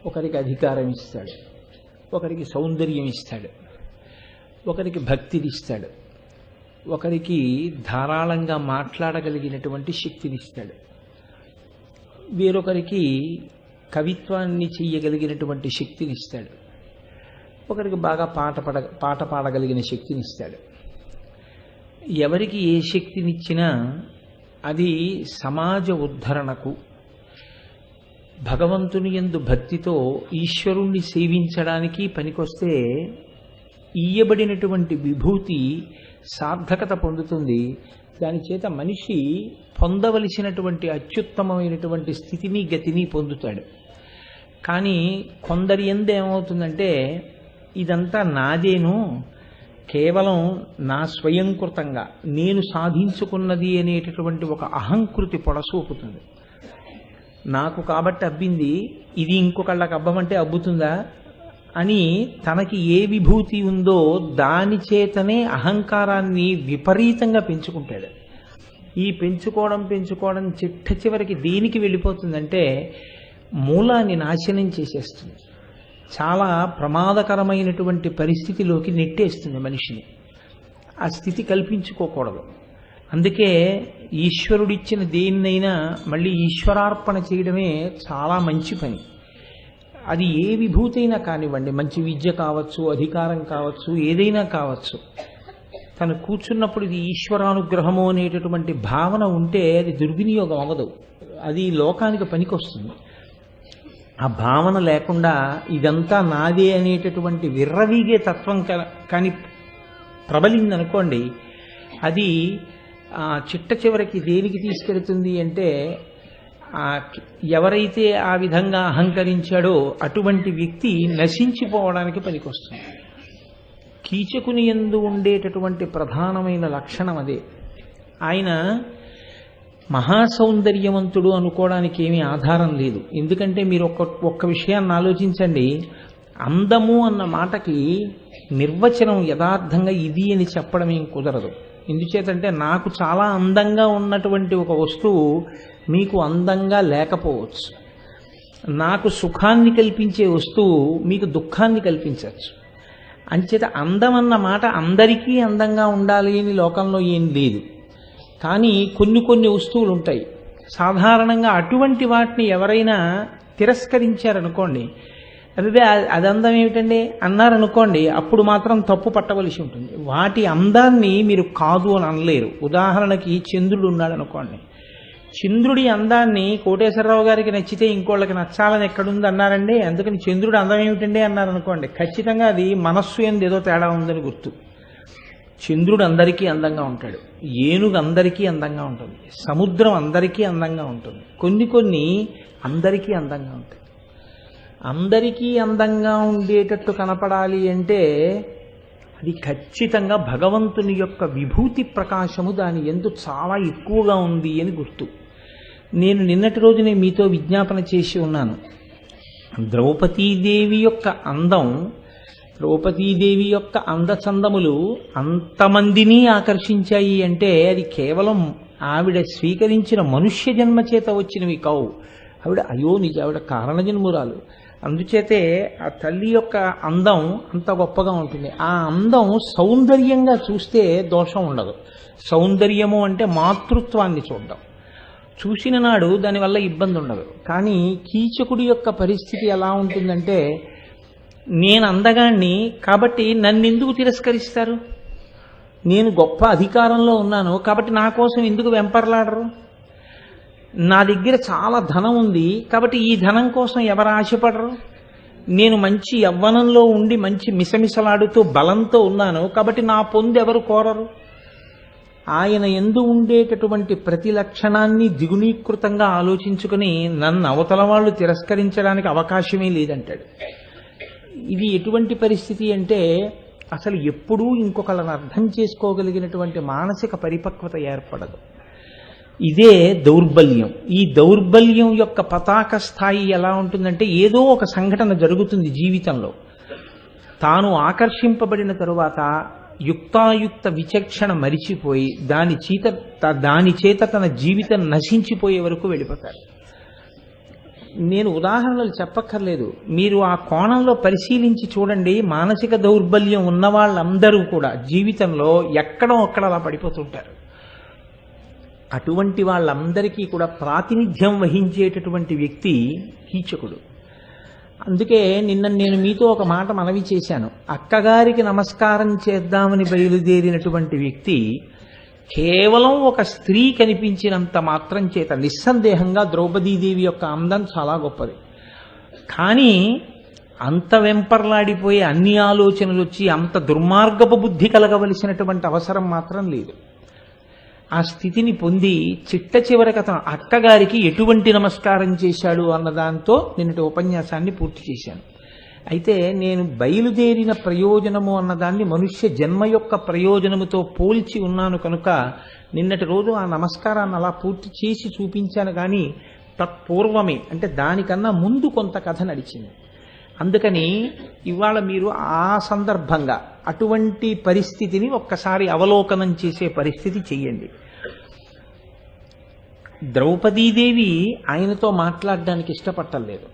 ఒకరికి అధికారం ఇస్తాడు, ఒకరికి సౌందర్యం ఇస్తాడు, ఒకరికి భక్తిని ఇస్తాడు, ఒకరికి ధారాళంగా మాట్లాడగలిగినటువంటి శక్తిని ఇస్తాడు, వేరొకరికి కవిత్వాన్ని చెయ్యగలిగినటువంటి శక్తిని ఇస్తాడు, ఒకరికి బాగా పాట పాడగలిగిన శక్తిని ఇస్తాడు. ఎవరికి ఏ శక్తినిచ్చినా అది సమాజ ఉద్ధరణకు, భగవంతుని యందు భక్తితో ఈశ్వరుణ్ణి సేవించడానికి పనికొస్తే ఇయ్యబడినటువంటి విభూతి సార్థకత పొందుతుంది. దాని చేత మనిషి పొందవలసినటువంటి అత్యుత్తమమైనటువంటి స్థితిని గతిని పొందుతాడు. కానీ కొందరి యందు ఏమవుతుందంటే ఇదంతా నాదేను, కేవలం నా స్వయంకృతంగా నేను సాధించుకున్నది అనేటటువంటి ఒక అహంకృతి పొడసూపుతుంది. నాకు కాబట్టి అబ్బింది, ఇది ఇంకొకళ్ళకి అబ్బమంటే అబ్బుతుందా అని తనకి ఏ విభూతి ఉందో దాని చేతనే అహంకారాన్ని విపరీతంగా పెంచుకుంటాడు. ఈ పెంచుకోవడం చిట్ట చివరికి దేనికి వెళ్ళిపోతుందంటే మూలాన్ని నాశనం చేసేస్తుంది. చాలా ప్రమాదకరమైనటువంటి పరిస్థితిలోకి నెట్టేస్తుంది మనిషిని. ఆ స్థితి కల్పించుకోకూడదు. అందుకే ఈశ్వరుడిచ్చిన దేన్నైనా మళ్ళీ ఈశ్వరార్పణ చేయడమే చాలా మంచి పని. అది ఏ విభూతైనా కానివ్వండి, మంచి విద్య కావచ్చు, అధికారం కావచ్చు, ఏదైనా కావచ్చు, తను కూర్చున్నప్పుడు ఇది ఈశ్వరానుగ్రహము అనేటటువంటి భావన ఉంటే అది దుర్వినియోగం అవ్వదు, అది లోకానికి పనికొస్తుంది. ఆ భావన లేకుండా ఇదంతా నాదే అనేటటువంటి విర్రవీగే తత్వం కానీ ప్రబలిందనుకోండి, అది చిట్ట చివరికి దేనికి తీసుకెడుతుంది అంటే ఎవరైతే ఆ విధంగా అహంకరించాడో అటువంటి వ్యక్తి నశించిపోవడానికి పనికొస్తుంది. కీచకుని యందు ఉండేటటువంటి ప్రధానమైన లక్షణం అదే. ఆయన మహాసౌందర్యవంతుడు అనుకోవడానికి ఏమీ ఆధారం లేదు. ఎందుకంటే మీరు ఒక్క విషయాన్ని ఆలోచించండి. అందము అన్న మాటకి నిర్వచనం యథార్థంగా ఇది అని చెప్పడం ఏం కుదరదు. ఎందుచేతంటే నాకు చాలా అందంగా ఉన్నటువంటి ఒక వస్తువు మీకు అందంగా లేకపోవచ్చు, నాకు సుఖాన్ని కల్పించే వస్తువు మీకు దుఃఖాన్ని కల్పించవచ్చు. అంచేత అందం అన్న మాట అందరికీ అందంగా ఉండాలి అని లోకంలో ఏం లేదు. కానీ కొన్ని వస్తువులు ఉంటాయి, సాధారణంగా అటువంటి వాటిని ఎవరైనా తిరస్కరించారనుకోండి, అదే అది అందం ఏమిటండి అన్నారనుకోండి, అప్పుడు మాత్రం తప్పు పట్టవలసి ఉంటుంది. వాటి అందాన్ని మీరు కాదు అని అనలేరు. ఉదాహరణకి చంద్రుడు ఉన్నాడు అనుకోండి, చంద్రుడి అందాన్ని కోటేశ్వరరావు గారికి నచ్చితే ఇంకోళ్ళకి నచ్చాలని ఎక్కడుంది అన్నారండి, అందుకని చంద్రుడు అందం ఏమిటండి అన్నారనుకోండి, ఖచ్చితంగా అది మనస్సు ఎందు ఏదో తేడా ఉందని గుర్తు. చంద్రుడు అందరికీ అందంగా ఉంటాడు, ఏనుగు అందరికీ అందంగా ఉంటుంది, సముద్రం అందరికీ అందంగా ఉంటుంది, కొన్ని అందరికీ అందంగా ఉంటాయి. అందరికీ అందంగా ఉండేటట్టు కనపడాలి అంటే అది ఖచ్చితంగా భగవంతుని యొక్క విభూతి ప్రకాశము దాని యందు చాలా ఎక్కువగా ఉంది అని గుర్తు. నేను నిన్నటి రోజునే మీతో విజ్ఞాపన చేసి ఉన్నాను. ద్రౌపదీదేవి యొక్క అందం, ద్రౌపదీదేవి యొక్క అందచందములు అంతమందిని ఆకర్షించాయి అంటే అది కేవలం ఆవిడ స్వీకరించిన మనుష్య జన్మ చేత వచ్చినవి కావు. ఆవిడ ఆవిడ కారణ జన్మురాలు. అందుచేతే ఆ తల్లి యొక్క అందం అంత గొప్పగా ఉంటుంది. ఆ అందం సౌందర్యంగా చూస్తే దోషం ఉండదు. సౌందర్యము అంటే మాతృత్వాన్ని చూడడం, చూసిన నాడు దానివల్ల ఇబ్బంది ఉండదు. కానీ కీచకుడి యొక్క పరిస్థితి ఎలా ఉంటుందంటే, నేను అందగాన్ని కాబట్టి నన్నెందుకు తిరస్కరిస్తారు, నేను గొప్ప అధికారంలో ఉన్నాను కాబట్టి నా కోసం ఎందుకు వెంపర్లాడరు, నా దగ్గర చాలా ధనం ఉంది కాబట్టి ఈ ధనం కోసం ఎవరు ఆశపడరు, నేను మంచి యవ్వనంలో ఉండి మంచి మిసమిసలాడుతూ బలంతో ఉన్నాను కాబట్టి నా పొందు ఎవరు కోరరు. ఆయన యందు ఉండేటటువంటి ప్రతి లక్షణాన్ని ద్విగుణీకృతంగా ఆలోచించుకుని నన్ను అవతల వాళ్ళు తిరస్కరించడానికి అవకాశమే లేదంటాడు. ఇది ఎటువంటి పరిస్థితి అంటే అసలు ఎప్పుడూ ఇంకొకళ్ళని అర్థం చేసుకోగలిగినటువంటి మానసిక పరిపక్వత ఏర్పడదు. ఇదే దౌర్బల్యం. ఈ దౌర్బల్యం యొక్క పతాక స్థాయి ఎలా ఉంటుందంటే, ఏదో ఒక సంఘటన జరుగుతుంది జీవితంలో, తాను ఆకర్షింపబడిన తరువాత యుక్తాయుక్త విచక్షణ మరిచిపోయి దాని చేత తన జీవితం నశించిపోయే వరకు వెళ్ళిపోతాడు. నేను ఉదాహరణలు చెప్పక్కర్లేదు, మీరు ఆ కోణంలో పరిశీలించి చూడండి. మానసిక దౌర్బల్యం ఉన్న వాళ్ళందరూ కూడా జీవితంలో ఎక్కడో అక్కడ అలా పడిపోతుంటారు. అటువంటి వాళ్ళందరికీ కూడా ప్రాతినిధ్యం వహించేటటువంటి వ్యక్తి కీచకుడు. అందుకే నిన్న నేను మీతో ఒక మాట మనవి చేశాను. అక్కగారికి నమస్కారం చేద్దామని బయలుదేరినటువంటి వ్యక్తి కేవలం ఒక స్త్రీ కనిపించినంత మాత్రం చేత నిస్సందేహంగా ద్రౌపదీదేవి యొక్క అందం చాలా గొప్పది. కానీ అంత వెంపర్లాడిపోయే అన్ని ఆలోచనలు వచ్చి అంత దుర్మార్గపు బుద్ధి కలగవలసినటువంటి అవసరం మాత్రం లేదు. ఆ స్థితిని పొంది చిట్ట చివరికి అతను అక్కగారికి ఎటువంటి నమస్కారం చేశాడు అన్న దాంతో నిన్నటి ఉపన్యాసాన్ని పూర్తి చేశాను. అయితే నేను బయలుదేరిన ప్రయోజనము అన్నదాన్ని మనుష్య జన్మ యొక్క ప్రయోజనముతో పోల్చి ఉన్నాను కనుక నిన్నటి రోజు ఆ నమస్కారాన్ని అలా పూర్తి చేసి చూపించాను. కానీ తత్పూర్వమే, అంటే దానికన్నా ముందు కొంత కథ నడిచింది. అందుకని ఇవాళ మీరు ఆ సందర్భంగా అటువంటి పరిస్థితిని ఒక్కసారి అవలోకనం చేసే పరిస్థితి చెయ్యండి. ద్రౌపదీదేవి ఆయనతో మాట్లాడడానికి ఇష్టపట్టలేదు.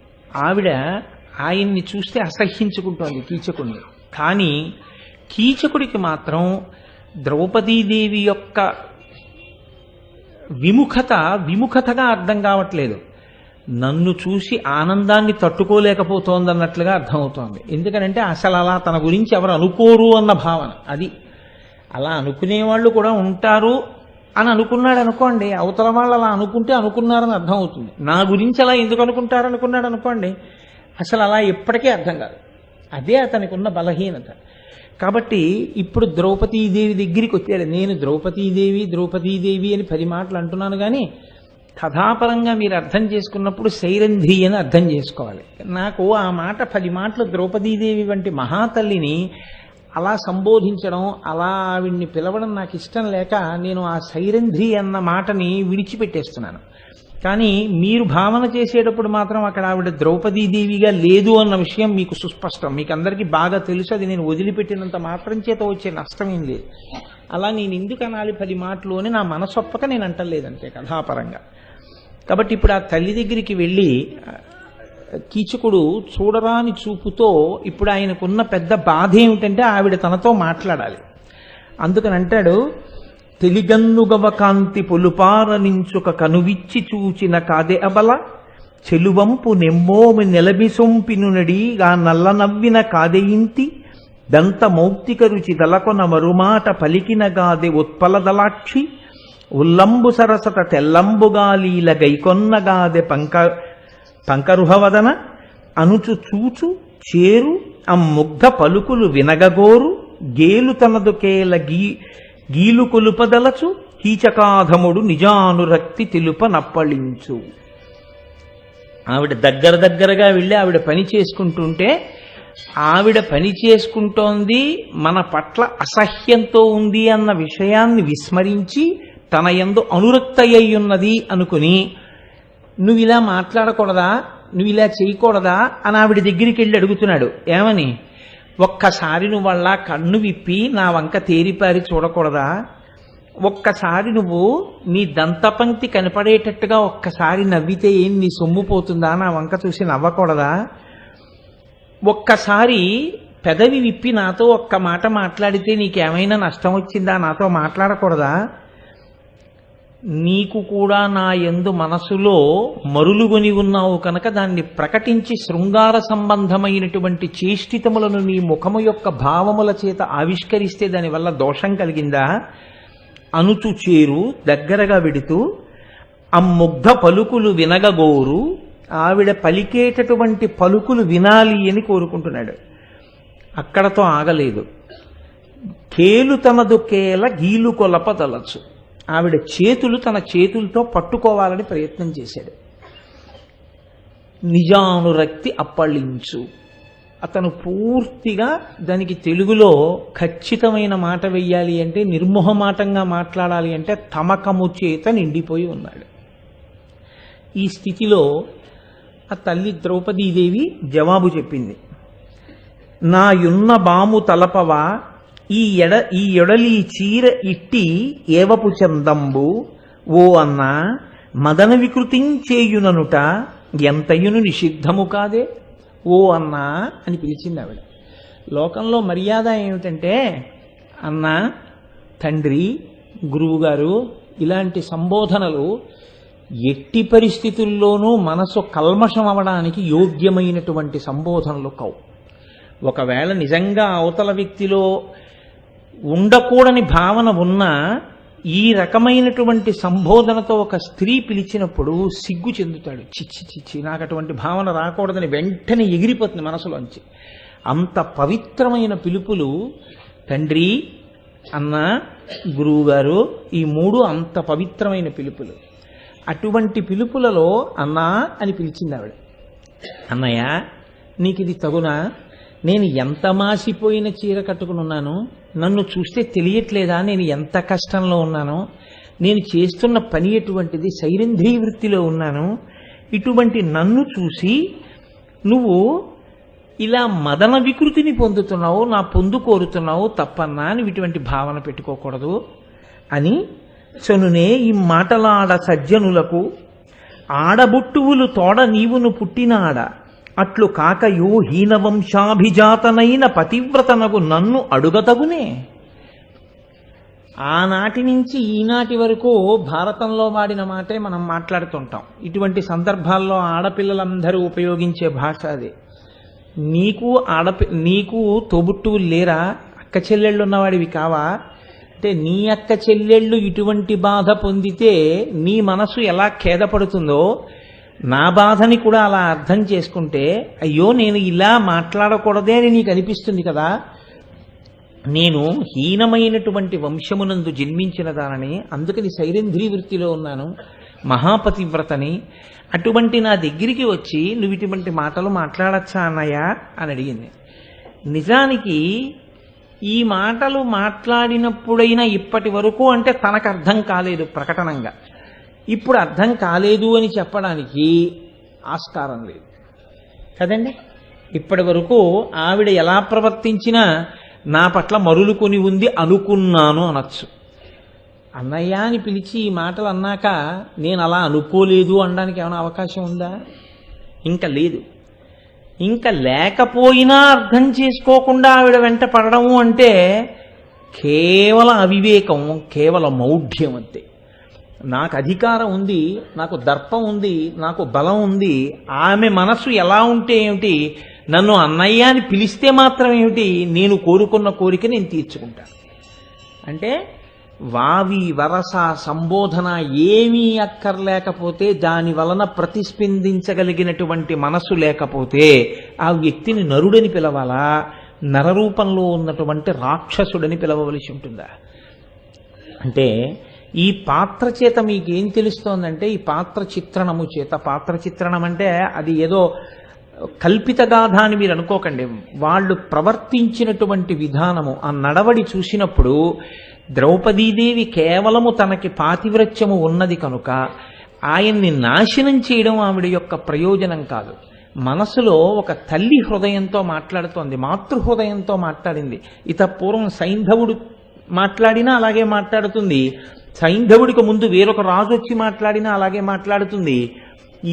ఆవిడ ఆయన్ని చూస్తే అసహ్యించుకుంటోంది కీచకుడిని. కానీ కీచకుడికి మాత్రం ద్రౌపదీదేవి యొక్క విముఖతగా అర్థం కావట్లేదు. నన్ను చూసి ఆనందాన్ని తట్టుకోలేకపోతోందన్నట్లుగా అర్థమవుతోంది. ఎందుకంటే అసలు అలా తన గురించి ఎవరు అనుకోరు అన్న భావన అది. అలా అనుకునేవాళ్ళు కూడా ఉంటారు అని అనుకున్నాడు అనుకోండి, అవతల వాళ్ళు అలా అనుకుంటే అనుకున్నారని అర్థం అవుతుంది. నా గురించి అలా ఎందుకు అనుకుంటారు అనుకున్నాడు అనుకోండి, అసలు అలా ఎప్పటికీ అర్థం కాదు. అదే అతనికి ఉన్న బలహీనత. కాబట్టి ఇప్పుడు ద్రౌపదీదేవి దగ్గరికి వచ్చాడు. నేను ద్రౌపదీదేవి అని 10 మాటలు అంటున్నాను, కానీ కథాపరంగా మీరు అర్థం చేసుకున్నప్పుడు సైరంధ్రి అని అర్థం చేసుకోవాలి. నాకు ఆ మాట 10 మాటలు ద్రౌపదీదేవి వంటి మహాతల్లిని అలా సంబోధించడం, అలా ఆవిడ్ని పిలవడం నాకు ఇష్టం లేక నేను ఆ సైరంధ్రి అన్న మాటని విడిచిపెట్టేస్తున్నాను. కానీ మీరు భావన చేసేటప్పుడు మాత్రం అక్కడ ఆవిడ ద్రౌపదీదేవిగా లేదు అన్న విషయం మీకు సుస్పష్టం, మీకు అందరికీ బాగా తెలుసు. అది నేను వదిలిపెట్టినంత మాత్రం చేత వచ్చే నష్టమేం లేదు. అలా నేను ఎందుకు అనాలి 10 మాటలు అని నా మనసొప్పక నేను అంటలేదంతే కథాపరంగా. కాబట్టి ఇప్పుడు ఆ తల్లి దగ్గరికి వెళ్ళి కీచకుడు చూడరాని చూపుతో, ఇప్పుడు ఆయనకున్న పెద్ద బాధ ఏమిటంటే ఆవిడ తనతో మాట్లాడాలి. అందుకని అంటాడు, తెలిగన్నుగవ కాంతి పొలుపారనించుక కనువిచ్చి చూచిన కాదే అబల చెలువంపు నెమ్మోమి నెలబిసొంపినునడి గా నల్ల నవ్విన కాదెయింతి దంత మౌక్తిక రుచి దలకొన మరుమాట పలికిన గాదె ఉత్పలదలాక్షి ఉల్లంబు సరసత తెల్లంబుగాలీల గైకొన్నగాదె పంకరుహవదన అనుచు చూచు చేరు అమ్ముగ్ధ పలుకులు వినగగోరు గేలు తనదుకేల గీలు కొలుపదలచు కీచకాధముడు నిజానురక్తి తెలుప నప్పళించు. ఆవిడ దగ్గరగా వెళ్ళి ఆవిడ పని చేసుకుంటుంటే, ఆవిడ పని చేసుకుంటోంది మన పట్ల అసహ్యంతో ఉంది అన్న విషయాన్ని విస్మరించి తన యందు అనురక్తయ్యున్నది అనుకుని, నువ్వు ఇలా మాట్లాడకూడదా, నువ్వు ఇలా చేయకూడదా అని ఆవిడ దగ్గరికి వెళ్ళి అడుగుతున్నాడు. ఏమని? ఒక్కసారి నువ్వు వాళ్ళ కన్ను విప్పి నా వంక తేరిపారి చూడకూడదా? ఒక్కసారి నువ్వు నీ దంతపంక్తి కనపడేటట్టుగా ఒక్కసారి నవ్వితే ఏం నీ సొమ్ము పోతుందా? నా వంక చూసి నవ్వకూడదా? ఒక్కసారి పెదవి విప్పి నాతో ఒక్క మాట మాట్లాడితే నీకేమైనా నష్టం వచ్చిందా? నాతో మాట్లాడకూడదా? నీకు కూడా నా యందు మనసులో మరులుగొని ఉన్నావు కనుక దాన్ని ప్రకటించి శృంగార సంబంధమైనటువంటి చేష్టితములను నీ ముఖము యొక్క భావముల చేత ఆవిష్కరిస్తే దానివల్ల దోషం కలిగిందా? అనుచు చేరు దగ్గరగా వెడుతూ అమ్ముగ్ధ పలుకులు వినగగోరు, ఆవిడ పలికేటటువంటి పలుకులు వినాలి అని కోరుకుంటున్నాడు. అక్కడతో ఆగలేదు. కేలు తనదు కేల గీలు కొలపదలచు, ఆవిడ చేతులు తన చేతులతో పట్టుకోవాలని ప్రయత్నం చేశాడు. నిజానురక్తి అప్పళించు, అతను పూర్తిగా దానికి తెలుగులో ఖచ్చితమైన మాట వెయ్యాలి అంటే, నిర్మోహమాటంగా మాట్లాడాలి అంటే తమకము చేత నిండిపోయి ఉన్నాడు. ఈ స్థితిలో ఆ తల్లి ద్రౌపదీదేవి జవాబు చెప్పింది. నా యున్న బాము తలపవా ఈ ఎడలి చీర ఇట్టి ఏవపు చందంబు ఓ అన్న మదన వికృతించేయుననుట ఎంతయును నిషిద్ధము కాదే ఓ అన్నా అని పిలిచింది ఆవిడ. లోకంలో మర్యాద ఏమిటంటే అన్న, తండ్రి, గురువుగారు ఇలాంటి సంబోధనలు ఎట్టి పరిస్థితుల్లోనూ మనసు కల్మషం అవడానికి యోగ్యమైనటువంటి సంబోధనలు కావు. ఒకవేళ నిజంగా అవతల వ్యక్తిలో ఉండకూడని భావన ఉన్నా ఈ రకమైనటువంటి సంబోధనతో ఒక స్త్రీ పిలిచినప్పుడు సిగ్గు చెందుతాడు. చిచ్చి చిచ్చి, నాకు అటువంటి భావన రాకూడదని వెంటనే ఎగిరిపోతుంది మనసులోంచి. అంత పవిత్రమైన పిలుపులు తండ్రి, అన్న, గురువుగారు ఈ మూడు అంత పవిత్రమైన పిలుపులు. అటువంటి పిలుపులలో అన్నా అని పిలిచింది ఆవిడ. అన్నయ్య, నీకు ఇది తగునా? నేను ఎంత మాసిపోయిన చీర కట్టుకుని ఉన్నాను, నన్ను చూస్తే తెలియట్లేదా నేను ఎంత కష్టంలో ఉన్నానో, నేను చేస్తున్న పని ఎటువంటిది, సైరంధ్రీ వృత్తిలో ఉన్నాను. ఇటువంటి నన్ను చూసి నువ్వు ఇలా మదన వికృతిని పొందుతున్నావు, నా పొందు కోరుతున్నావు, తప్పన్నా నువ్వు ఇటువంటి భావన పెట్టుకోకూడదు అని చనునే ఈ మాటలాడ సజ్జనులకు ఆడబొట్టువులు తోడ నీవును పుట్టినాడ అట్లు కాకయో హీనవంశాభిజాతనైన పతివ్రతనగు నన్ను అడుగతగునే. ఆనాటి నుంచి ఈనాటి వరకు భారతంలో వాడిన మాటే మనం మాట్లాడుతుంటాం. ఇటువంటి సందర్భాల్లో ఆడపిల్లలందరూ ఉపయోగించే భాష అదే. నీకు తోబుట్టువులు లేరా? అక్క చెల్లెళ్ళు ఉన్నవాడివి కావా? అంటే నీ అక్క చెల్లెళ్ళు ఇటువంటి బాధ పొందితే నీ మనసు ఎలా ఖేదపడుతుందో నా బాధని కూడా అలా అర్థం చేసుకుంటే, అయ్యో నేను ఇలా మాట్లాడకూడదే అని నీకు అనిపిస్తుంది కదా. నేను హీనమైనటువంటి వంశమునందు జన్మించిన దానని, అందుకని సైరంధ్రీ వృత్తిలో ఉన్నాను, మహాపతివ్రతని. అటువంటి నా దగ్గరికి వచ్చి నువ్వు ఇటువంటి మాటలు మాట్లాడచ్చా అన్నయ్య అని అడిగింది. నిజానికి ఈ మాటలు మాట్లాడినప్పుడైనా ఇప్పటి వరకు అంటే తనకు అర్థం కాలేదు ప్రకటనంగా. ఇప్పుడు అర్థం కాలేదు అని చెప్పడానికి ఆస్కారం లేదు కదండి. ఇప్పటి వరకు ఆవిడ ఎలా ప్రవర్తించినా నా పట్ల మరులుకొని ఉంది అనుకున్నాను అనొచ్చు. అన్నయ్య అని పిలిచి ఈ మాటలు అన్నాక నేను అలా అనుకోలేదు అనడానికి ఏమైనా అవకాశం ఉందా? ఇంకా లేదు. ఇంకా లేకపోయినా అర్థం చేసుకోకుండా ఆవిడ వెంట పడడము అంటే కేవలం అవివేకం, కేవలం మౌఢ్యం అంతే. నాకు అధికారం ఉంది, నాకు దర్పం ఉంది, నాకు బలం ఉంది, ఆమె మనసు ఎలా ఉంటే ఏమిటి, నన్ను అన్నయ్య అని పిలిస్తే మాత్రం ఏమిటి, నేను కోరుకున్న కోరిక నేను తీర్చుకుంటాను అంటే వావి వరస సంబోధన ఏమీ అక్కర్లేకపోతే, దాని వలన ప్రతిస్పందించగలిగినటువంటి మనసు లేకపోతే ఆ వ్యక్తిని నరుడని పిలవాలా, నరరూపంలో ఉన్నటువంటి రాక్షసుడని పిలవవలసి ఉంటుందా? అంటే ఈ పాత్ర చేత మీకేం తెలుస్తోందంటే, ఈ పాత్ర చిత్రణము చేత, పాత్ర చిత్రణం అంటే అది ఏదో కల్పిత గాథ అని మీరు అనుకోకండి. వాళ్ళు ప్రవర్తించినటువంటి విధానము, ఆ నడవడి చూసినప్పుడు ద్రౌపదీదేవి కేవలము తనకి పాతివ్రత్యము ఉన్నది కనుక ఆయన్ని నాశనం చేయడం ఆవిడ యొక్క ప్రయోజనం కాదు. మనసులో ఒక తల్లి హృదయంతో మాట్లాడుతోంది, మాతృహృదయంతో మాట్లాడింది. ఇత పూర్వం సైంధవుడు మాట్లాడినా అలాగే మాట్లాడుతుంది, సైంధవుడికి ముందు వేరొక రాజు వచ్చి మాట్లాడినా అలాగే మాట్లాడుతుంది,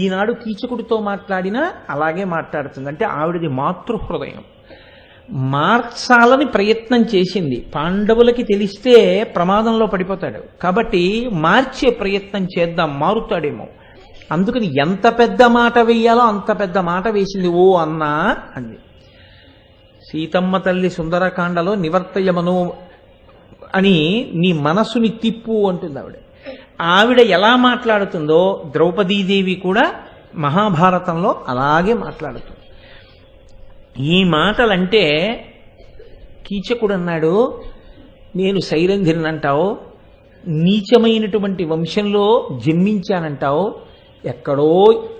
ఈనాడు కీచకుడితో మాట్లాడినా అలాగే మాట్లాడుతుంది. అంటే ఆవిడది మాతృహృదయం. మార్చాలని ప్రయత్నం చేసింది, పాండవులకి తెలిస్తే ప్రమాదంలో పడిపోతాడు కాబట్టి మార్చే ప్రయత్నం చేద్దాం, మారుతాడేమో. అందుకని ఎంత పెద్ద మాట వేయాలో అంత పెద్ద మాట వేసింది. ఓ అన్నా అంది. సీతమ్మ తల్లి సుందరకాండలో నివర్తయమను అని నీ మనసుని తిప్పు అంటుంది ఆవిడ. ఆవిడ ఎలా మాట్లాడుతుందో ద్రౌపదీదేవి కూడా మహాభారతంలో అలాగే మాట్లాడుతుంది. ఈ మాటలంటే కీచకుడు అన్నాడు, నేను సైరంధ్రిని అంటావు, నీచమైనటువంటి వంశంలో జన్మించానంటావు, ఎక్కడో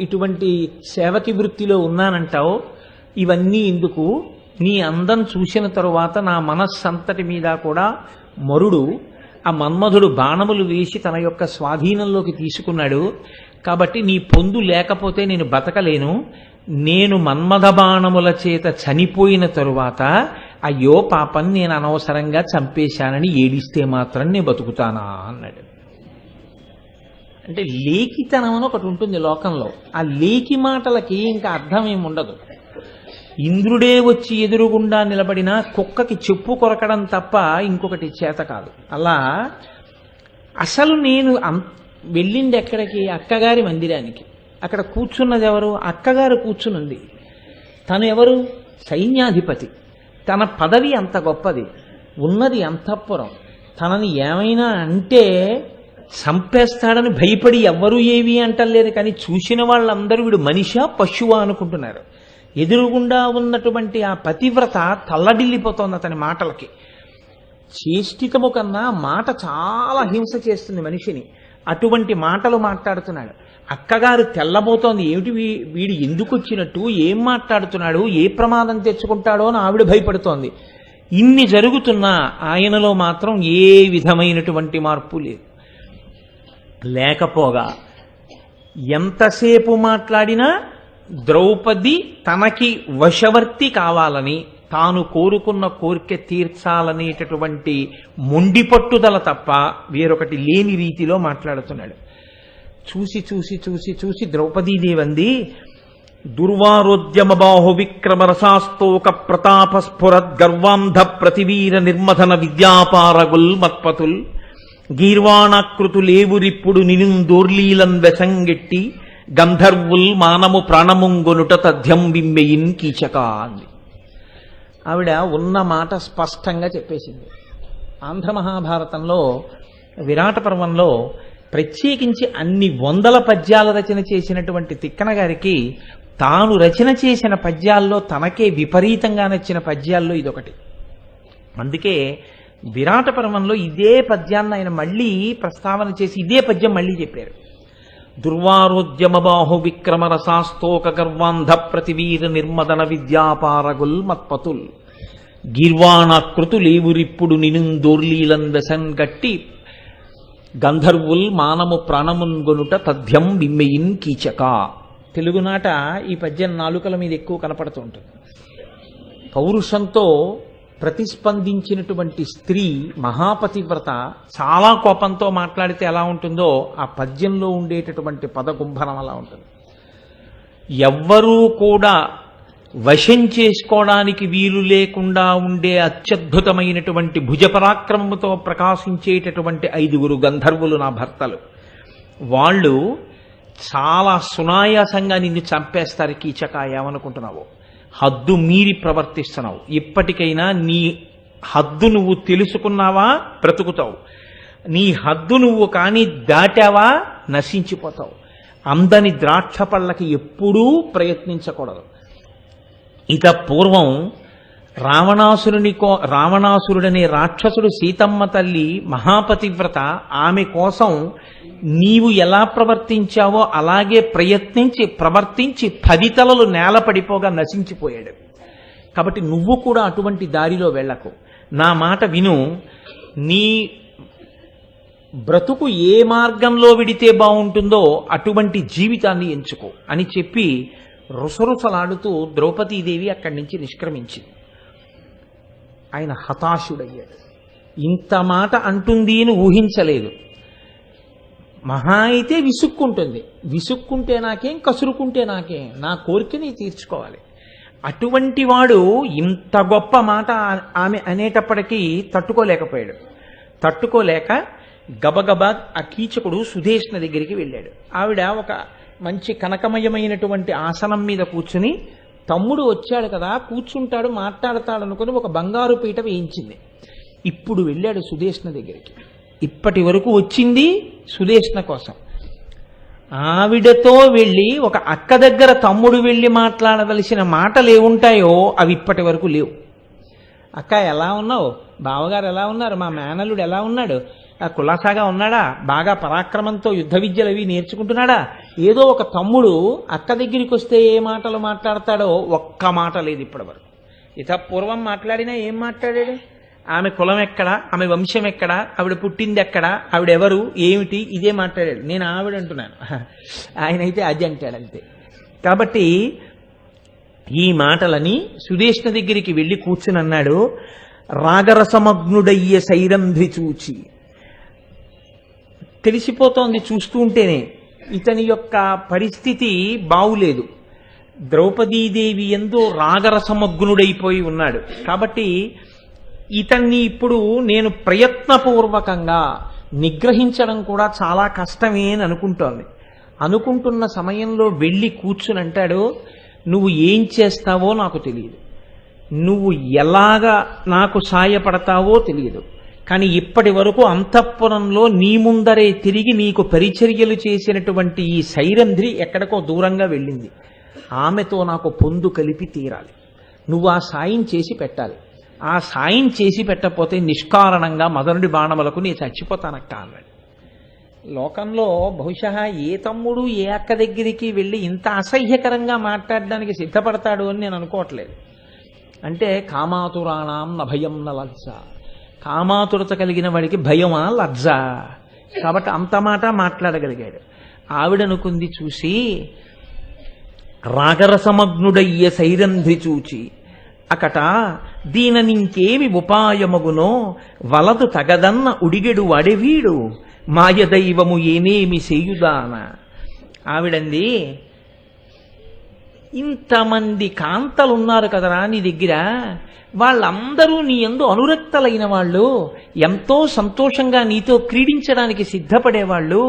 ఇటువంటి సేవకి వృత్తిలో ఉన్నానంటావు, ఇవన్నీ ఎందుకు? నీ అందం చూసిన తరువాత నా మనస్సంతటి మీద కూడా మరుడు, ఆ మన్మధుడు బాణములు వేసి తన యొక్క స్వాధీనంలోకి తీసుకున్నాడు. కాబట్టి నీ పొందు లేకపోతే నేను బతకలేను. నేను మన్మథ బాణముల చేత చనిపోయిన తరువాత అయ్యో పాపం నేను అనవసరంగా చంపేశానని ఏడిస్తే మాత్రం నేను బతుకుతానా అన్నాడు. అంటే లేఖితనం అని ఒకటి ఉంటుంది లోకంలో. ఆ లేఖి మాటలకి ఇంకా అర్థం ఏమి ఉండదు. ఇంద్రుడే వచ్చి ఎదురుగుండా నిలబడినా కుక్కకి చెప్పు కొరకడం తప్ప ఇంకొకటి చేత కాదు. అలా అసలు నేను వెళ్ళింది ఎక్కడికి? అక్కగారి మందిరానికి. అక్కడ కూర్చున్నది ఎవరు? అక్కగారు కూర్చునుంది. తను ఎవరు? సైన్యాధిపతి. తన పదవి అంత గొప్పది, ఉన్నది అంతఃపురం. తనని ఏమైనా అంటే చంపేస్తాడని భయపడి ఎవ్వరూ ఏవి అంటలేరు. కానీ చూసిన వాళ్ళందరూ వీడు మనిషా పశువా అనుకుంటున్నారు. ఎదురుగుండా ఉన్నటువంటి ఆ పతివ్రత తల్లడిల్లిపోతోంది అతని మాటలకి. చేష్టితము కన్నా మాట చాలా హింస చేస్తుంది మనిషిని. అటువంటి మాటలు మాట్లాడుతున్నాడు. అక్కగారు తెల్లబోతోంది. ఏమిటి వీడు ఎందుకు వచ్చినట్టు, ఏం మాట్లాడుతున్నాడు, ఏ ప్రమాదం తెచ్చుకుంటాడో అని ఆవిడ భయపడుతోంది. ఇన్ని జరుగుతున్నా ఆయనలో మాత్రం ఏ విధమైనటువంటి మార్పు లేదు. లేకపోగా ఎంతసేపు మాట్లాడినా ద్రౌపది తనకి వశవర్తి కావాలని, తాను కోరుకున్న కోరిక తీర్చాలనేటటువంటి మొండి పట్టుదల తప్ప వేరొకటి లేని రీతిలో మాట్లాడుతున్నాడు. చూసి చూసి చూసి చూసి ద్రౌపదీదేవంది, దుర్వారోద్యమ బాహు విక్రమ రసాస్తోక ప్రతాప స్ఫురద్ గర్వాంధ ప్రతివీర నిర్మథన విద్యాపారగుల్ మత్పతుల్ గీర్వాణాకృతులేవురిప్పుడు నినుందోర్లీలన్ వెసంగెట్టి గంధర్వుల్ మానము ప్రాణముంగొనుట తథ్యం బిమ్మెయిన్ కీచక అంది. ఆవిడ ఉన్న మాట స్పష్టంగా చెప్పేసింది. ఆంధ్ర మహాభారతంలో విరాట పర్వంలో ప్రత్యేకించి అన్ని వందల పద్యాల రచన చేసినటువంటి తిక్కన గారికి తాను రచన చేసిన పద్యాల్లో తనకే విపరీతంగా నచ్చిన పద్యాల్లో ఇదొకటి. అందుకే విరాట పర్వంలో ఇదే పద్యాన్ని ఆయన మళ్ళీ ప్రస్తావన చేసి ఇదే పద్యం మళ్ళీ చెప్పారు. దుర్వారోద్యమ బాహు విక్రమ రసాస్తోక గర్వాంధ ప్రతివీర నిర్మదన విద్యాపారగుల్ మత్పతుల్ గీర్వాణాకృతులేవురిప్పుడు నినుందోర్లీలన్ వెసన్ గట్టి గంధర్వుల్ మానము ప్రాణమున్గొనుట తథ్యం బిమ్మెయిన్ కీచక. తెలుగునాట ఈ పద్యం నాలుకల మీద ఎక్కువ కనపడుతూ ఉంటుంది. పౌరుషంతో ప్రతిస్పందించినటువంటి స్త్రీ మహాపతివ్రత చాలా కోపంతో మాట్లాడితే ఎలా ఉంటుందో ఆ పద్యంలో ఉండేటటువంటి పదగుంభనం అలా ఉంటుంది. ఎవ్వరూ కూడా వశం చేసుకోవడానికి వీలు లేకుండా ఉండే అత్యద్భుతమైనటువంటి భుజపరాక్రమముతో ప్రకాశించేటటువంటి 5 గంధర్వులు నా భర్తలు. వాళ్ళు చాలా సునాయాసంగా నిన్ను చంపేస్తారు. కీచక, ఏమనుకుంటున్నావు? హద్దు మీరి ప్రవర్తిస్తున్నావు. ఇప్పటికైనా నీ హద్దు నువ్వు తెలుసుకున్నావా బ్రతుకుతావు, నీ హద్దు నువ్వు కానీ దాటావా నశించిపోతావు. అందని ద్రాక్ష పళ్ళకి ఎప్పుడూ ప్రయత్నించకూడదు. ఇత పూర్వం రావణాసురుడనే రాక్షసుడు సీతమ్మ తల్లి మహాపతివ్రత, ఆమె కోసం నీవు ఎలా ప్రవర్తించావో అలాగే ప్రవర్తించి 10 తలలు నేల పడిపోగా నశించిపోయాడు. కాబట్టి నువ్వు కూడా అటువంటి దారిలో వెళ్ళకు. నా మాట విను. నీ బ్రతుకు ఏ మార్గంలో విడితే బాగుంటుందో అటువంటి జీవితాన్ని ఎంచుకో అని చెప్పి రుసరుసలాడుతూ ద్రౌపదీదేవి అక్కడి నుంచి నిష్క్రమించింది. ఆయన హతాశుడయ్యాడు. ఇంత మాట అంటుంది అని ఊహించలేదు. మహా అయితే విసుక్కుంటుంది. విసుక్కుంటే నాకేం, కసురుకుంటే నాకేం, నా కోరికని తీర్చుకోవాలి. అటువంటి వాడు ఇంత గొప్ప మాట ఆమె అనేటప్పటికీ తట్టుకోలేకపోయాడు. తట్టుకోలేక గబగబా ఆ కీచకుడు సుధేష్ణ దగ్గరికి వెళ్ళాడు. ఆవిడ ఒక మంచి కనకమయమైనటువంటి ఆసనం మీద కూర్చుని, తమ్ముడు వచ్చాడు కదా కూర్చుంటాడు మాట్లాడతాడు అనుకుని ఒక బంగారు పీట వేయించింది. ఇప్పుడు వెళ్ళాడు సుధేష్ణ దగ్గరికి. ఇప్పటి వరకు వచ్చింది సుధేష్ణ కోసం. ఆవిడతో వెళ్ళి ఒక అక్క దగ్గర తమ్ముడు వెళ్ళి మాట్లాడవలసిన మాటలు ఏముంటాయో అవి ఇప్పటి వరకు లేవు. అక్క ఎలా ఉన్నావు, బావగారు ఎలా ఉన్నారు, మా మేనల్లుడు ఎలా ఉన్నాడు, కులాసాగా ఉన్నాడా, బాగా పరాక్రమంతో యుద్ధ విద్యలు అవి నేర్చుకుంటున్నాడా, ఏదో ఒక తమ్ముడు అక్క దగ్గరికి వస్తే ఏ మాటలు మాట్లాడతాడో ఒక్క మాట లేదు ఇప్పటి వరకు. ఇత పూర్వం మాట్లాడినా ఏం మాట్లాడాడు? ఆమె కులం ఎక్కడా, ఆమె వంశం ఎక్కడా, ఆవిడ పుట్టింది ఎక్కడా, ఆవిడెవరు ఏమిటి, ఇదే మాట్లాడాడు. నేను ఆవిడ అంటున్నాను, ఆయనైతే అది అంటాడు అంతే. కాబట్టి ఈ మాటలని సుధేష్ణ దగ్గరికి వెళ్ళి కూర్చుని అన్నాడు. రాగరసమగ్నుడయ్య సైరంధ్రి చూచి తెలిసిపోతోంది చూస్తూ ఉంటేనే. ఇతని యొక్క పరిస్థితి బావులేదు. ద్రౌపదీదేవి యందు రాగరసమగ్నుడైపోయి ఉన్నాడు. కాబట్టి ఇతన్ని ఇప్పుడు నేను ప్రయత్నపూర్వకంగా నిగ్రహించడం కూడా చాలా కష్టమే అని అనుకుంటున్న సమయంలో వెళ్ళి కూర్చుని అంటాడు, నువ్వు ఏం చేస్తావో నాకు తెలియదు, నువ్వు ఎలాగా నాకు సాయపడతావో తెలియదు, కానీ ఇప్పటి వరకు అంతఃపురంలో నీ ముందరే తిరిగి నీకు పరిచర్యలు చేసినటువంటి ఈ సైరంధ్రి ఎక్కడికో దూరంగా వెళ్ళింది. ఆమెతో నాకు పొందు కలిపి తీరాలి. నువ్వు ఆ సాయం చేసి పెట్టాలి. ఆ సాయం చేసి పెట్టకపోతే నిష్కారణంగా మదనుడి బాణములకు నేను చచ్చిపోతానక్క అన్నాడు. లోకంలో బహుశా ఏ తమ్ముడు ఏ అక్క దగ్గరికి వెళ్ళి ఇంత అసహ్యకరంగా మాట్లాడడానికి సిద్ధపడతాడు అని నేను అనుకోవట్లేదు. అంటే కామాతురాణం నభయం న లజ్జ, కామాతురత కలిగిన వాడికి భయమా లజ్జ, కాబట్టి అంత మాట మాట్లాడగలిగాడు. ఆవిడనుకుంది చూసి, రాగరసమగ్నుడయ్య సైరంధ్రి చూచి అకట దీననింకేమి ఉపాయమగునో వలదు తగదన్న ఉడిగెడు వడెవీడు మాయదైవము ఏనేమి సేయుదాన. ఆవిడంది, ఇంతమంది కాంతలున్నారు కదరా నీ దగ్గర, వాళ్ళందరూ నీ యందు అనురక్తలైన వాళ్ళు, ఎంతో సంతోషంగా నీతో క్రీడించడానికి సిద్ధపడేవాళ్ళు,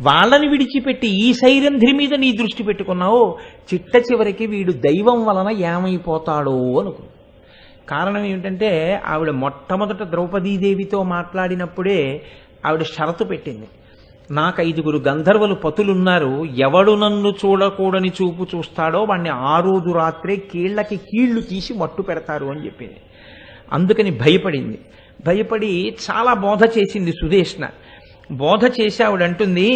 వాళ్ళని విడిచిపెట్టి ఈ సైరంధ్రి మీద నీ దృష్టి పెట్టుకున్నావు. చిట్ట చివరికి వీడు దైవం వలన ఏమైపోతాడో అనుకో. కారణం ఏమిటంటే ఆవిడ మొట్టమొదట ద్రౌపదీదేవితో మాట్లాడినప్పుడే ఆవిడ షరతు పెట్టింది, నాకు 5 గంధర్వులు పతులున్నారు, ఎవడు నన్ను చూడకూడని చూపు చూస్తాడో వాడిని ఆ రోజు రాత్రే కీళ్లకి కీళ్లు తీసి మట్టు పెడతారు అని చెప్పింది. అందుకని భయపడి చాలా బోధ చేసింది సుదేష్ణ. బోధ చేసి ఆవిడంటుంది,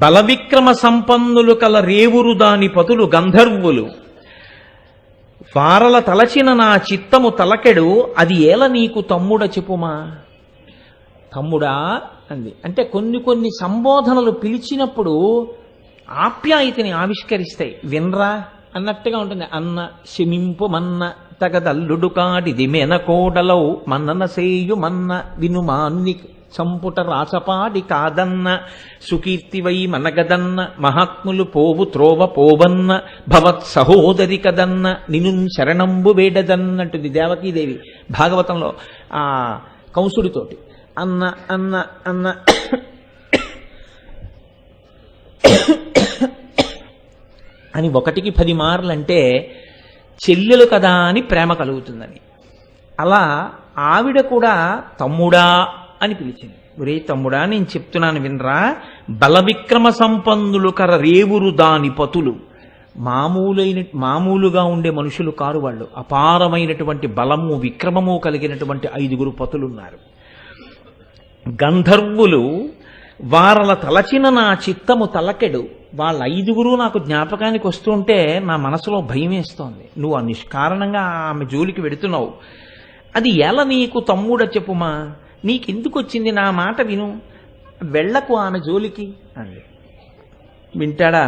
బలవిక్రమ సంపన్నులు కల రేవురు దాని పతులు గంధర్వులు, వారల తలచిన నా చిత్తము తలకెడు, అది ఏల నీకు తమ్ముడ చెప్పుమా. తమ్ముడా అంది. అంటే కొన్ని సంబోధనలు పిలిచినప్పుడు ఆప్యాయతని ఆవిష్కరిస్తాయి. వినరా అన్నట్టుగా ఉంటుంది. అన్న శమింపు మన్న తగదల్లుడు కాడిది మెనకోడలవు మన్నన సేయు మన్న వినుమాన్ని సంపుట రాసపాడి కాదన్న సుకీర్తివై మనగదన్న మహాత్ములు పోవు త్రోవ పోవన్న భవత్ సహోదరి కదన్న నిను శరణంబు వేడదన్నట్టుంది దేవకీదేవి భాగవతంలో ఆ కంసుడితోటి. అన్న అన్న అన్న అని 1కి 10 మార్లంటే చెల్లెలు కదా అని ప్రేమ కలుగుతుందని. అలా ఆవిడ కూడా తమ్ముడా అని పిలిచింది. ఒరే తమ్ముడా, నేను చెప్తున్నాను వినరా, బలవిక్రమ సంపన్నులు కర రేవురు దాని పతులు, మామూలుగా ఉండే మనుషులు కారు వాళ్ళు, అపారమైనటువంటి బలము విక్రమము కలిగినటువంటి 5 పతులున్నారు. గంధర్వులు వారల తలచిన నా చిత్తము తలకెడు, వాళ్ళ 5 నాకు జ్ఞాపకానికి వస్తుంటే నా మనసులో భయం వేస్తోంది. నువ్వు ఆ నిష్కారణంగా ఆమె జోలికి వెడుతున్నావు, అది ఎలా నీకు తమ్ముడ చెప్పుమా, నీకెందుకు వచ్చింది, నా మాట విను, వెళ్ళకు ఆమె జోలికి అంది. వింటాడా?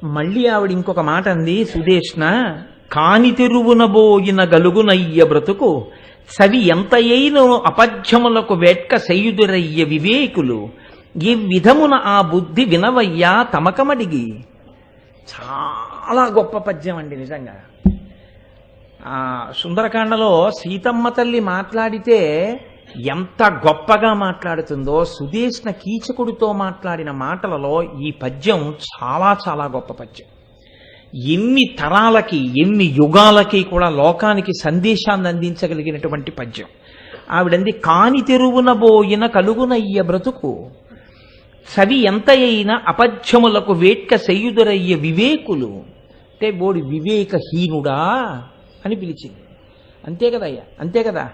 మళ్ళీ ఆవిడ ఇంకొక మాట అంది, సుదేష్ణ కాని తెరువునబోయిన గలుగునయ్య బ్రతుకు సవి ఎంతయైన అపధ్యములకు వేట్క సయుదురయ్య వివేకులు ఈ విధమున ఆ బుద్ధి వినవయ్యా తమకమడిగి. చాలా గొప్ప పద్యం అండి నిజంగా. ఆ సుందరకాండలో సీతమ్మ తల్లి మాట్లాడితే ఎంత గొప్పగా మాట్లాడుతుందో, సుదేష్ణ కీచకుడితో మాట్లాడిన మాటలలో ఈ పద్యం చాలా చాలా గొప్ప పద్యం. ఎన్ని తరాలకి ఎన్ని యుగాలకి కూడా లోకానికి సందేశాన్ని అందించగలిగినటువంటి పద్యం. ఆవిడంది కాని తెరువున బోయిన కలుగునయ్య బ్రతుకు సవి ఎంత అయిన అపధ్యములకు వేట్క సెయ్యుదురయ్య వివేకులు. అంటే బోడి వివేకహీనుడా అని పిలిచింది. అంతే కదయ్యా, అంతే కదా.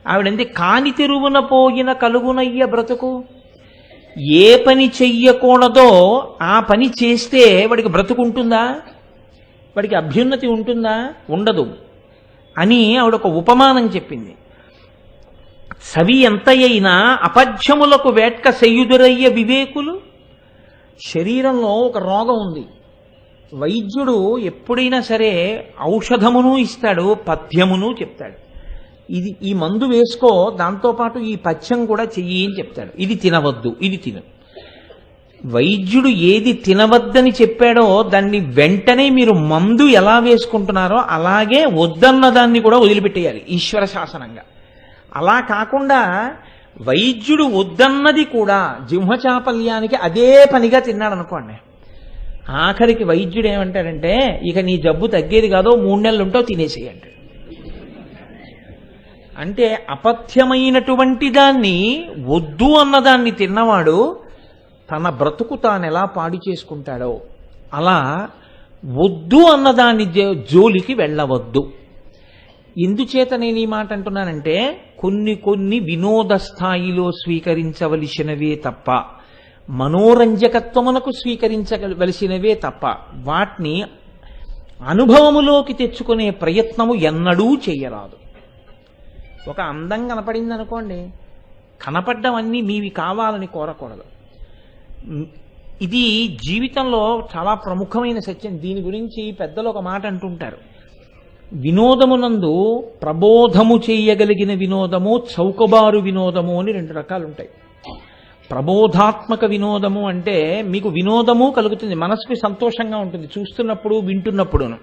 ఆవిడంది కాని తెరువున పోయిన కలుగునయ్య బ్రతుకు, ఏ పని చెయ్యకూడదో ఆ పని చేస్తే వాడికి బ్రతుకుంటుందా, వాడికి అభ్యున్నతి ఉంటుందా? ఉండదు అని ఆవిడ ఒక ఉపమానం చెప్పింది. సవి ఎంత అయినా అపధ్యములకు వేట్క సెయ్యుదురయ్య వివేకులు. శరీరంలో ఒక రోగం ఉంది, వైద్యుడు ఎప్పుడైనా సరే ఔషధమును ఇస్తాడు, పథ్యమును చెప్తాడు. ఇది ఈ మందు వేసుకో, దాంతోపాటు ఈ పథ్యం కూడా చెయ్యి అని చెప్తాడు. ఇది తినవద్దు, ఇది తిను. వైద్యుడు ఏది తినవద్దని చెప్పాడో దాన్ని వెంటనే మీరు మందు ఎలా వేసుకుంటున్నారో అలాగే వద్దన్న దాన్ని కూడా వదిలిపెట్టేయాలి ఈశ్వర శాసనంగా. అలా కాకుండా వైద్యుడు వద్దన్నది కూడా జిహ్వచాపల్యానికి అదే పనిగా తిన్నాడు అనుకోండి, ఆఖరికి వైద్యుడు ఏమంటాడంటే ఇక నీ జబ్బు తగ్గేది కాదో 3 నెలలు ఉంటావు తినేసేయండి. అంటే అపథ్యమైనటువంటి దాన్ని వద్దు అన్నదాన్ని తిన్నవాడు తన బ్రతుకు తాను ఎలా పాడు చేసుకుంటాడో అలా వద్దు అన్నదాన్ని జోలికి వెళ్ళవద్దు. ఎందుచేత నేను ఈ మాట అంటున్నానంటే కొన్ని వినోద స్థాయిలో స్వీకరించవలసినవే తప్ప, మనోరంజకత్వమునకు స్వీకరించవలసినవే తప్ప వాటిని అనుభవములోకి తెచ్చుకునే ప్రయత్నము ఎన్నడూ చేయరాదు. ఒక అందం కనపడింది అనుకోండి, కనపడ్డవన్నీ మీవి కావాలని కోరకూడదు. ఇది జీవితంలో చాలా ప్రముఖమైన సత్యం. దీని గురించి పెద్దలు ఒక మాట అంటుంటారు, వినోదమునందు ప్రబోధము చేయగలిగిన వినోదము, చౌకబారు వినోదము అని 2 రకాలు ఉంటాయి. ప్రబోధాత్మక వినోదము అంటే మీకు వినోదము కలుగుతుంది, మనసుకి సంతోషంగా ఉంటుంది చూస్తున్నప్పుడు వింటున్నప్పుడును.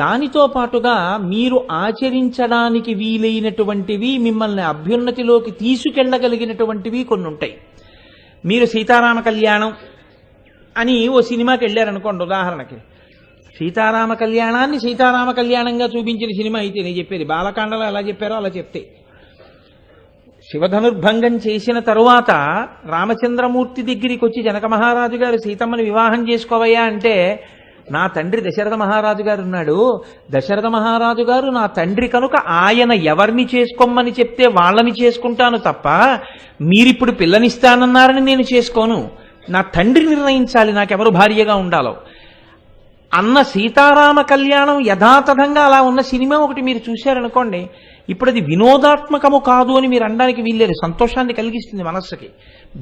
దానితో పాటుగా మీరు ఆచరించడానికి వీలైనటువంటివి, మిమ్మల్ని అభ్యున్నతిలోకి తీసుకెళ్ళగలిగినటువంటివి కొన్ని ఉంటాయి. మీరు సీతారామ కళ్యాణం అని ఓ సినిమాకి వెళ్ళారనుకోండి, ఉదాహరణకి సీతారామ కళ్యాణాన్ని సీతారామ కళ్యాణంగా చూపించిన సినిమా అయితే నేను చెప్పేది బాలకాండలో ఎలా చెప్పారో అలా చెప్తే, శివధనుర్భంగం చేసిన తరువాత రామచంద్రమూర్తి దగ్గరికి వచ్చి జనక మహారాజు గారు సీతమ్మని వివాహం చేసుకోవయ్యా అంటే, నా తండ్రి దశరథ మహారాజు గారు ఉన్నాడు, దశరథ మహారాజు గారు నా తండ్రి కనుక ఆయన ఎవరిని చేసుకోమని చెప్తే వాళ్ళని చేసుకుంటాను తప్ప మీరిప్పుడు పిల్లనిస్తానన్నారని నేను చేసుకోను, నా తండ్రి నిర్ణయించాలి నాకెవరు భార్యగా ఉండాలో అన్న సీతారామ కళ్యాణం యథాతథంగా అలా ఉన్న సినిమా ఒకటి మీరు చూశారనుకోండి, ఇప్పుడు అది వినోదాత్మకము కాదు అని మీరు అనడానికి వీల్లేదు, సంతోషాన్ని కలిగిస్తుంది మనస్సుకి.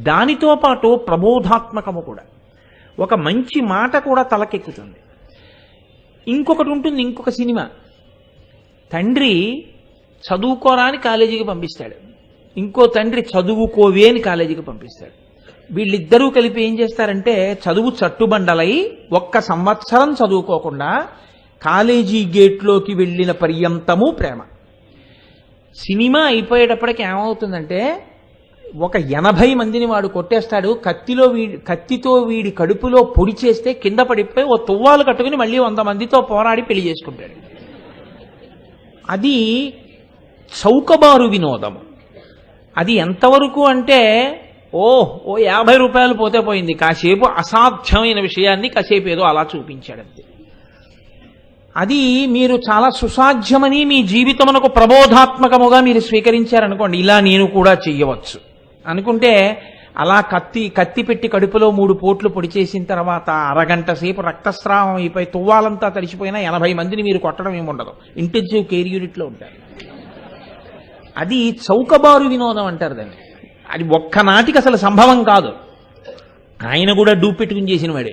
దానితో పాటు ప్రబోధాత్మకము కూడా, ఒక మంచి మాట కూడా తలకెక్కుతుంది. ఇంకొకటి ఉంటుంది, ఇంకొక సినిమా, తండ్రి చదువుకోరా అని కాలేజీకి పంపిస్తాడు, ఇంకో తండ్రి చదువుకోవే అని కాలేజీకి పంపిస్తాడు. వీళ్ళిద్దరూ కలిపి ఏం చేస్తారంటే చదువు చట్టుబండలై 1 సంవత్సరం చదువుకోకుండా కాలేజీ గేట్లోకి వెళ్ళిన పర్యంతము ప్రేమ. సినిమా అయిపోయేటప్పటికి ఏమవుతుందంటే ఒక 80 మందిని వాడు కొట్టేస్తాడు, కత్తితో వీడి కడుపులో పొడి చేస్తే కింద పడిపోయి ఓ తువ్వాలు కట్టుకుని మళ్ళీ 100 మందితో పోరాడి పెళ్లి చేసుకుంటాడు. అది చౌకబారు వినోదము. అది ఎంతవరకు అంటే ఓ 50 రూపాయలు పోతే పోయింది, కాసేపు అసాధ్యమైన విషయాన్ని కాసేపు ఏదో అలా చూపించాడంతే. అది మీరు చాలా సుసాధ్యమని మీ జీవితమునకు ప్రబోధాత్మకముగా మీరు స్వీకరించారనుకోండి, ఇలా నేను కూడా చెయ్యవచ్చు అనుకుంటే అలా కత్తి పెట్టి కడుపులో 3 పోట్లు పొడి చేసిన తర్వాత అరగంట సేపు రక్తస్రావం అయిపోయి తువ్వాలంతా తడిచిపోయినా 80 మందిని మీరు కొట్టడం ఏముండదు, ఇంటెన్సివ్ కేర్ యూనిట్లో ఉంటారు. అది చౌకబారు వినోదం అంటారు దాన్ని. అది ఒక్కనాటికి అసలు సంభవం కాదు, ఆయన కూడా డూప్ పెట్టుకుని చేసిన వాడే.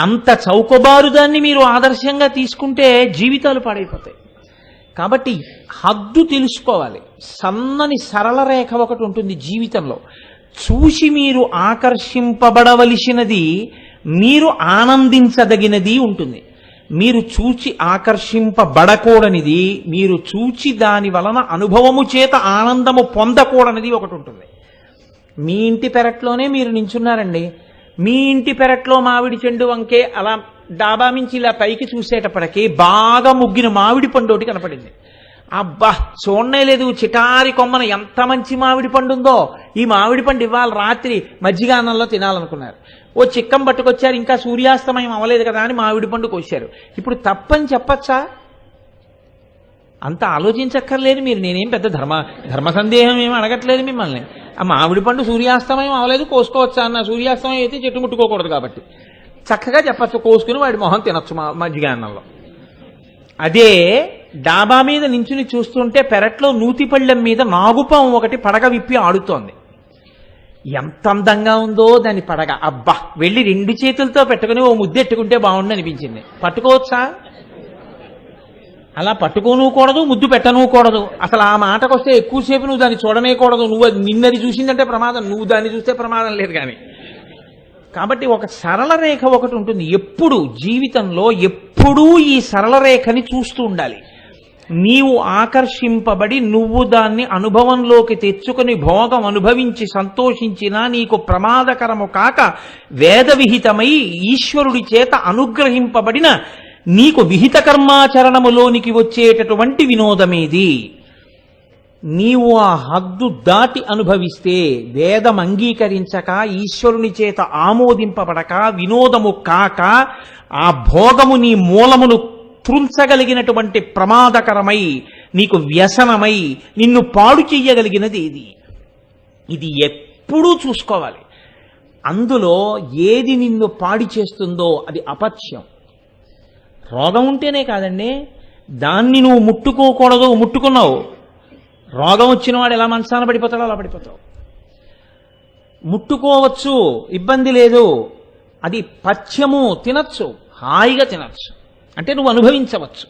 అంత చౌకబారు దాన్ని మీరు ఆదర్శంగా తీసుకుంటే జీవితాలు పాడైపోతాయి. కాబట్టి హద్దు తెలుసుకోవాలి. సన్నని సరళ రేఖ ఒకటి ఉంటుంది జీవితంలో, చూసి మీరు ఆకర్షింపబడవలసినది, మీరు ఆనందించదగినది ఉంటుంది. మీరు చూచి ఆకర్షింపబడకూడనిది, మీరు చూచి దాని వలన అనుభవము చేత ఆనందము పొందకూడనిది ఒకటి ఉంటుంది. మీ ఇంటి పెరట్లోనే మీరు నించున్నారండి, మీ ఇంటి పెరట్లో మామిడి చెండు వంకే అలా డాబా మించి ఇలా పైకి చూసేటప్పటికి బాగా ముగ్గిన మామిడి పండు ఒకటి కనపడింది. అబ్బా చూడనే లేదు, చిటారి కొమ్మన ఎంత మంచి మామిడి పండు ఉందో, ఈ మామిడి పండు ఇవాళ రాత్రి మజ్జిగ అన్నంలో తినాలనుకున్నారు. ఓ చిక్కం పట్టుకొచ్చారు, ఇంకా సూర్యాస్తమయం అవ్వలేదు కదా అని మామిడి పండు కోశారు. ఇప్పుడు తప్పని చెప్పచ్చా? అంత ఆలోచించక్కర్లేదు మీరు. నేనేం పెద్ద ధర్మ సందేహం ఏమి అడగట్లేదు మిమ్మల్ని. ఆ మామిడి పండు సూర్యాస్తమయం అవ్వలేదు కోసుకోవచ్చా అన్న, సూర్యాస్తమయం అయితే చెట్టు ముట్టుకోకూడదు కాబట్టి చక్కగా చెప్పచ్చు, కోసుకుని వాడి మొహం తినొచ్చు మజ్జిగ అన్నంలో. అదే డాబా మీద నించుని చూస్తుంటే పెరట్లో నూతిపళ్ళెం మీద నాగుపాము ఒకటి పడగ విప్పి ఆడుతోంది. ఎంత అందంగా ఉందో దాని పడగ. అబ్బా వెళ్ళి 2 చేతులతో పెట్టుకుని ఓ ముద్దెట్టుకుంటే బాగుండు అనిపించింది. పట్టుకోవచ్చా? అలా పట్టుకోనుకూడదు, ముద్దు పెట్టనుకూడదు. అసలు ఆ మాటకొస్తే ఎక్కువసేపు నువ్వు దాన్ని చూడనేకూడదు. నువ్వు నిన్నది చూసిందంటే ప్రమాదం, నువ్వు దాన్ని చూస్తే ప్రమాదం లేదు. కానీ కాబట్టి ఒక సరళ రేఖ ఒకటి ఉంటుంది. ఎప్పుడు జీవితంలో ఎప్పుడూ ఈ సరళ రేఖని చూస్తూ ఉండాలి. నీవు ఆకర్షింపబడి నువ్వు దాన్ని అనుభవంలోకి తెచ్చుకుని భోగం అనుభవించి సంతోషించినా నీకు ప్రమాదకరము కాక వేద విహితమై ఈశ్వరుడి చేత అనుగ్రహింపబడిన నీకు విహిత కర్మాచరణములోనికి వచ్చేటటువంటి వినోదమేది. నీవు ఆ హద్దు దాటి అనుభవిస్తే వేదం అంగీకరించక ఈశ్వరుని చేత ఆమోదింపబడక వినోదము కాక ఆ భోగము నీ మూలమును త్రుంచగలిగినటువంటి ప్రమాదకరమై నీకు వ్యసనమై నిన్ను పాడు చెయ్యగలిగినది ఇది. ఇది ఎప్పుడూ చూసుకోవాలి. అందులో ఏది నిన్ను పాడి చేస్తుందో అది అపథ్యం. రోగం ఉంటేనే కాదండి, దాన్ని నువ్వు ముట్టుకోకూడదు, ముట్టుకున్నావు, రోగం వచ్చిన వాడు ఎలా మనసాన పడిపోతాడో అలా పడిపోతావు. ముట్టుకోవచ్చు, ఇబ్బంది లేదు, అది పథ్యము, తినచ్చు, హాయిగా తినచ్చు, అంటే నువ్వు అనుభవించవచ్చు.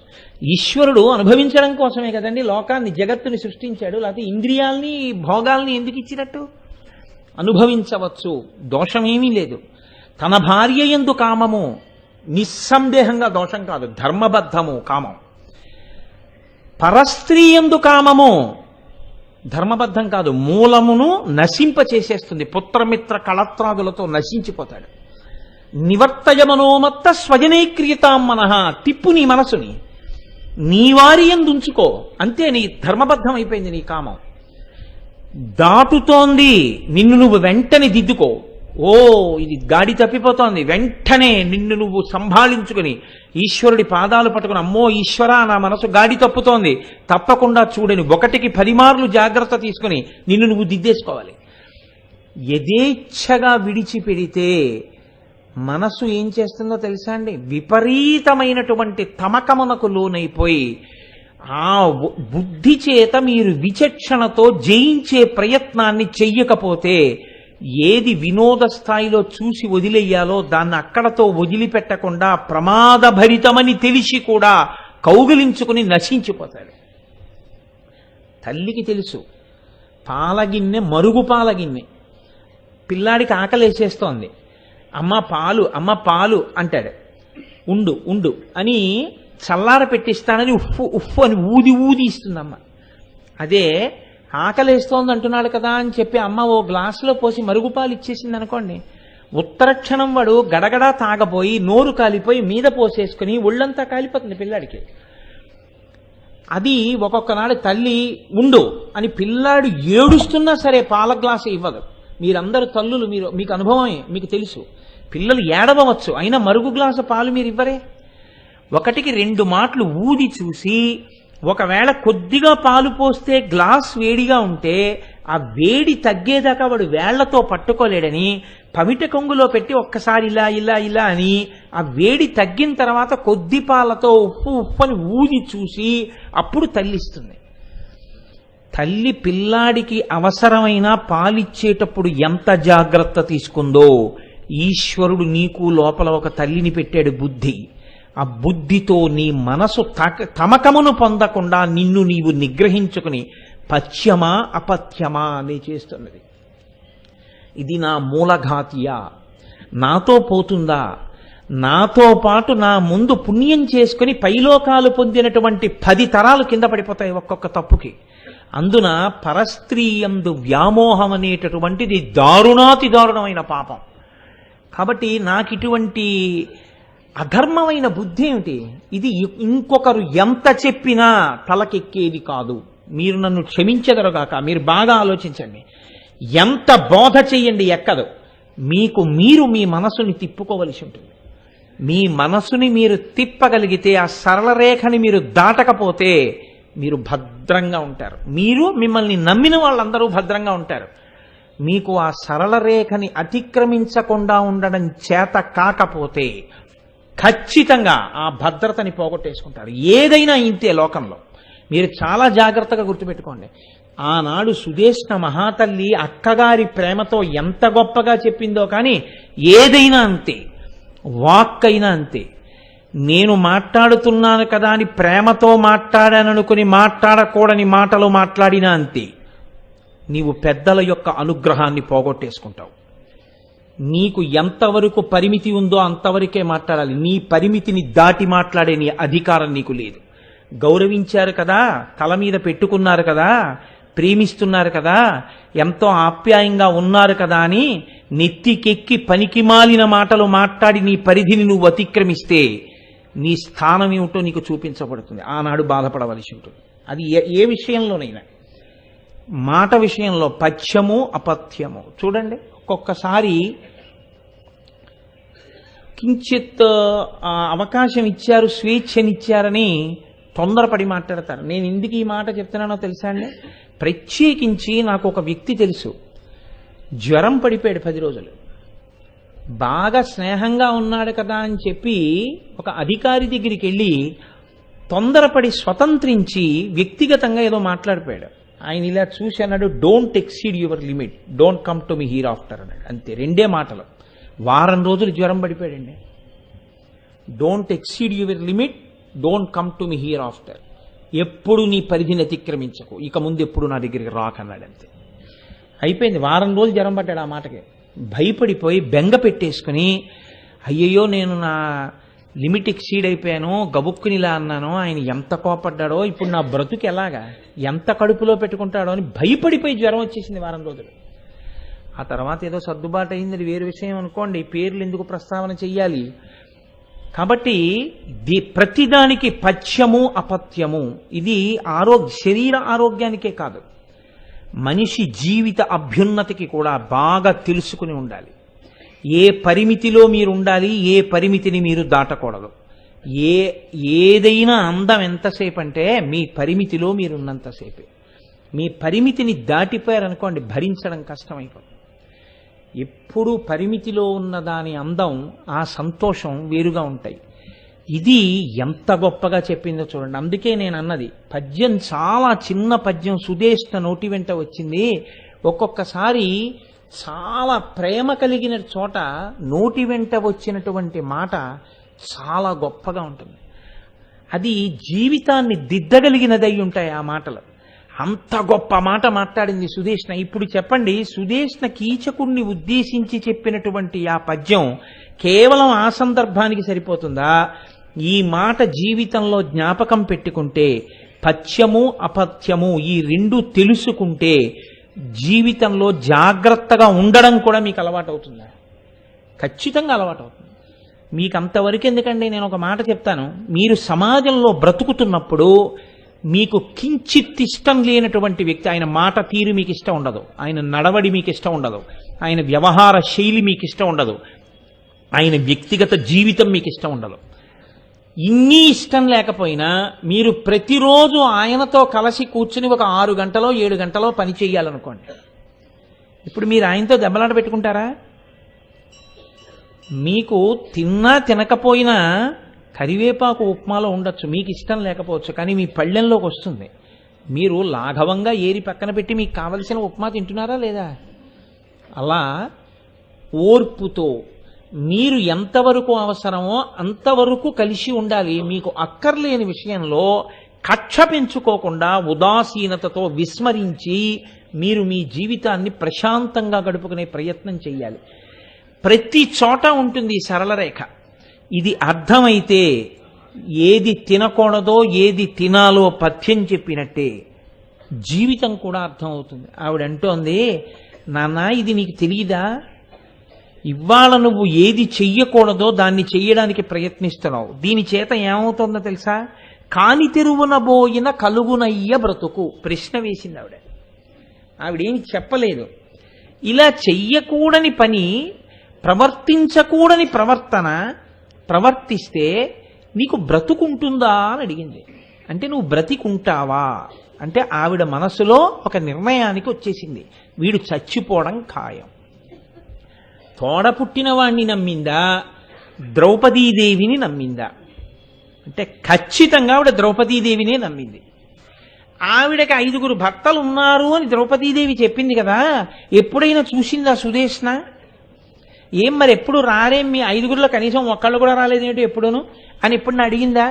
ఈశ్వరుడు అనుభవించడం కోసమే కదండి లోకాన్ని జగత్తుని సృష్టించాడు. లేకపోతే ఇంద్రియాల్ని భోగాల్ని ఎందుకు ఇచ్చినట్టు? అనుభవించవచ్చు, దోషమేమీ లేదు. తన భార్య యందు కామము నిస్సందేహంగా దోషం కాదు, ధర్మబద్ధము కామం. పరస్త్రీ యందు కామము ధర్మబద్ధం కాదు, మూలమును నశింప చేసేస్తుంది. పుత్రమిత్ర కళత్రాదులతో నశించిపోతాడు. నివర్తయ మనోమత్త స్వజనైక్రియతాం మనః, తిప్పు నీ మనసుని, నీ వారి యందు ఉంచుకో, అంతే. నీ ధర్మబద్ధం అయిపోయింది. నీ కామం దాటుతోంది, నిన్ను నువ్వు వెంటనే దిద్దుకో. ఓ ఇది గాడి తప్పిపోతోంది, వెంటనే నిన్ను నువ్వు సంభాళించుకుని ఈశ్వరుడి పాదాలు పట్టుకుని, అమ్మో ఈశ్వరా నా మనసు గాడి తప్పుతోంది, తప్పకుండా చూడని 1కి 10 మార్లు జాగ్రత్త తీసుకుని నిన్ను నువ్వు దిద్దేసుకోవాలి. యథేచ్ఛగా విడిచిపెడితే మనసు ఏం చేస్తుందో తెలుసా అండి? విపరీతమైనటువంటి తమకమునకు లోనైపోయి ఆ బుద్ధి చేత మీరు విచక్షణతో జయించే ప్రయత్నాన్ని చెయ్యకపోతే ఏది వినోద స్థాయిలో చూసి వదిలేయాలో దాన్ని అక్కడతో వదిలిపెట్టకుండా ప్రమాదభరితమని తెలిసి కూడా కౌగిలించుకుని నశించిపోతాడు. తల్లికి తెలుసు, పాలగిన్నె మరుగు పాలగిన్నె, పిల్లాడికి ఆకలేసేస్తోంది, అమ్మ పాలు అమ్మ పాలు అంటాడు. ఉండు ఉండు అని చల్లార పెట్టిస్తానని ఉఫ్ఫు ఉఫ్ఫు అని ఊది ఊది ఇస్తుందమ్మ. అదే ఆకలేస్తోంది అంటున్నాడు కదా అని చెప్పి అమ్మ ఓ గ్లాసులో పోసి మరుగుపాలు ఇచ్చేసింది అనుకోండి, ఉత్తరక్షణం వాడు గడగడా తాగపోయి నోరు కాలిపోయి మీద పోసేసుకుని ఒళ్ళంతా కాలిపోతుంది పిల్లాడికి. అది ఒక్కొక్క నాడు తల్లి ఉండు అని పిల్లాడు ఏడుస్తున్నా సరే పాల గ్లాసు ఇవ్వదు. మీరందరూ తల్లులు, మీకు అనుభవమే, మీకు తెలుసు. పిల్లలు ఏడవచ్చు, అయినా మరుగు గ్లాసు పాలు మీరు ఇవ్వరే. 1కి 2 మాటలు ఊది చూసి, ఒకవేళ కొద్దిగా పాలు పోస్తే గ్లాస్ వేడిగా ఉంటే ఆ వేడి తగ్గేదాకా వాడు వేళ్లతో పట్టుకోలేడని పమిట కొంగులో పెట్టి ఒక్కసారి ఇలా ఇలా ఇలా అని ఆ వేడి తగ్గిన తర్వాత కొద్ది పాలతో ఉప్పు ఉప్పు అని ఊది చూసి అప్పుడు తల్లిస్తుంది. తల్లి పిల్లాడికి అవసరమైన పాలిచ్చేటప్పుడు ఎంత జాగ్రత్త తీసుకుందో, ఈశ్వరుడు నీకు లోపల ఒక తల్లిని పెట్టాడు, బుద్ధి. ఆ బుద్ధితో నీ మనసు తమకమును పొందకుండా నిన్ను నీవు నిగ్రహించుకుని పథ్యమా అపథ్యమా అని చేస్తున్నది. ఇది నా మూలఘాతియా, నాతో పోతుందా, నాతో పాటు నా ముందు పుణ్యం చేసుకుని పైలోకాలు పొందినటువంటి 10 తరాలు కింద పడిపోతాయి ఒక్కొక్క తప్పుకి. అందున పరస్త్రీయందు వ్యామోహం అనేటటువంటిది దారుణాతి దారుణమైన పాపం. కాబట్టి నాకు ఇటువంటి అధర్మమైన బుద్ధి ఏమిటి? ఇది ఇంకొకరు ఎంత చెప్పినా తలకెక్కేది కాదు. మీరు నన్ను క్షమించెదరుగాక, మీరు బాగా ఆలోచించండి. ఎంత బోధ చెయ్యండి ఎక్కదు. మీరు మీ మనసుని తిప్పుకోవలసి ఉంటుంది. మీ మనసుని మీరు తిప్పగలిగితే, ఆ సరళ రేఖని మీరు దాటకపోతే మీరు భద్రంగా ఉంటారు. మీరు మిమ్మల్ని నమ్మిన వాళ్ళందరూ భద్రంగా ఉంటారు. మీకు ఆ సరళ రేఖని అతిక్రమించకుండా ఉండడం చేత కాకపోతే ఖచ్చితంగా ఆ భద్రతని పోగొట్టేసుకుంటారు. ఏదైనా ఇంతే లోకంలో. మీరు చాలా జాగ్రత్తగా గుర్తుపెట్టుకోండి. ఆనాడు సుదేష్ణ మహాతల్లి అక్కగారి ప్రేమతో ఎంత గొప్పగా చెప్పిందో, కానీ ఏదైనా అంతే, వాక్కైనా అంతే. నేను మాట్లాడుతున్నాను కదా అని ప్రేమతో మాట్లాడాననుకుని మాట్లాడకూడని మాటలు మాట్లాడినా అంతే. నీవు పెద్దల యొక్క అనుగ్రహాన్ని పోగొట్టేసుకుంటావు. నీకు ఎంతవరకు పరిమితి ఉందో అంతవరకే మాట్లాడాలి. నీ పరిమితిని దాటి మాట్లాడే నీ అధికారం నీకు లేదు. గౌరవించారు కదా, తల మీద పెట్టుకున్నారు కదా, ప్రేమిస్తున్నారు కదా, ఎంతో ఆప్యాయంగా ఉన్నారు కదా అని నెత్తికెక్కి పనికిమాలిన మాటలు మాట్లాడి నీ పరిధిని నువ్వు అతిక్రమిస్తే నీ స్థానం ఏమిటో నీకు చూపించబడుతుంది. ఆనాడు బాధపడవలసి ఉంటుంది. అది ఏ విషయంలోనైనా. మాట విషయంలో పథ్యము అపథ్యము చూడండి. ఒక్కొక్కసారి కించిత్ అవకాశం ఇచ్చారు, స్వేచ్ఛనిచ్చారని తొందరపడి మాట్లాడతారు. నేను ఎందుకు ఈ మాట చెప్తున్నానో తెలుసా అండి? ప్రత్యేకించి నాకు ఒక వ్యక్తి తెలుసు. జ్వరం పడిపోయాడు 10 రోజులు. బాగా స్నేహంగా ఉన్నాడు కదా అని చెప్పి ఒక అధికారి దగ్గరికి వెళ్ళి తొందరపడి స్వతంత్రించి వ్యక్తిగతంగా ఏదో మాట్లాడిపోయాడు. ఆయన ఇలా చూసి అన్నాడు, don't exceed your limit, don't come to me here after అన్నాడు. అంతే, 2 మాటలు. వారం రోజులు జ్వరం పడిపోయాడండి. Don't exceed your limit, don't come to me here after. ఎప్పుడు నీ పరిధిని అతిక్రమించకు, ఇక ముందు ఎప్పుడు నా దగ్గరికి రాకన్నాడు. అంతే, అయిపోయింది. వారం రోజులు జ్వరం పట్టాడు. ఆ మాటకి భయపడిపోయి బెంగ పెట్టేసుకుని, అయ్యయ్యో నేను నా లిమిట్ ఎక్సీడ్ అయిపోయాను, గబుక్కునిలా అన్నాను, ఆయన ఎంత కోపడ్డాడో, ఇప్పుడు నా బ్రతుకు ఎలాగా, ఎంత కడుపులో పెట్టుకుంటాడో అని భయపడిపోయి జ్వరం వచ్చేసింది వారం రోజులు. ఆ తర్వాత ఏదో సర్దుబాటు అయింది, అది వేరు విషయం అనుకోండి. పేర్లు ఎందుకు ప్రస్తావన చెయ్యాలి? కాబట్టి ప్రతిదానికి పథ్యము అపథ్యము. ఇది శరీర ఆరోగ్యానికే కాదు, మనిషి జీవిత అభ్యున్నతికి కూడా బాగా తెలుసుకుని ఉండాలి. ఏ పరిమితిలో మీరు ఉండాలి, ఏ పరిమితిని మీరు దాటకూడదు. ఏదైనా అందం ఎంతసేపు అంటే మీ పరిమితిలో మీరున్నంతసేపే. మీ పరిమితిని దాటిపోయారనుకోండి, భరించడం కష్టమైపోతుంది. ఎప్పుడూ పరిమితిలో ఉన్న దాని అందం, ఆ సంతోషం వేరుగా ఉంటాయి. ఇది ఎంత గొప్పగా చెప్పిందో చూడండి. అందుకే నేను అన్నది, పద్యం చాలా చిన్న పద్యం, సుదేష్ణ నోటి వెంట వచ్చింది. ఒక్కొక్కసారి చాలా ప్రేమ కలిగిన చోట నోటి వెంట వచ్చినటువంటి మాట చాలా గొప్పగా ఉంటుంది. అది జీవితాన్ని దిద్దగలిగినదై ఉంటాయి ఆ మాటలు. అంత గొప్ప మాట మాట్లాడింది సుదేష్ణ. ఇప్పుడు చెప్పండి, సుదేష్ణ కీచకుణ్ణి ఉద్దేశించి చెప్పినటువంటి ఆ పద్యం కేవలం ఆ సందర్భానికి సరిపోతుందా? ఈ మాట జీవితంలో జ్ఞాపకం పెట్టుకుంటే, పథ్యము అపథ్యము ఈ 2 తెలుసుకుంటే జీవితంలో జాగ్రత్తగా ఉండడం కూడా మీకు అలవాటు అవుతుందా? ఖచ్చితంగా అలవాటు అవుతుంది. మీకు అంతవరకు ఎందుకండి, నేను ఒక మాట చెప్తాను. మీరు సమాజంలో బ్రతుకుతున్నప్పుడు మీకు కించిత్ ఇష్టం లేనటువంటి వ్యక్తి, ఆయన మాట తీరు మీకు ఇష్టం ఉండదు, ఆయన నడవడి మీకు ఇష్టం ఉండదు, ఆయన వ్యవహార శైలి మీకు ఇష్టం ఉండదు, ఆయన వ్యక్తిగత జీవితం మీకు ఇష్టం ఉండదు. ఇన్ని ఇష్టం లేకపోయినా మీరు ప్రతిరోజు ఆయనతో కలిసి కూర్చుని ఒక 6 గంటలో 7 గంటలో పని చేయాలనుకోండి. ఇప్పుడు మీరు ఆయనతో దెబ్బలాట పెట్టుకుంటారా? మీకు తిన్నా తినకపోయినా కరివేపాకు ఉప్మాలో ఉండొచ్చు, మీకు ఇష్టం లేకపోవచ్చు, కానీ మీ పళ్ళెంలోకి వస్తుంది. మీరు లాఘవంగా ఏరి పక్కన పెట్టి మీకు కావలసిన ఉప్మా తింటున్నారా లేదా? అలా ఓర్పుతో మీరు ఎంతవరకు అవసరమో అంతవరకు కలిసి ఉండాలి. మీకు అక్కర్లేని విషయంలో కక్ష పెంచుకోకుండా ఉదాసీనతతో విస్మరించి మీరు మీ జీవితాన్ని ప్రశాంతంగా గడుపుకునే ప్రయత్నం చేయాలి. ప్రతి చోట ఉంటుంది ఈ సరళ రేఖ. ఇది అర్థమైతే ఏది తినకూడదో ఏది తినాలో పథ్యం చెప్పినట్టే జీవితం కూడా అర్థమవుతుంది. ఆవిడంటోంది, నాన్న ఇది నీకు తెలియదా? ఇవాళ నువ్వు ఏది చెయ్యకూడదో దాన్ని చెయ్యడానికి ప్రయత్నిస్తున్నావు. దీని చేత ఏమవుతుందో తెలుసా? కాని తెరువునబోయిన కలుగునయ్య బ్రతుకు. ప్రశ్న వేసింది ఆవిడ. ఆవిడేమి చెప్పలేదు. ఇలా చెయ్యకూడని పని, ప్రవర్తించకూడని ప్రవర్తిస్తే నీకు బ్రతుకుంటుందా అని అడిగింది. అంటే నువ్వు బ్రతికుంటావా అంటే ఆవిడ మనసులో ఒక నిర్ణయానికి వచ్చేసింది, వీడు చచ్చిపోవడం ఖాయం. తోడ పుట్టిన వాణ్ణి నమ్మిందా, ద్రౌపదీదేవిని నమ్మిందా అంటే ఖచ్చితంగా ఆవిడ ద్రౌపదీదేవినే నమ్మింది. ఆవిడకి 5 భర్తలు ఉన్నారు అని ద్రౌపదీదేవి చెప్పింది కదా, ఎప్పుడైనా చూసిందా సుదేష్ణ? ఏం మరి ఎప్పుడు రారేం మీ ఐదుగురిలో కనీసం ఒక్కళ్ళు కూడా రాలేదేమిటి ఎప్పుడూను అని ఎప్పుడు అడిగిందా?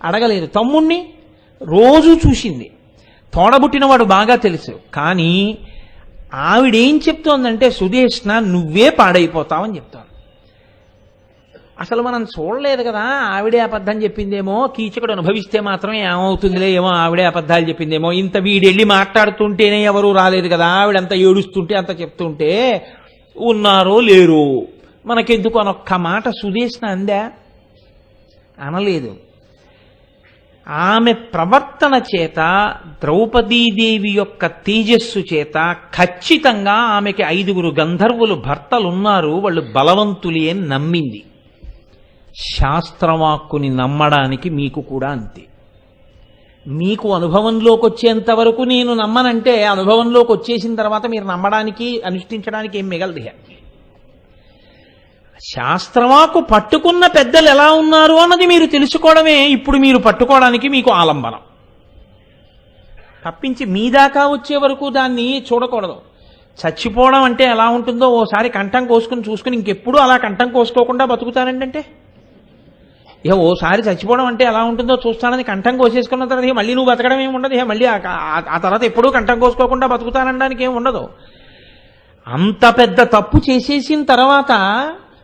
అడగలేదు. తమ్ముణ్ణి రోజు చూసింది, తోడబుట్టినవాడు బాగా తెలుసు. కానీ ఆవిడేం చెప్తోందంటే, సుదేష్ణ నువ్వే పాడైపోతావని చెప్తోంది. అసలు మనం చూడలేదు కదా, ఆవిడే అబద్ధం చెప్పిందేమో, కీచకుడు అనుభవిస్తే మాత్రం ఏమవుతుందిలే, ఏమో ఆవిడే అబద్ధాలు చెప్పిందేమో, ఇంత వీడెళ్ళి మాట్లాడుతుంటేనే ఎవరూ రాలేదు కదా, ఆవిడంతా ఏడుస్తుంటే అంత చెప్తుంటే ఉన్నారో లేరో మనకెందుకు అనొక్క మాట సుదేష్ణ అందా? అనలేదు. ఆమె ప్రవర్తన చేత, ద్రౌపదీదేవి యొక్క తేజస్సు చేత ఖచ్చితంగా ఆమెకి 5 గంధర్వులు భర్తలున్నారు, వాళ్ళు బలవంతులే అని నమ్మింది. శాస్త్రవాక్కుని నమ్మడానికి మీకు కూడా అంతే. మీకు అనుభవంలోకి వచ్చేంత వరకు నేను నమ్మనంటే, అనుభవంలోకి వచ్చేసిన తర్వాత మీరు నమ్మడానికి అనుష్ఠించడానికి ఏం మిగలదు. శాస్త్రవాకు పట్టుకున్న పెద్దలు ఎలా ఉన్నారు అన్నది మీరు తెలుసుకోవడమే ఇప్పుడు మీరు పట్టుకోవడానికి మీకు ఆలంబనం తప్పించి మీ దాకా వచ్చే వరకు దాన్ని చూడకూడదు. చచ్చిపోవడం అంటే ఎలా ఉంటుందో ఓసారి కంఠం కోసుకుని చూసుకుని ఇంకెప్పుడు అలా కంఠం కోసుకోకుండా బతుకుతానంటే, ఇక ఓసారి చచ్చిపోవడం అంటే ఎలా ఉంటుందో చూస్తానని కంఠం కోసేసుకున్న తర్వాత ఇక మళ్ళీ నువ్వు బతకడం ఏమి ఉండదు. ఇక మళ్ళీ ఆ తర్వాత ఎప్పుడూ కంఠం కోసుకోకుండా బతుకుతానడానికి ఏమి ఉండదు. అంత పెద్ద తప్పు చేసేసిన తర్వాత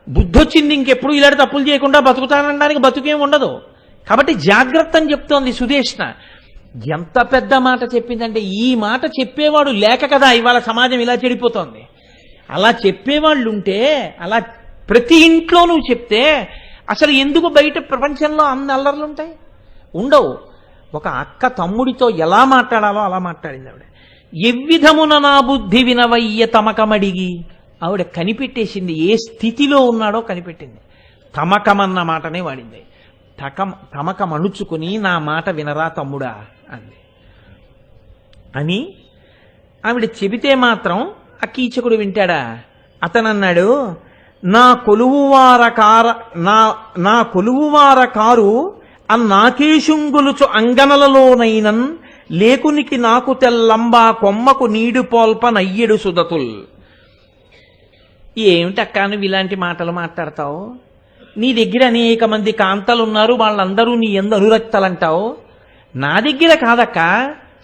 బుద్ధొచ్చింది, ఇంకెప్పుడు ఇలాంటి తప్పులు చేయకుండా బతుకుతానడానికి బతుకేం ఉండదు. కాబట్టి జాగ్రత్త అని చెప్తోంది సుదేష్ణ. ఎంత పెద్ద మాట చెప్పిందంటే, ఈ మాట చెప్పేవాడు లేక కదా ఇవాళ సమాజం ఇలా చెడిపోతోంది. అలా చెప్పేవాళ్ళు ఉంటే, అలా ప్రతి ఇంట్లో నువ్వు చెప్తే అసలు ఎందుకు బయట ప్రపంచంలో అన్ని అల్లర్లు ఉంటాయి? ఉండవు. ఒక అక్క తమ్ముడితో ఎలా మాట్లాడాలో అలా మాట్లాడింది ఆవిడ. ఎవ్విధమున నా బుద్ధి వినవయ్య తమకమడిగి, ఆవిడ కనిపెట్టేసింది, ఏ స్థితిలో ఉన్నాడో కనిపెట్టింది. తమకమన్న మాటనే వాడింది. తమకమణుచుకుని నా మాట వినరా తమ్ముడా అంది. అని ఆవిడ చెబితే మాత్రం ఆ కీచకుడు వింటాడా? అతనన్నాడు, నా కొలువువార కారు అన్నాకేశుంగులుచు అంగనలలోనైనన్ లేకునికి నాకు తెల్లంబా కొమ్మకు నీడు పోల్ప నయ్యెడు సుదతుల్. ఏమిటక్క నువ్వు ఇలాంటి మాటలు మాట్లాడతావు? నీ దగ్గర అనేక మంది కాంతలున్నారు, వాళ్ళందరూ నీ ఎందు అనురక్తలంటావు. నా దగ్గర కాదక్క,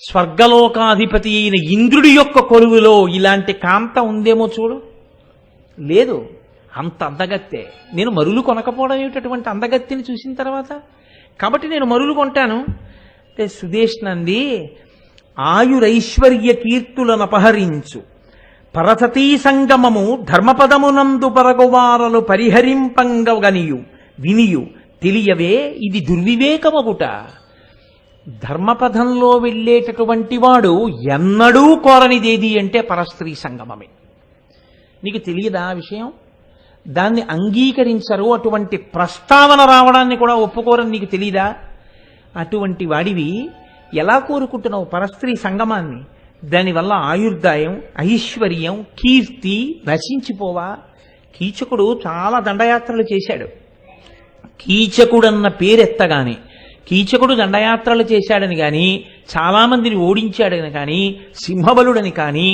స్వర్గలోకాధిపతి అయిన ఇంద్రుడి యొక్క కొలువులో ఇలాంటి కాంత ఉందేమో చూడు. లేదు, అంత అందగత్తే. నేను మరులు కొనకపోవడం ఏమిటటువంటి అందగత్తిని చూసిన తర్వాత? కాబట్టి నేను మరులు కొంటాను అంటే సుదేష్నంది, ఆయురైశ్వర్య కీర్తులను అపహరించు పరసతీ సంగమము ధర్మపదమునందు పరగువారలు పరిహరింపంగనియు వినియు తెలియవే ఇది దుర్వివేకమగుట. ధర్మపథంలో వెళ్ళేటటువంటి వాడు ఎన్నడూ కోరనిదేది అంటే పరస్త్రీ సంగమమే. నీకు తెలియదా ఆ విషయం? దాన్ని అంగీకరించరు, అటువంటి ప్రస్తావన రావడాన్ని కూడా ఒప్పుకోరని నీకు తెలీదా? అటువంటి వాడివి ఎలా కోరుకుంటున్నావు పరస్త్రీ సంగమాన్ని? దానివల్ల ఆయుర్దాయం, ఐశ్వర్యం, కీర్తి నశించిపోవా? కీచకుడు చాలా దండయాత్రలు చేశాడు. కీచకుడన్న పేరెత్తగానే, కీచకుడు దండయాత్రలు చేశాడని కానీ, చాలామందిని ఓడించాడని కానీ, సింహబలుడని కానీ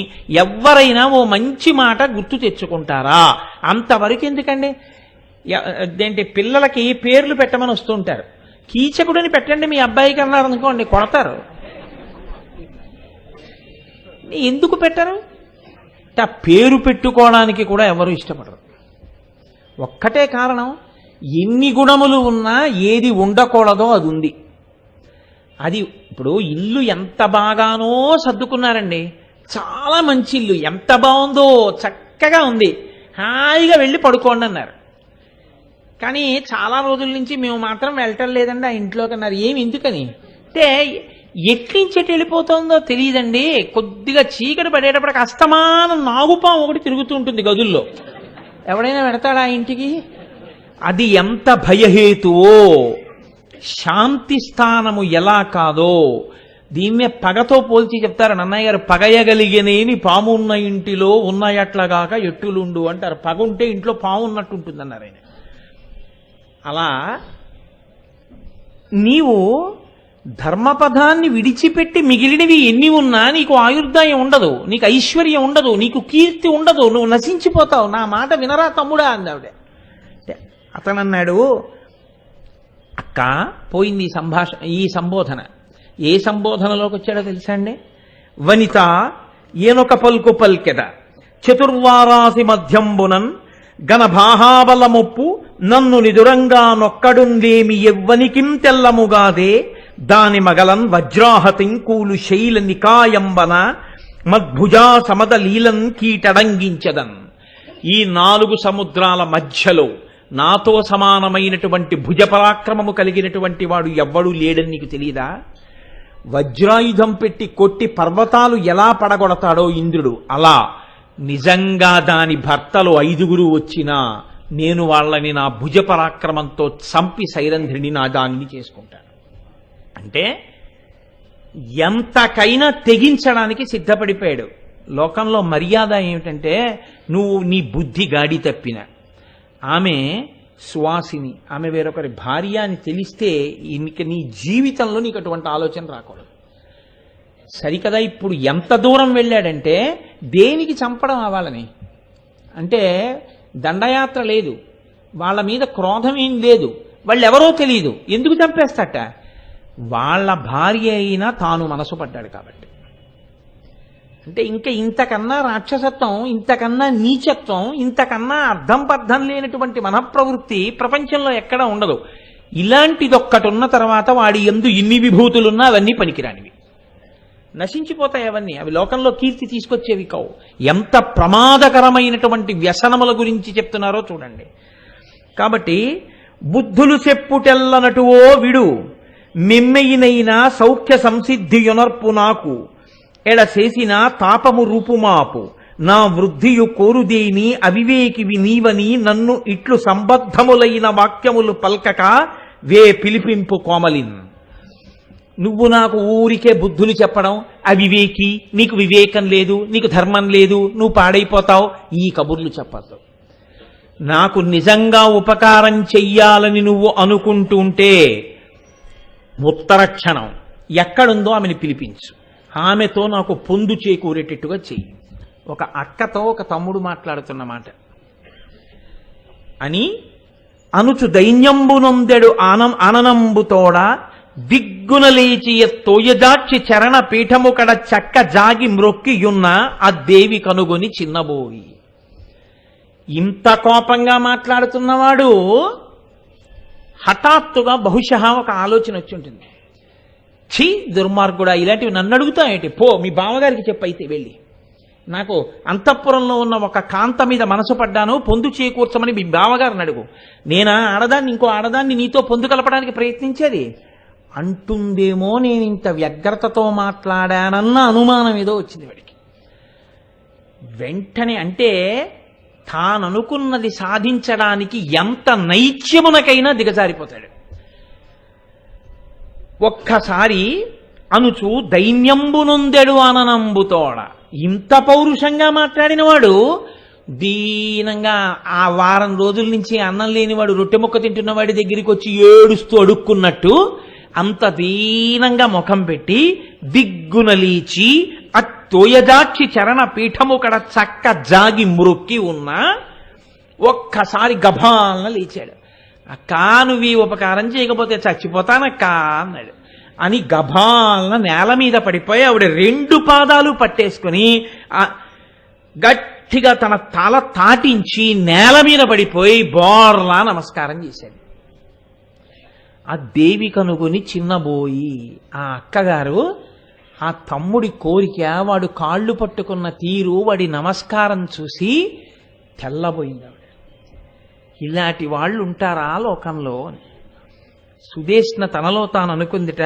ఎవరైనా ఓ మంచి మాట గుర్తు తెచ్చుకుంటారా? అంతవరకు ఎందుకండి? అదేంటి, పిల్లలకి పేర్లు పెట్టమని వస్తుంటారు. కీచకుడని పెట్టండి మీ అబ్బాయికి అన్నారు అనుకోండి, కొడతారు. ఎందుకు పెట్టరు? ఆ పేరు పెట్టుకోవడానికి కూడా ఎవరు ఇష్టపడరు. ఒక్కటే కారణం, ఎన్ని గుణములు ఉన్నా ఏది ఉండకూడదో అది ఉంది. అది ఇప్పుడు ఇల్లు ఎంత బాగానో సర్దుకున్నారండి, చాలా మంచి ఇల్లు, ఎంత బాగుందో, చక్కగా ఉంది, హాయిగా వెళ్ళి పడుకోండి అన్నారు. కానీ చాలా రోజుల నుంచి మేము మాత్రం వెళ్ళటం లేదండి ఆ ఇంట్లోకి అన్నారు. ఏమి ఎందుకని అంటే, ఎట్లించెట్ వెళ్ళిపోతుందో తెలియదండి. కొద్దిగా చీకటి పడేటప్పటికి అస్తమానం నాగుపాం ఒకటి తిరుగుతూ ఉంటుంది గదుల్లో. ఎవడైనా పెడతాడా ఆ ఇంటికి? అది ఎంత భయహేతువో, శాంతి స్థానము ఎలా కాదో దీన్నే పగతో పోల్చి చెప్తారు నన్నయ్య గారు. పగయగలిగనేని పాము ఉన్న ఇంటిలో ఉన్నాయట్లగాక ఎట్టులుండు అంటారు. పగ ఉంటే ఇంట్లో పాము ఉన్నట్టు ఉంటుంది అన్నారు ఆయన. అలా నీవు ధర్మపదాన్ని విడిచిపెట్టి మిగిలినవి ఎన్ని ఉన్నా నీకు ఆయుర్దాయం ఉండదు, నీకు ఐశ్వర్యం ఉండదు, నీకు కీర్తి ఉండదు, నువ్వు నశించిపోతావు. నా మాట వినరా తమ్ముడా అంది ఆవిడ. అతను అన్నాడు, అక్క పోయింది ఈ సంబోధన. ఏ సంబోధనలోకి వచ్చాడో తెలుసా అండి? వనిత ఏనొక పల్కు పల్కెద చతుర్వారాసి మధ్యంబునన్ గణభాహాబలమొప్పు నన్ను నిదురంగా నొక్కడుందేమి ఎవ్వనికిం తెల్లముగాదే దాని మగలన్ వజ్రాహతిం కూలు శైల నికాయంబన మద్భుజా సమద లీలన్ కీటడంగించదన్. ఈ 4 సముద్రాల మధ్యలో నాతో సమానమైనటువంటి భుజపరాక్రమము కలిగినటువంటి వాడు ఎవ్వడూ లేడని నీకు తెలియదా? వజ్రాయుధం పెట్టి కొట్టి పర్వతాలు ఎలా పడగొడతాడో ఇంద్రుడు, అలా నిజంగా దాని భర్తలు 5 వచ్చినా నేను వాళ్ళని నా భుజపరాక్రమంతో చంపి సైరంధ్రిని నా దానిని చేసుకుంటాను. అంటే ఎంతకైనా తెగించడానికి సిద్ధపడిపోయాడు. లోకంలో మర్యాద ఏమిటంటే, నువ్వు నీ బుద్ధి గాడి తప్పిన ఆమె సువాసిని, ఆమె వేరొకరి భార్య అని తెలిస్తే ఇంక నీ జీవితంలో నీకు అటువంటి ఆలోచన రాకూడదు. సరికదా ఇప్పుడు ఎంత దూరం వెళ్ళాడంటే, దేనికి చంపడం వాళ్ళని అంటే దండయాత్ర లేదు, వాళ్ళ మీద క్రోధం ఏం లేదు, వాళ్ళు ఎవరో తెలియదు, ఎందుకు చంపేస్తట? వాళ్ళ భార్య అయినా తాను మనసు పడ్డాడు కాబట్టి. అంటే ఇంకా ఇంతకన్నా రాక్షసత్వం, ఇంతకన్నా నీచత్వం, ఇంతకన్నా అర్థం పర్థం లేనటువంటి మనఃప్రవృత్తి ప్రపంచంలో ఎక్కడా ఉండదు. ఇలాంటిదొక్కటి ఉన్న తర్వాత వాడి యందు ఇన్ని విభూతులున్నా అవన్నీ పనికిరానివి, నశించిపోతాయి అవన్నీ. అవి లోకంలో కీర్తి తీసుకొచ్చేవి కావు. ఎంత ప్రమాదకరమైనటువంటి వ్యసనముల గురించి చెప్తున్నారో చూడండి. కాబట్టి బుద్ధులు చెప్పుటెల్లనటువో విడు మెమ్మెయినైనా సౌఖ్య సంసిద్ధియునర్పు నాకు ఎడసేసిన తాపము రూపుమాపు నా వృద్ధియు కోరుదేని అవివేకివి నీవని నన్ను ఇట్లు సంబద్ధములైన వాక్యములు పల్కక వే పిలిపింపు కోమలిన్. నువ్వు నాకు ఊరికే బుద్ధులు చెప్పడం, అవివేకి, నీకు వివేకం లేదు, నీకు ధర్మం లేదు, నువ్వు పాడైపోతావు, ఈ కబుర్లు చెప్పద్దు. నాకు నిజంగా ఉపకారం చెయ్యాలని నువ్వు అనుకుంటుంటే ఉత్తర క్షణం ఎక్కడుందో ఆమెను పిలిపించు, ఆమెతో నాకు పొందు చేకూరేటట్టుగా చెయ్యి. ఒక అక్కతో ఒక తమ్ముడు మాట్లాడుతున్న మాట అని అనుచు దైన్యంబునొందెడు ఆననంబుతోడ దిగ్గున లేచి తోయజాక్షి చరణ పీఠము కడ చక్క జాగి మ్రొక్కియున్న ఆ దేవి కనుగొని చిన్నబోయి. ఇంత కోపంగా మాట్లాడుతున్నవాడు హఠాత్తుగా బహుశಃ ఒక ఆలోచన వచ్చి ఉంటుంది. ఛీ దుర్మార్గుడా, ఇలాంటివి నన్ను అడుగుతాయేంటి, పో మీ బావగారికి చెప్పైతే వెళ్ళి, నాకు అంతఃపురంలో ఉన్న ఒక కాంత మీద మనసు పడ్డాను, పొందు చేకూర్చమని మీ బావగారిని అడుగు. నేనా ఆడదాన్ని ఇంకో ఆడదాన్ని నీతో పొందు కలపడానికి ప్రయత్నించేది అంటుందేమో, నేను ఇంత వ్యగ్రతతో మాట్లాడానన్న అనుమానం ఏదో వచ్చింది వాడికి. వెంటనే అంటే తాననుకున్నది సాధించడానికి ఎంత నైత్యమునకైనా దిగజారిపోతాడు. ఒక్కసారి అనుచు దైన్యంబునొందెడు ఆననంబుతోడ, ఇంత పౌరుషంగా మాట్లాడిన వాడు దీనంగా ఆ వారం రోజుల నుంచి అన్నం లేనివాడు రొట్టె ముక్క తింటున్న వాడి దగ్గరికి వచ్చి ఏడుస్తూ అడుక్కున్నట్టు అంత దీనంగా ముఖం పెట్టి దిగ్గున లేచి తోయజాక్షి చరణ పీఠము కడ చక్క జాగి మ్రొక్కి ఉన్న ఒక్కసారి గభాలన లేచాడు. అక్కా నువ్వు ఈ ఉపకారం చేయకపోతే చచ్చిపోతానక్కా అన్నాడు. అని గభాలన నేల మీద పడిపోయి ఆవిడ 2 పాదాలు పట్టేసుకుని గట్టిగా తన తల తాటించి నేల మీద పడిపోయి బోర్లా నమస్కారం చేశాడు. ఆ దేవి కనుగొని చిన్నబోయి, ఆ అక్కగారు ఆ తమ్ముడి కోరిక, వాడు కాళ్ళు పట్టుకున్న తీరు, వాడి నమస్కారం చూసి తెల్లబోయింది ఆవిడ. ఇలాంటి వాళ్ళు ఉంటారా లోకంలో? సుదేష్ణ తనలో తాను అనుకుందిట,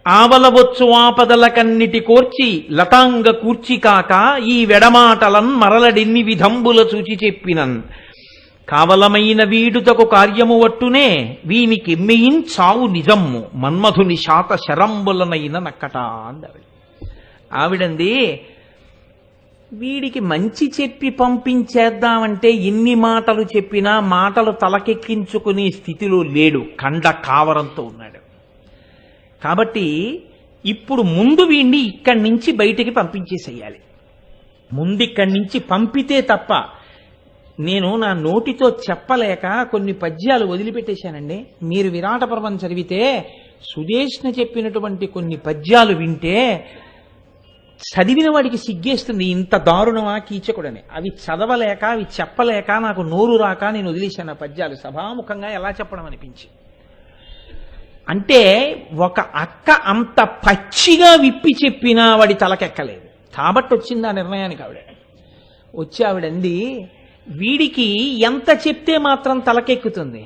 ఆవలబొచ్చు ఆపదల కన్నిటి కోర్చి లతాంగ కూర్చి కాక ఈ వెడమాటలన్ మరలడెన్ని విధంబుల చూచి చెప్పినన్ కావలమైన వీడుతకు కార్యము వట్టునే వీనికెమ్మెయిన్ చావు నిజమ్ము మన్మధుని శాత శరంబులనైన నక్కట అందావిడ. ఆవిడంది, వీడికి మంచి చెప్పి పంపించేద్దామంటే ఎన్ని మాటలు చెప్పినా మాటలు తలకెక్కించుకునే స్థితిలో లేడు, కండ కావరంతో ఉన్నాడు. కాబట్టి ఇప్పుడు ముందు వీణ్ణి ఇక్కడి నుంచి బయటికి పంపించేసేయాలి. ముందు ఇక్కడి నుంచి పంపితే తప్ప నేను నా నోటితో చెప్పలేక కొన్ని పద్యాలు వదిలిపెట్టేశానండి. మీరు విరాట పర్వం చదివితే సుదేష్ణ చెప్పినటువంటి కొన్ని పద్యాలు వింటే చదివిన వాడికి సిగ్గేస్తుంది. ఇంత దారుణమా కీచకుడని. అవి చదవలేక అవి చెప్పలేక నాకు నోరు రాక నేను వదిలేశాను ఆ పద్యాలు సభాముఖంగా ఎలా చెప్పడం అనిపించి. అంటే ఒక అక్క అంత పచ్చిగా విప్పి చెప్పినా వాడి తలకెక్కలేదు కాబట్టి వచ్చింది ఆ నిర్ణయానికి. వచ్చి ఆవిడంది, వీడికి ఎంత చెప్తే మాత్రం తలకెక్కుతుంది,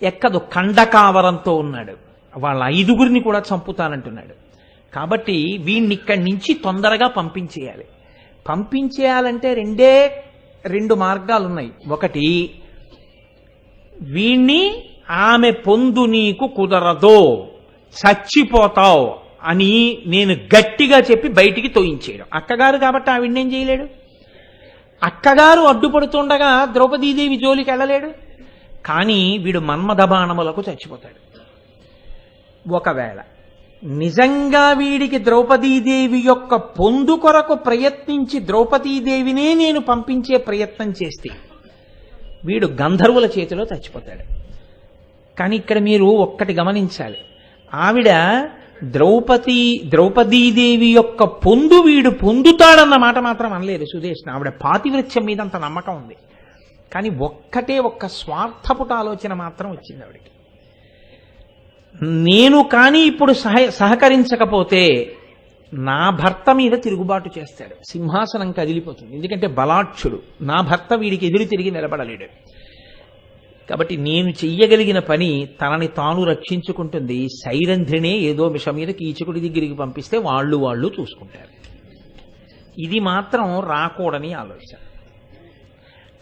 ఎక్కదు, కండకావరంతో ఉన్నాడు, వాళ్ళ 5గురిని కూడా చంపుతానంటున్నాడు. కాబట్టి వీడిని ఇక్కడి నుంచి తొందరగా పంపించేయాలి. పంపించేయాలంటే 2 మార్గాలున్నాయి. ఒకటి, వీణ్ణి ఆమె పొందు నీకు కుదరదో, చచ్చిపోతావు అని నేను గట్టిగా చెప్పి బయటికి తోయించేయడం. అక్కగారు కాబట్టి ఆవిడేం చేయలేడు. అక్కగారు అడ్డుపడుతుండగా ద్రౌపదీదేవి జోలికి వెళ్ళలేడు. కానీ వీడు మన్మథ బాణములకు చచ్చిపోతాడు. ఒకవేళ నిజంగా వీడికి ద్రౌపదీదేవి యొక్క పొందు కొరకు ప్రయత్నించి ద్రౌపదీదేవినే నేను పంపించే ప్రయత్నం చేస్తే వీడు గంధర్వుల చేతిలో చచ్చిపోతాడు. కానీ ఇక్కడ మీరు ఒక్కటి గమనించాలి, ఆవిడ ద్రౌపదీదేవి యొక్క పొందు వీడు పొందుతాడన్న మాట మాత్రం అనలేదు సుదేష్ణ. ఆవిడ పాతివృత్యం మీద అంత నమ్మకం ఉంది. కానీ ఒక్క స్వార్థపుట ఆలోచన మాత్రం వచ్చింది ఆవిడకి. నేను కానీ ఇప్పుడు సహకరించకపోతే నా భర్త మీద తిరుగుబాటు చేస్తాడు, సింహాసనం కదిలిపోతుంది. ఎందుకంటే బలాక్షుడు, నా భర్త వీడికి ఎదురు తిరిగి నిలబడలేడు. కాబట్టి నేను చెయ్యగలిగిన పని తనని తాను రక్షించుకుంటుంది. సైరంధ్రినే ఏదో విషయం మీద కీచకుడి దగ్గరికి పంపిస్తే వాళ్ళు చూసుకుంటారు. ఇది మాత్రం రాకూడని ఆలోచన.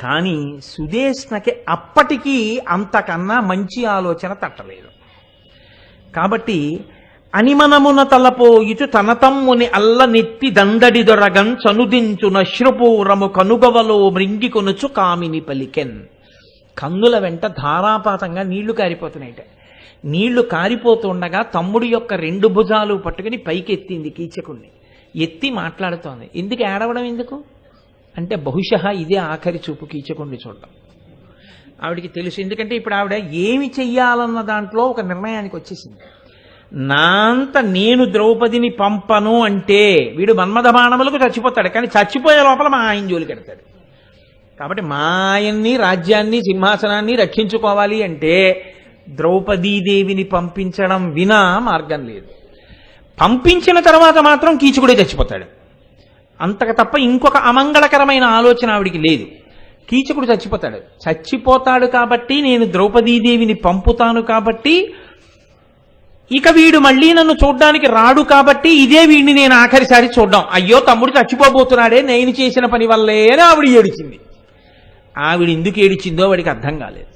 కానీ సుదేష్ణకి అప్పటికీ అంతకన్నా మంచి ఆలోచన తట్టలేదు. కాబట్టి అనిమనమున తలపోయిచు తన తమ్ముని అల్ల నెత్తి దండడి దొరగన్ చనుదించున శ్రుపూరము కనుగవలో మృంగి కొనుచు కామిని పలికెన్. కన్నుల వెంట ధారాపాతంగా నీళ్లు కారిపోతున్నాయిట. నీళ్లు కారిపోతుండగా తమ్ముడి యొక్క 2 భుజాలు పట్టుకుని పైకి ఎత్తింది కీచకుణ్ణి. ఎత్తి మాట్లాడుతోంది. ఎందుకు ఏడవడం ఎందుకు అంటే బహుశः ఇదే ఆఖరి చూపు కీచకుణ్ణి చూడడం. ఆవిడికి తెలుసు. ఎందుకంటే ఇప్పుడు ఆవిడ ఏమి చెయ్యాలన్న దాంట్లో ఒక నిర్ణయానికి వచ్చేసింది. నేను ద్రౌపదిని పంపను అంటే వీడు మన్మథ బాణములకు చచ్చిపోతాడు. కానీ చచ్చిపోయే లోపల మా ఆయన జోలికి ఎడతాడు. కాబట్టి మా ఆయన్ని, రాజ్యాన్ని, సింహాసనాన్ని రక్షించుకోవాలి అంటే ద్రౌపదీదేవిని పంపించడం వినా మార్గం లేదు. పంపించిన తర్వాత మాత్రం కీచకుడే చచ్చిపోతాడు. అంతకు తప్ప ఇంకొక అమంగళకరమైన ఆలోచన ఆవిడికి లేదు. కీచకుడు చచ్చిపోతాడు కాబట్టి నేను ద్రౌపదీదేవిని పంపుతాను కాబట్టి ఇక వీడు మళ్ళీ నన్ను చూడ్డానికి రాడు కాబట్టి ఇదే వీడిని నేను ఆఖరిసారి చూడ్డాం. అయ్యో తమ్ముడు చచ్చిపోబోతున్నాడే నేను చేసిన పని వల్లే అని ఆవిడ ఏడిచింది. ఆవిడ ఎందుకు ఏడిచిందో వాడికి అర్థం కాలేదు.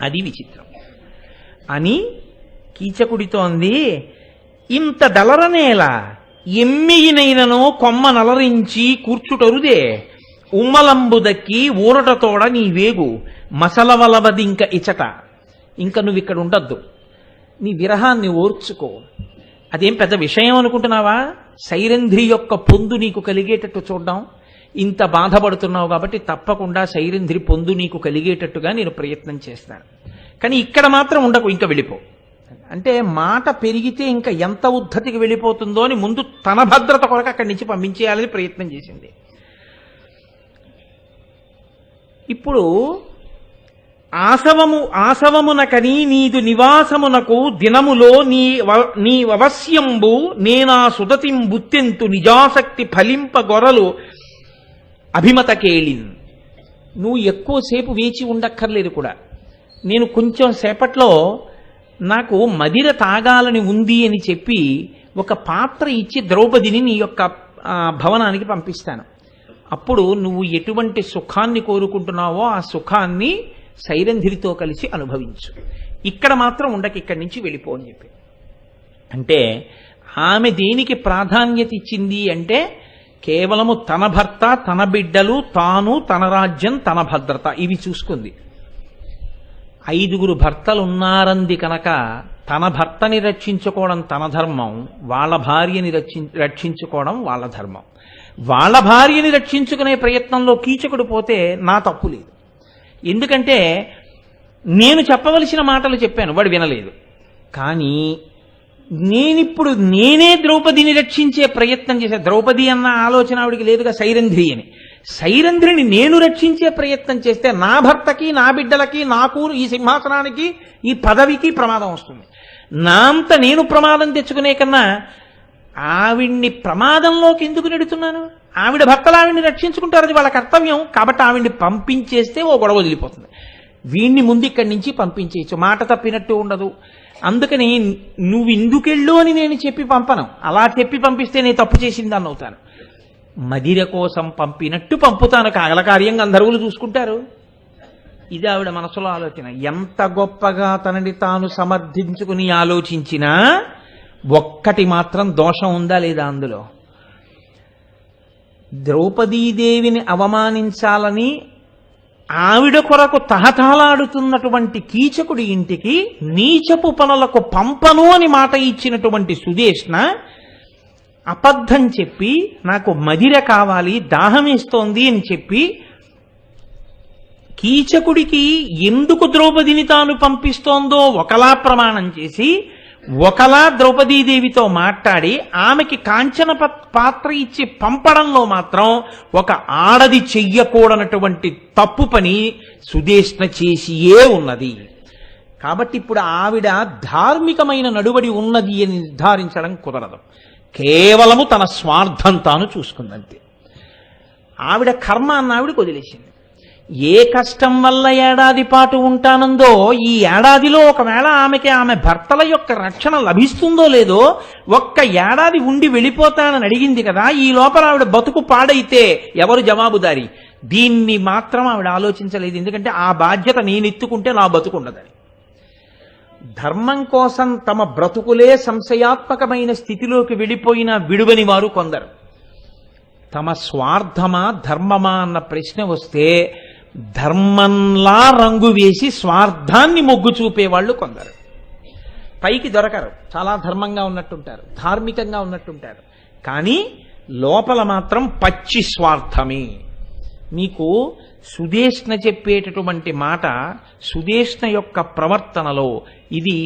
అది విచిత్రం అని కీచకుడితో అంది, ఇంత దళరనేల ఎమ్మియినైనను కొమ్మ నలరించి కూర్చుటరుదే ఉమ్మలంబు దక్కి ఊరటతోడ నీ వేగు మసలవలవదింక ఇచట. ఇంక నువ్వు ఇక్కడ ఉండద్దు, నీ విరహాన్ని ఓర్చుకో. అదేం పెద్ద విషయం అనుకుంటున్నావా? సైరంధ్రి యొక్క పొందు నీకు కలిగేటట్టు చూడ్డాం. ఇంత బాధపడుతున్నావు కాబట్టి తప్పకుండా సైరంధ్రి పొందు నీకు కలిగేటట్టుగా నేను ప్రయత్నం చేస్తాను. కానీ ఇక్కడ మాత్రం ఉండకు, ఇంకా వెళ్ళిపో అంటే మాట పెరిగితే ఇంకా ఎంత ఉద్ధతికి వెళ్ళిపోతుందో అని ముందు తన భద్రత కొరకు అక్కడి నుంచి పంపించేయాలని ప్రయత్నం చేసింది. ఇప్పుడు ఆసవమునకని నీదు నివాసమునకు దినములో నీ అవశ్యంబు నేనా సుదతిం బుత్తెంతు నిజాసక్తి ఫలింప గొరలు అభిమత కేళిన్. నువ్వు ఎక్కువసేపు వేచి ఉండక్కర్లేదు కూడా. నేను కొంచెం సేపట్లో నాకు మదిర తాగాలని ఉంది అని చెప్పి ఒక పాత్ర ఇచ్చి ద్రౌపదిని నీ యొక్క భవనానికి పంపిస్తాను. అప్పుడు నువ్వు ఎటువంటి సుఖాన్ని కోరుకుంటున్నావో ఆ సుఖాన్ని సైరంధ్రితో కలిసి అనుభవించు. ఇక్కడ మాత్రం ఉండక, ఇక్కడి నుంచి వెళ్ళిపో అని చెప్పి. అంటే ఆమె దేనికి ప్రాధాన్యత ఇచ్చింది అంటే కేవలము తన భర్త, తన బిడ్డలు, తాను, తన రాజ్యం, తన భద్రత ఇవి చూసుకుంది. 5 భర్తలున్నారంది కనుక తన భర్తని రక్షించుకోవడం తన ధర్మం, వాళ్ళ భార్యని రక్షించుకోవడం వాళ్ళ ధర్మం. వాళ్ళ భార్యని రక్షించుకునే ప్రయత్నంలో కీచకుడు పోతే నా తప్పు లేదు. ఎందుకంటే నేను చెప్పవలసిన మాటలు చెప్పాను, వాడు వినలేదు. కానీ నేనే ద్రౌపదిని రక్షించే ప్రయత్నం చేశా. ద్రౌపది అన్న ఆలోచన ఆవిడికి లేదుగా, సైరంధ్రి అని. సైరంధ్రిని నేను రక్షించే ప్రయత్నం చేస్తే నా భర్తకి, నా బిడ్డలకి, నాకు, ఈ సింహాసనానికి, ఈ పదవికి ప్రమాదం వస్తుంది. నా అంత నేను ప్రమాదం తెచ్చుకునే కన్నా ఆవిడ్ని ప్రమాదంలోకి ఎందుకు నెడుతున్నాను? ఆవిడ భర్తలు ఆవిడ్ని రక్షించుకుంటారు, అది వాళ్ళ కర్తవ్యం. కాబట్టి ఆవిడ్ని పంపించేస్తే ఓ గొడవ వదిలిపోతుంది. వీణ్ణి ముందు ఇక్కడి నుంచి పంపించేయచ్చు, మాట తప్పినట్టు ఉండదు. అందుకని నువ్వు ఇందుకెళ్ళు అని నేను చెప్పి పంపను. అలా చెప్పి పంపిస్తే నేను తప్పు చేసిందాన్ని అవుతాను. మదిర కోసం పంపినట్టు పంపుతాను, కాగల కార్యం గంధర్వులు చూసుకుంటారు. ఇది ఆవిడ మనసులో ఆలోచన. ఎంత గొప్పగా తనని తాను సమర్థించుకుని ఆలోచించినా ఒక్కటి మాత్రం దోషం ఉందా లేదా అందులో? ద్రౌపదీదేవిని అవమానించాలని ఆవిడ కొరకు తహతహలాడుతున్నటువంటి కీచకుడి ఇంటికి నీచపు పనులకు పంపను అని మాట ఇచ్చినటువంటి సుదేష్ణ అబద్ధం చెప్పి నాకు మదిర కావాలి, దాహమేస్తోంది అని చెప్పి కీచకుడికి ఎందుకు ద్రౌపదిని తాను పంపిస్తోందో ఒకలా ప్రమాణం చేసి, ఒకలా ద్రౌపదీదేవితో మాట్లాడి ఆమెకి కాంచన పాత్ర ఇచ్చి పంపడంలో మాత్రం ఒక ఆడది చెయ్యకూడనటువంటి తప్పు పని సుదేష్ణ చేసియే ఉన్నది. కాబట్టి ఇప్పుడు ఆవిడ ధార్మికమైన నడువడి ఉన్నది అని నిర్ధారించడం కుదరదు. కేవలము తన స్వార్థం తాను చూసుకుందంతే. ఆవిడ కర్మ అన్న ఆవిడకి వదిలేసింది. ఏ కష్టం వల్ల ఏడాది పాటు ఉంటానందో, ఈ ఏడాదిలో ఒకవేళ ఆమె భర్తల యొక్క రక్షణ లభిస్తుందో లేదో, ఒక్క ఏడాది ఉండి వెళ్ళిపోతానని అడిగింది కదా, ఈ లోపల ఆవిడ బతుకు పాడైతే ఎవరు జవాబుదారి? దీన్ని మాత్రం ఆవిడ ఆలోచించలేదు. ఎందుకంటే ఆ బాధ్యత నేను ఎత్తుకుంటే నా బతుకుండదని. ధర్మం కోసం తమ బ్రతుకులే సంశయాత్మకమైన స్థితిలోకి వెళ్ళిపోయిన విడువని వారు కొందరు. తమ స్వార్థమా ధర్మమా అన్న ప్రశ్న వస్తే ధర్మంలా రంగు వేసి స్వార్థాన్ని మొగ్గు చూపేవాళ్ళు కొందరు. పైకి దొరకరు, చాలా ధర్మంగా ఉన్నట్టుంటారు, ధార్మికంగా ఉన్నట్టుంటారు, కానీ లోపల మాత్రం పచ్చి స్వార్థమే. మీకు సుదేష్ణ చెప్పేటటువంటి మాట, సుదేష్ణ యొక్క ప్రవర్తనలో ఇది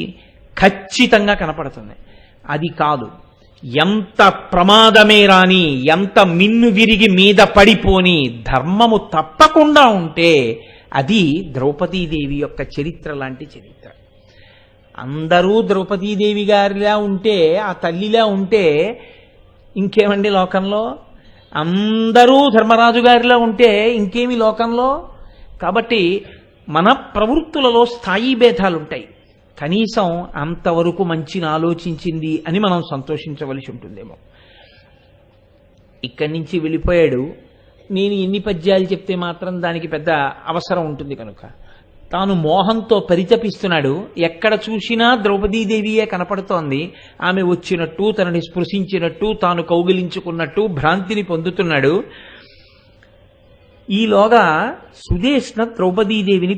ఖచ్చితంగా కనపడుతుంది. అది కాదు, ఎంత ప్రమాదమే రాని, ఎంత మిన్ను విరిగి మీద పడిపోని ధర్మము తప్పకుండా ఉంటే అది ద్రౌపదీదేవి యొక్క చరిత్ర లాంటి చరిత్ర. అందరూ ద్రౌపదీదేవి గారిలా ఉంటే, ఆ తల్లిలా ఉంటే ఇంకేమండి లోకంలో? అందరూ ధర్మరాజు గారిలా ఉంటే ఇంకేమి లోకంలో? కాబట్టి మన ప్రవృత్తులలో స్థాయి భేదాలుంటాయి. కనీసం అంతవరకు మంచిని ఆలోచించింది అని మనం సంతోషించవలసి ఉంటుందేమో. ఇక్కడి నుంచి వెళ్ళిపోయాడు, నేను ఎన్ని పద్యాలు చెప్తే మాత్రం దానికి పెద్ద అవసరం ఉంటుంది కనుక తాను మోహంతో పరితపిస్తున్నాడు. ఎక్కడ చూసినా ద్రౌపదీదేవియే కనపడుతోంది. ఆమె వచ్చినట్టు, తనని స్పృశించినట్టు, తాను కౌగిలించుకున్నట్టు భ్రాంతిని పొందుతున్నాడు. ఈలోగా సుదేష్ణ ద్రౌపదీదేవిని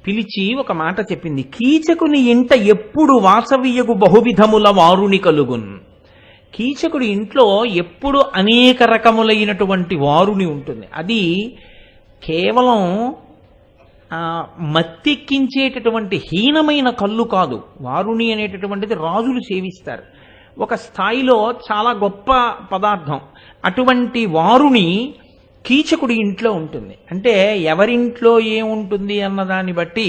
పిలిచి ఒక మాట చెప్పింది. కీచకుని ఇంట ఎప్పుడు వాసవియగు బహువిధముల వారుని కలుగున్. కీచకుడి ఇంట్లో ఎప్పుడు అనేక రకములైనటువంటి వారుని ఉంటుంది. అది కేవలం మత్తెక్కించేటటువంటి హీనమైన కళ్ళు కాదు. వారుని అనేటటువంటిది రాజులు సేవిస్తారు, ఒక స్థాయిలో చాలా గొప్ప పదార్థం. అటువంటి వారుని కీచకుడి ఇంట్లో ఉంటుంది. అంటే ఎవరింట్లో ఏముంటుంది అన్నదాన్ని బట్టి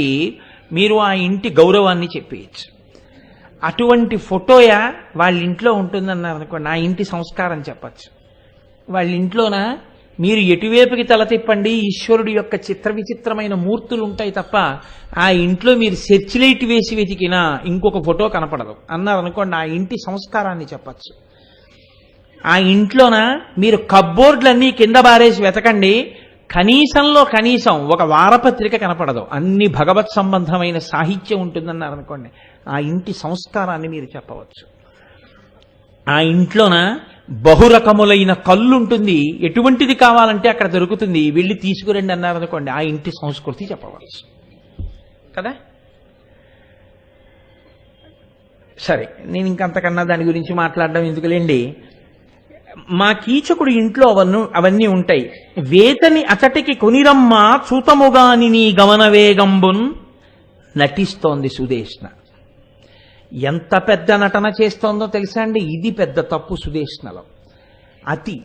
మీరు ఆ ఇంటి గౌరవాన్ని చెప్పేయచ్చు. అటువంటి ఫోటోయా వాళ్ళ ఇంట్లో ఉంటుందన్నారు అనుకోండి, ఆ ఇంటి సంస్కారం చెప్పచ్చు. వాళ్ళ ఇంట్లోన మీరు ఎటువైపుకి తల తిప్పండి, ఈశ్వరుడి యొక్క చిత్ర విచిత్రమైన మూర్తులు ఉంటాయి తప్ప ఆ ఇంట్లో మీరు సెర్చ్ లైట్ వేసి వెతికినా ఇంకొక ఫోటో కనపడదు అన్నారు అనుకోండి, ఆ ఇంటి సంస్కారాన్ని చెప్పచ్చు. ఆ ఇంట్లోన మీరు కబ్బోర్డ్లన్నీ కింద బారేసి వెతకండి, కనీసంలో కనీసం ఒక వారపత్రిక కనపడదు, అన్ని భగవత్ సంబంధమైన సాహిత్యం ఉంటుందన్నారు అనుకోండి, ఆ ఇంటి సంస్కారాన్ని మీరు చెప్పవచ్చు. ఆ ఇంట్లోన బహురకములైన కళ్ళు ఉంటుంది, ఎటువంటిది కావాలంటే అక్కడ దొరుకుతుంది, వెళ్ళి తీసుకురండి అన్నారు అనుకోండి, ఆ ఇంటి సంస్కృతి చెప్పవచ్చు కదా. సరే, నేను ఇంకంతకన్నా దాని గురించి మాట్లాడడం ఎందుకులేండి. మా కీచకుడు ఇంట్లో అవన్నీ ఉంటాయి. వేతని అతటికి కొనిరమ్మ చూతముగాని నీ గమనవేగంబున్ నటిస్తోంది సుదేష్ణ. ఎంత పెద్ద నటన చేస్తోందో తెలుసా అండి? ఇది పెద్ద తప్పు సుదేష్ణలో. అతి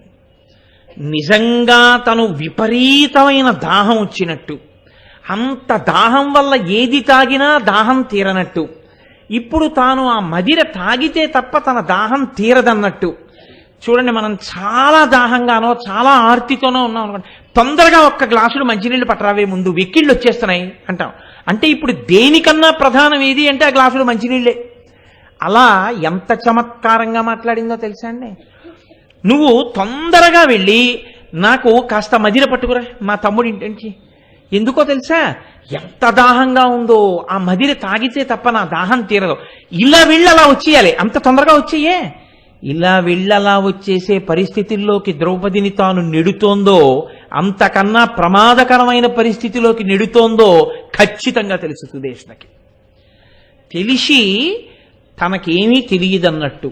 నిజంగా తను విపరీతమైన దాహం వచ్చినట్టు, అంత దాహం వల్ల ఏది తాగినా దాహం తీరనట్టు, ఇప్పుడు తాను ఆ మదిర తాగితే తప్ప తన దాహం తీరదన్నట్టు. చూడండి, మనం చాలా దాహంగానో చాలా ఆర్తితోనో ఉన్నాం అనుకోండి, తొందరగా ఒక్క గ్లాసులు మంచినీళ్ళు పట్టరావే, ముందు వెక్కిళ్ళు వచ్చేస్తున్నాయి అంటాం. అంటే ఇప్పుడు దేనికన్నా ప్రధానం ఏది అంటే ఆ గ్లాసులు మంచినీళ్ళే. అలా ఎంత చమత్కారంగా మాట్లాడిందో తెలుసా అండి? నువ్వు తొందరగా వెళ్ళి నాకు కాస్త మదిర పట్టుకురా మా తమ్ముడి ఇంటికి. ఎందుకో తెలుసా? ఎంత దాహంగా ఉందో, ఆ మదిర తాగితే తప్ప నా దాహం తీరదు. ఇలా వెళ్ళి అలా వచ్చేయాలి, అంత తొందరగా వచ్చేయే. ఇలా వెళ్ళలా వచ్చేసే పరిస్థితుల్లోకి ద్రౌపదిని తాను నెడుతోందో, అంతకన్నా ప్రమాదకరమైన పరిస్థితిలోకి నెడుతోందో ఖచ్చితంగా తెలుసు సుదేష్ణకి. తెలిసి తనకేమీ తెలియదన్నట్టు,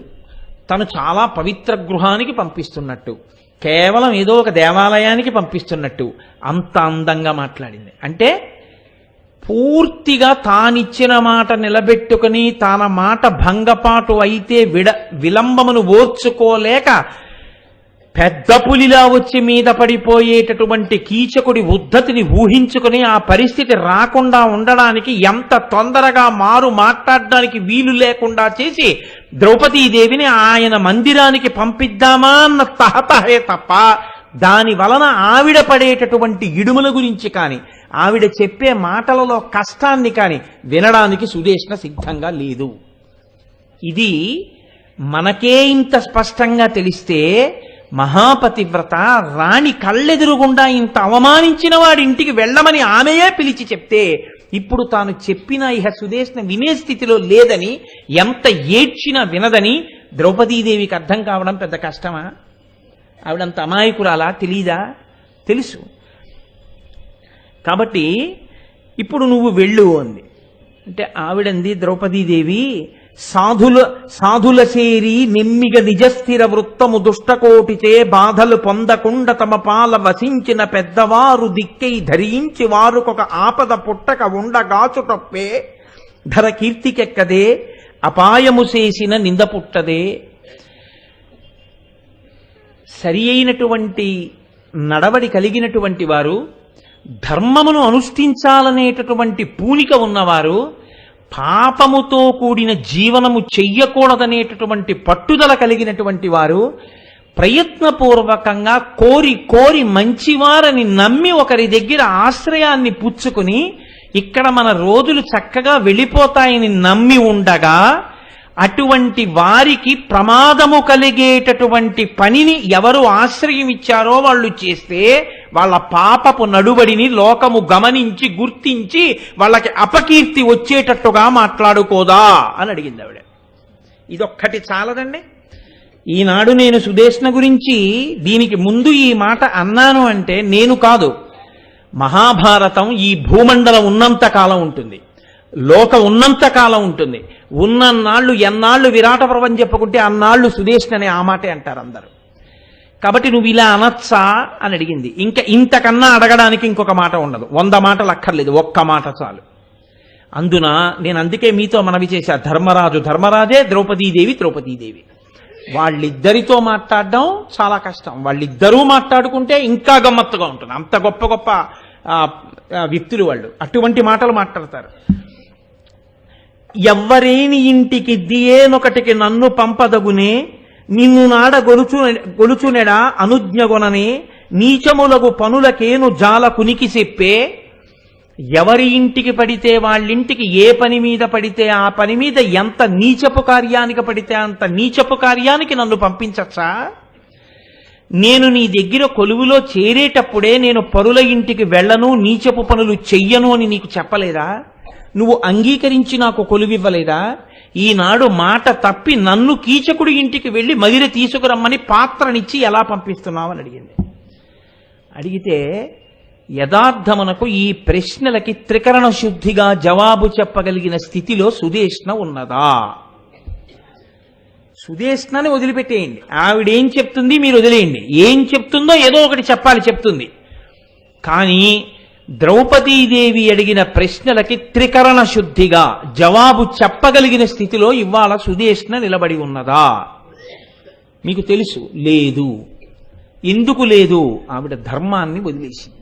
తను చాలా పవిత్ర గృహానికి పంపిస్తున్నట్టు, కేవలం ఏదో ఒక దేవాలయానికి పంపిస్తున్నట్టు అంత అందంగా మాట్లాడింది. అంటే పూర్తిగా తానిచ్చిన మాట నిలబెట్టుకుని తన మాట భంగపాటు అయితే విలంబమును ఓర్చుకోలేక పెద్ద పులిలా వచ్చి మీద పడిపోయేటటువంటి కీచకుడి ఉద్ధతిని ఊహించుకుని ఆ పరిస్థితి రాకుండా ఉండడానికి ఎంత తొందరగా మాట్లాడడానికి వీలు లేకుండా చేసి ద్రౌపదీదేవిని ఆయన మందిరానికి పంపిద్దామా అన్న తహతహే తప్ప దాని వలన ఆవిడ పడేటటువంటి ఇడుముల గురించి కానీ ఆవిడ చెప్పే మాటలలో కష్టాన్ని కానీ వినడానికి సుదేష్ణ సిద్ధంగా లేదు. ఇది మనకే ఇంత స్పష్టంగా తెలిస్తే మహాపతివ్రత రాణి కళ్ళెదురుగుండా ఇంత అవమానించిన వాడి ఇంటికి వెళ్ళమని ఆమెయే పిలిచి చెప్తే ఇప్పుడు తాను చెప్పినా ఇహ సుదేష్ణ వినే స్థితిలో లేదని, ఎంత ఏడ్చినా వినదని ద్రౌపదీదేవికి అర్థం కావడం పెద్ద కష్టమా? ఆవిడంత అమాయకురాలా? తెలీదా? తెలుసు. కాబట్టి ఇప్పుడు నువ్వు వెళ్ళు అంది. అంటే ఆవిడంది ద్రౌపదీదేవి, సాధుల సేరి నిమ్మిగ నిజస్థిర వృత్తము దుష్టకోటిచే బాధలు పొందకుండా తమ పాల వసించిన పెద్దవారు దిక్కై ధరించి వారుకొక ఆపద పుట్టక ఉండగాచుటప్పే ధర కీర్తికెక్కదే అపాయము చేసిన నింద పుట్టదే. సరి అయినటువంటి నడవడి కలిగినటువంటి వారు, ధర్మమును అనుష్ఠించాలనేటటువంటి పూనిక ఉన్నవారు, పాపముతో కూడిన జీవనము చెయ్యకూడదనేటటువంటి పట్టుదల కలిగినటువంటి వారు ప్రయత్నపూర్వకంగా కోరి మంచివారని నమ్మి ఒకరి దగ్గర ఆశ్రయాన్ని పుచ్చుకుని ఇక్కడ మన రోజులు చక్కగా వెళ్ళిపోతాయని నమ్మి ఉండగా అటువంటి వారికి ప్రమాదము కలిగేటటువంటి పనిని ఎవరు ఆశ్రయం ఇచ్చారో వాళ్ళు చేస్తే వాళ్ళ పాపపు నడుబడిని లోకము గమనించి గుర్తించి వాళ్ళకి అపకీర్తి వచ్చేటట్టుగా మాట్లాడుకోదా అని అడిగింది ఆవిడ. ఇదొక్కటి చాలదండి. ఈనాడు నేను సుదేష్ణ గురించి దీనికి ముందు ఈ మాట అన్నాను అంటే నేను కాదు, మహాభారతం ఈ భూమండలం ఉన్నంత కాలం ఉంటుంది, లోకం ఉన్నంత కాలం ఉంటుంది. ఉన్నన్నాళ్ళు ఎన్నాళ్ళు విరాట పర్వం చెప్పుకుంటే అన్నాళ్ళు సుదేష్ణనే ఆ మాటే అంటారు అందరూ. కాబట్టి నువ్వు ఇలా అనొచ్చా అని అడిగింది. ఇంకా ఇంతకన్నా అడగడానికి ఇంకొక మాట ఉండదు, 100 మాటలు అక్కర్లేదు, ఒక్క మాట చాలు. అందున నేను అందుకే మీతో మనవి చేశా, ధర్మరాజే, ద్రౌపదీదేవి. వాళ్ళిద్దరితో మాట్లాడడం చాలా కష్టం. వాళ్ళిద్దరూ మాట్లాడుకుంటే ఇంకా గమ్మత్తుగా ఉంటుంది. అంత గొప్ప వ్యక్తులు వాళ్ళు, అటువంటి మాటలు మాట్లాడతారు. ఎవ్వరేని ఇంటికి దియేనొకటికి నన్ను పంపదగునే, నిన్ను నాడ గొలుచునెడా అనుజ్ఞగొననే, నీచములగు పనులకేను జాల కునికి చెప్పే. ఎవరి ఇంటికి పడితే వాళ్ళింటికి ఏ పని మీద పడితే ఆ పని మీద ఎంత నీచపు కార్యానికి పడితే అంత నీచపు కార్యానికి నన్ను పంపించచ్చా? నేను నీ దగ్గర కొలువులో చేరేటప్పుడే నేను పరుల ఇంటికి వెళ్ళను, నీచపు పనులు చెయ్యను అని నీకు చెప్పలేదా? నువ్వు అంగీకరించి నాకు కొలువివ్వలేదా? ఈనాడు మాట తప్పి నన్ను కీచకుడి ఇంటికి వెళ్ళి మదిర తీసుకురమ్మని పాత్రనిచ్చి ఎలా పంపిస్తున్నావని అడిగింది. అడిగితే యథార్థమునకు ఈ ప్రశ్నలకి త్రికరణ శుద్ధిగా జవాబు చెప్పగలిగిన స్థితిలో సుదేష్ణ ఉన్నదా? సుదేష్ణని వదిలిపెట్టేయండి, ఆవిడేం చెప్తుంది మీరు వదిలేయండి. ఏం చెప్తుందో ఏదో ఒకటి చెప్పాలి, చెప్తుంది. కానీ ద్రౌపదీదేవి అడిగిన ప్రశ్నలకి త్రికరణ శుద్ధిగా జవాబు చెప్పగలిగిన స్థితిలో ఇవాళ సుదేష్ణ నిలబడి ఉన్నదా? మీకు తెలుసు, లేదు. ఎందుకు లేదు? ఆవిడ ధర్మాన్ని వదిలేసింది,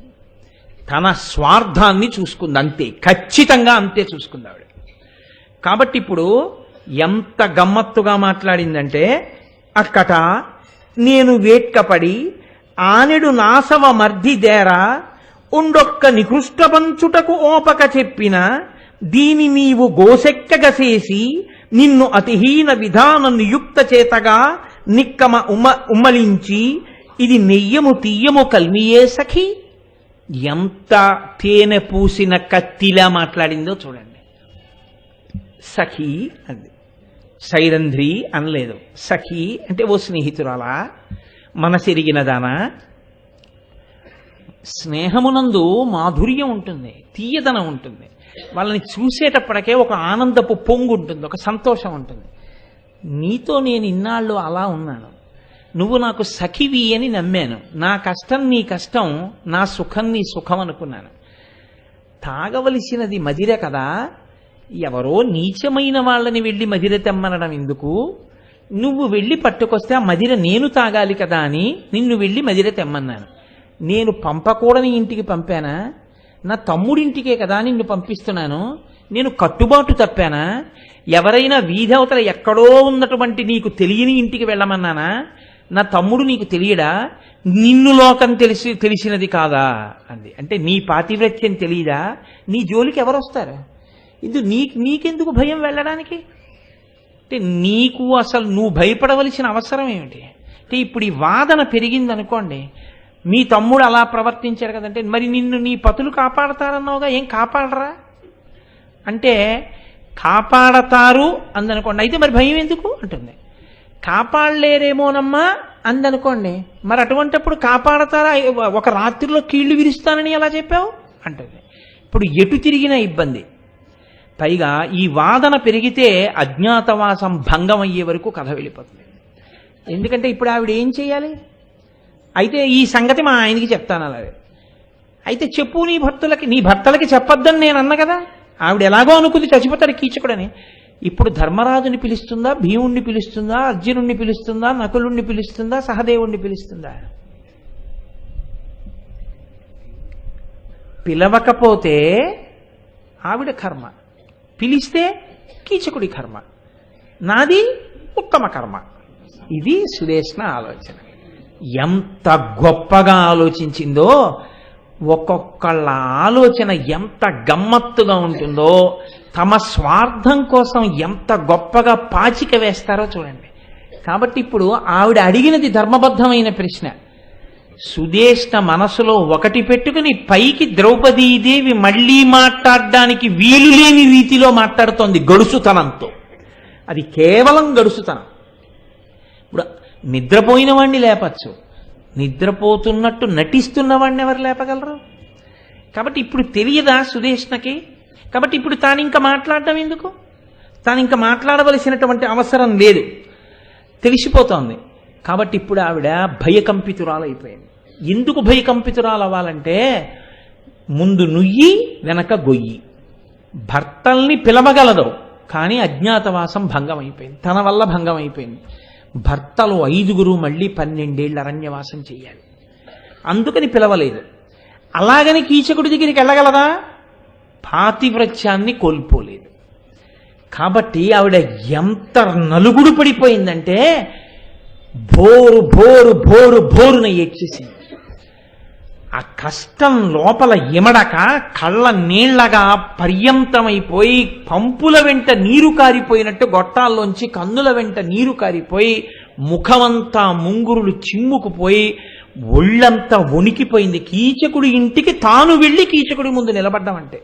తన స్వార్థాన్ని చూసుకుంది, అంతే, ఖచ్చితంగా అంతే చూసుకుంది ఆవిడ. కాబట్టి ఇప్పుడు ఎంత గమ్మత్తుగా మాట్లాడిందంటే, అక్కట నేను వేట్కపడి ఆనెడు నాసవ మర్దిదేరా ఉండొక్క నికృష్టపంచుటకు ఓపక చెప్పిన దీని నీవు గోసెక్కగసేసి నిన్ను అతిహీన విధాన నియుక్త చేతగా నిక్కమ ఉమ్మలించి ఇది నెయ్యము తీయము కల్మియే సఖి. ఎంత తేనె పూసిన కత్తిలా మాట్లాడిందో చూడండి. సఖి అంది, సైరంధ్రి అనలేదు. సఖి అంటే ఓ స్నేహితురాలా, మనసెరిగినదానా. స్నేహమునందు మాధుర్యం ఉంటుంది, తీయదనం ఉంటుంది, వాళ్ళని చూసేటప్పటికే ఒక ఆనందపు పొంగు ఉంటుంది, ఒక సంతోషం ఉంటుంది. నీతో నేను ఇన్నాళ్ళు అలా ఉన్నాను, నువ్వు నాకు సఖివి అని నమ్మాను, నా కష్టం నీ కష్టం, నా సుఖం నీ సుఖం అనుకున్నాను. తాగవలసినది మదిర కదా, ఎవరో నీచమైన వాళ్ళని వెళ్ళి మదిర తెమ్మనడం ఎందుకు? నువ్వు వెళ్ళి పట్టుకొస్తే ఆ మదిర నేను తాగాలి కదా అని నిన్ను వెళ్ళి మదిర తెమ్మన్నాను. నేను పంపకూడని ఇంటికి పంపానా? నా తమ్ముడింటికే కదా నిన్ను పంపిస్తున్నాను. నేను కట్టుబాటు తప్పానా? ఎవరైనా వీధవతల ఎక్కడో ఉన్నటువంటి నీకు తెలియని ఇంటికి వెళ్ళమన్నానా? నా తమ్ముడు నీకు తెలియడా? నిన్ను లోకం తెలిసినది కాదా అంది. అంటే నీ పాతివ్రత్యం తెలియదా? నీ జోలికి ఎవరు వస్తారు? ఇది నీకెందుకు భయం వెళ్ళడానికి? అంటే నీకు అసలు నువ్వు భయపడవలసిన అవసరం ఏమిటి? అంటే ఇప్పుడు ఈ వాదన పెరిగిందనుకోండి, మీ తమ్ముడు అలా ప్రవర్తించాడు కదంటే మరి నిన్ను నీ పతులు కాపాడతారన్నావుగా, ఏం కాపాడరా అంటే కాపాడతారు అందనుకోండి, అయితే మరి భయం ఎందుకు అంటుంది. కాపాడలేరేమోనమ్మా అందనుకోండి, మరి అటువంటిప్పుడు కాపాడతారా? ఒక రాత్రిలో కీళ్లు విరుస్తానని ఎలా చెప్పావు అంటుంది. ఇప్పుడు ఎటు తిరిగిన ఇబ్బంది. పైగా ఈ వాదన పెరిగితే అజ్ఞాతవాసం భంగం అయ్యే వరకు కథ వెళ్ళిపోతుంది. ఎందుకంటే ఇప్పుడు ఆవిడ ఏం చేయాలి? అయితే ఈ సంగతి మా ఆయనకి చెప్తాను అలాగే. అయితే చెప్పు నీ భర్తలకి చెప్పొద్దని నేను అన్నా కదా. ఆవిడ ఎలాగో అనుకుంది చచ్చిపోతాడు కీచకుడని. ఇప్పుడు ధర్మరాజుని పిలుస్తుందా, భీముణ్ణి పిలుస్తుందా, అర్జునుణ్ణి పిలుస్తుందా, నకులుణ్ణి పిలుస్తుందా, సహదేవుణ్ణి పిలుస్తుందా? పిలవకపోతే ఆవిడ కర్మ, పిలిస్తే కీచకుడి కర్మ, నాది ఉత్తమ కర్మ. ఇది సుదేష్ణ ఆలోచన. ఎంత గొప్పగా ఆలోచించిందో, ఒక్కొక్కళ్ళ ఆలోచన ఎంత గమ్మత్తుగా ఉంటుందో, తమ స్వార్థం కోసం ఎంత గొప్పగా పాచిక వేస్తారో చూడండి. కాబట్టి ఇప్పుడు ఆవిడ అడిగినది ధర్మబద్ధమైన ప్రశ్న. సుదేష్ణ మనసులో ఒకటి పెట్టుకుని పైకి ద్రౌపదీదేవి మళ్ళీ మాట్లాడడానికి వీలు లేని రీతిలో మాట్లాడుతోంది గడుసుతనంతో. అది కేవలం గడుసుతనం. ఇప్పుడు నిద్రపోయిన వాడిని లేపచ్చు, నిద్రపోతున్నట్టు నటిస్తున్న వాడిని ఎవరు లేపగలరు? కాబట్టి ఇప్పుడు తెలియదా సుదేష్ణకి? కాబట్టి ఇప్పుడు తాను ఇంకా మాట్లాడటం ఎందుకు? తాను ఇంకా మాట్లాడవలసినటువంటి అవసరం లేదు, తెలిసిపోతోంది. కాబట్టి ఇప్పుడు ఆవిడ భయకంపితురాలు అయిపోయింది. ఎందుకు భయకంపితురాలు అవ్వాలంటే, ముందు నుయ్యి వెనక గొయ్యి. భర్తల్ని పిలవగలదు, కానీ అజ్ఞాతవాసం భంగం అయిపోయింది, తన వల్ల భంగం అయిపోయింది. భర్తలు 5 మళ్ళీ 12 ఏళ్ళు అరణ్యవాసం చెయ్యాలి, అందుకని పిలవలేదు. అలాగని కీచకుడి దగ్గరికి వెళ్ళగలదా? పాతివ్రత్యాన్ని కోల్పోలేదు. కాబట్టి ఆవిడ ఎంత నలుగుడు పడిపోయిందంటే భోరు భోరు భోరు భోరున ఏడ్చేసింది. ఆ కష్టం లోపల ఇమడక కళ్ళ నీళ్లగా పర్యంతమైపోయి, పంపుల వెంట నీరు కారిపోయినట్టు గొట్టాల్లోంచి కన్నుల వెంట నీరు కారిపోయి, ముఖమంతా ముంగురులు చిమ్ముకుపోయి, ఒళ్ళంతా వణికిపోయింది. కీచకుడి ఇంటికి తాను వెళ్ళి కీచకుడి ముందు నిలబడ్డామంటే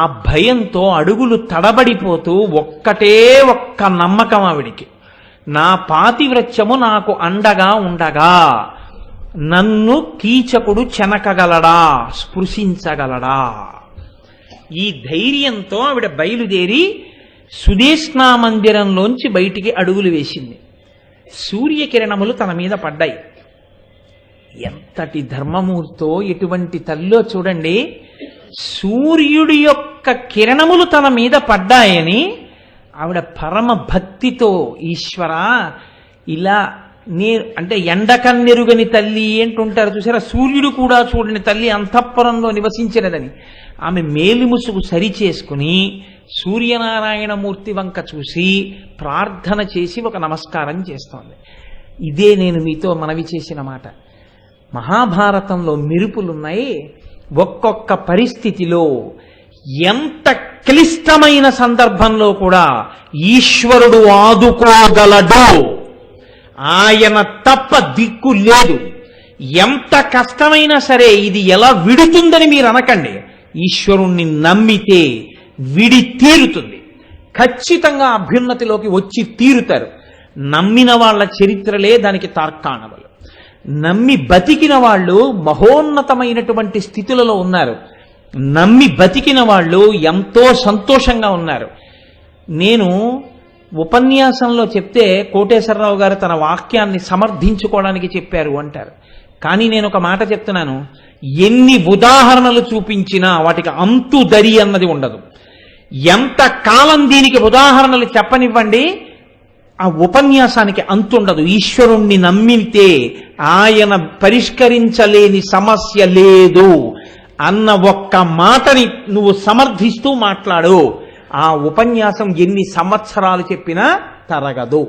ఆ భయంతో అడుగులు తడబడిపోతూ ఒక్కటే ఒక్క నమ్మకం ఆవిడికి, నా పాతివ్రత్యము నాకు అండగా ఉండగా నన్ను కీచకుడు చెనకగలడా, స్పృశించగలడా? ఈ ధైర్యంతో ఆవిడ బయలుదేరి సుదేష్ణా మందిరంలోంచి బయటికి అడుగులు వేసింది. సూర్యకిరణములు తన మీద పడ్డాయి. ఎంతటి ధర్మమూర్తో, ఎటువంటి తల్లో చూడండి. సూర్యుడి యొక్క కిరణములు తన మీద పడ్డాయని ఆవిడ పరమ భక్తితో, ఈశ్వరా ఇలా అంటే ఎండకన్నెరుగని తల్లి ఏంటుంటారు చూసారా, సూర్యుడు కూడా చూడని తల్లి అంతఃపురంలో నివసించినదని ఆమె మేలిముసుగు సరిచేసుకుని సూర్యనారాయణమూర్తి వంక చూసి ప్రార్థన చేసి ఒక నమస్కారం చేస్తోంది. ఇదే నేను మీతో మనవి చేసిన మాట. మహాభారతంలో మెరుపులున్నాయి. ఒక్కొక్క పరిస్థితిలో ఎంత క్లిష్టమైన సందర్భంలో కూడా ఈశ్వరుడు ఆదుకోగలడు. ఆయన తప్ప దిక్కు లేదు. ఎంత కష్టమైనా సరే ఇది ఎలా విడుతుందని మీరు అనకండి. ఈశ్వరుణ్ణి నమ్మితే విడి తీరుతుంది. ఖచ్చితంగా అభ్యున్నతిలోకి వచ్చి తీరుతారు. నమ్మిన వాళ్ళ చరిత్రలే దానికి తార్కాణములు. నమ్మి బతికిన వాళ్ళు మహోన్నతమైనటువంటి స్థితులలో ఉన్నారు. నమ్మి బతికిన వాళ్ళు ఎంతో సంతోషంగా ఉన్నారు. నేను ఉపన్యాసంలో చెప్తే కోటేశ్వరరావు గారు తన వాక్యాన్ని సమర్థించుకోవడానికి చెప్పారు అంటారు. కానీ నేను ఒక మాట చెప్తున్నాను, ఎన్ని ఉదాహరణలు చూపించినా వాటికి అంతు దరి అన్నది ఉండదు. ఎంత కాలం దీనికి ఉదాహరణలు చెప్పనివ్వండి, ఆ ఉపన్యాసానికి అంతుండదు. ఈశ్వరుణ్ణి నమ్మితే ఆయన పరిష్కరించలేని సమస్య లేదు అన్న ఒక్క మాటని నువ్వు సమర్థిస్తూ మాట్లాడు, ఆ ఉపన్యాసం ఎన్ని సంవత్సరాలు చెప్పినా తరగదు.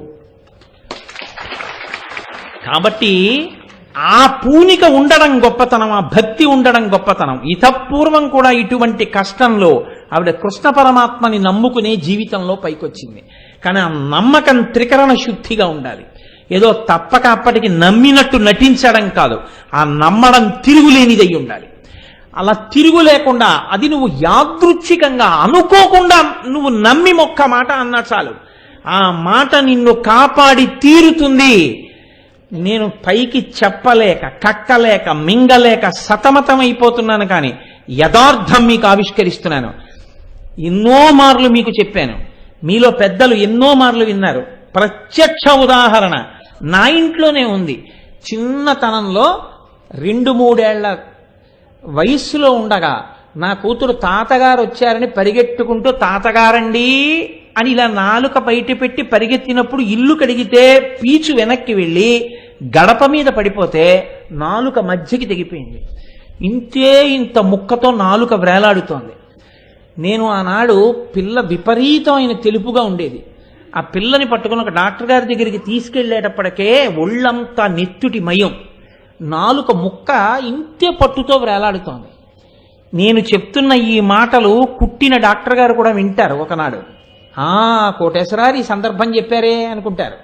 కాబట్టి ఆ పూనిక ఉండడం గొప్పతనం, ఆ భక్తి ఉండడం గొప్పతనం. ఇతపూర్వం కూడా ఇటువంటి కష్టంలో ఆవిడ కృష్ణ పరమాత్మని నమ్ముకునే జీవితంలో పైకొచ్చింది. కానీ ఆ నమ్మకం త్రికరణ శుద్ధిగా ఉండాలి. ఏదో తప్పక అప్పటికి నమ్మినట్టు నటించడం కాదు, ఆ నమ్మడం తిరుగులేనిదై ఉండాలి. అలా తిరుగు లేకుండా అది నువ్వు యాదృచ్ఛికంగా అనుకోకుండా నువ్వు నమ్మి ఒక్క మాట అన్నా చాలు, ఆ మాట నిన్ను కాపాడి తీరుతుంది. నేను పైకి చెప్పలేక, కక్కలేక, మింగలేక సతమతమైపోతున్నాను. కానీ యథార్థం మీకు ఆవిష్కరిస్తున్నాను. ఎన్నో మార్లు మీకు చెప్పాను, మీలో పెద్దలు ఎన్నో మార్లు విన్నారు. ప్రత్యక్ష ఉదాహరణ నా ఇంట్లోనే ఉంది. చిన్నతనంలో 2-3 ఏళ్ల వయస్సులో ఉండగా నా కూతురు తాతగారు వచ్చారని పరిగెట్టుకుంటూ తాతగారండి అని ఇలా నాలుక బయట పెట్టి పరిగెత్తినప్పుడు ఇల్లు కడిగితే పీచు వెనక్కి వెళ్ళి గడప మీద పడిపోతే నాలుక మధ్యకి తెగిపోయింది. ఇంత ముక్కతో నాలుక వేలాడుతోంది. నేను ఆనాడు పిల్ల విపరీతమైన తెలుపుగా ఉండేది. ఆ పిల్లని పట్టుకుని ఒక డాక్టర్ గారి దగ్గరికి తీసుకెళ్లేటప్పటికే ఒళ్ళంతా నెత్తుటి మయం, నాలుక ముక్క ఇంతే పట్టుతో వేలాడుతోంది. నేను చెప్తున్న ఈ మాటలు కుట్టిన డాక్టర్ గారు కూడా వింటారు. ఒకనాడు కోటేశ్వరారు ఈ సందర్భం చెప్పారే అనుకుంటారు.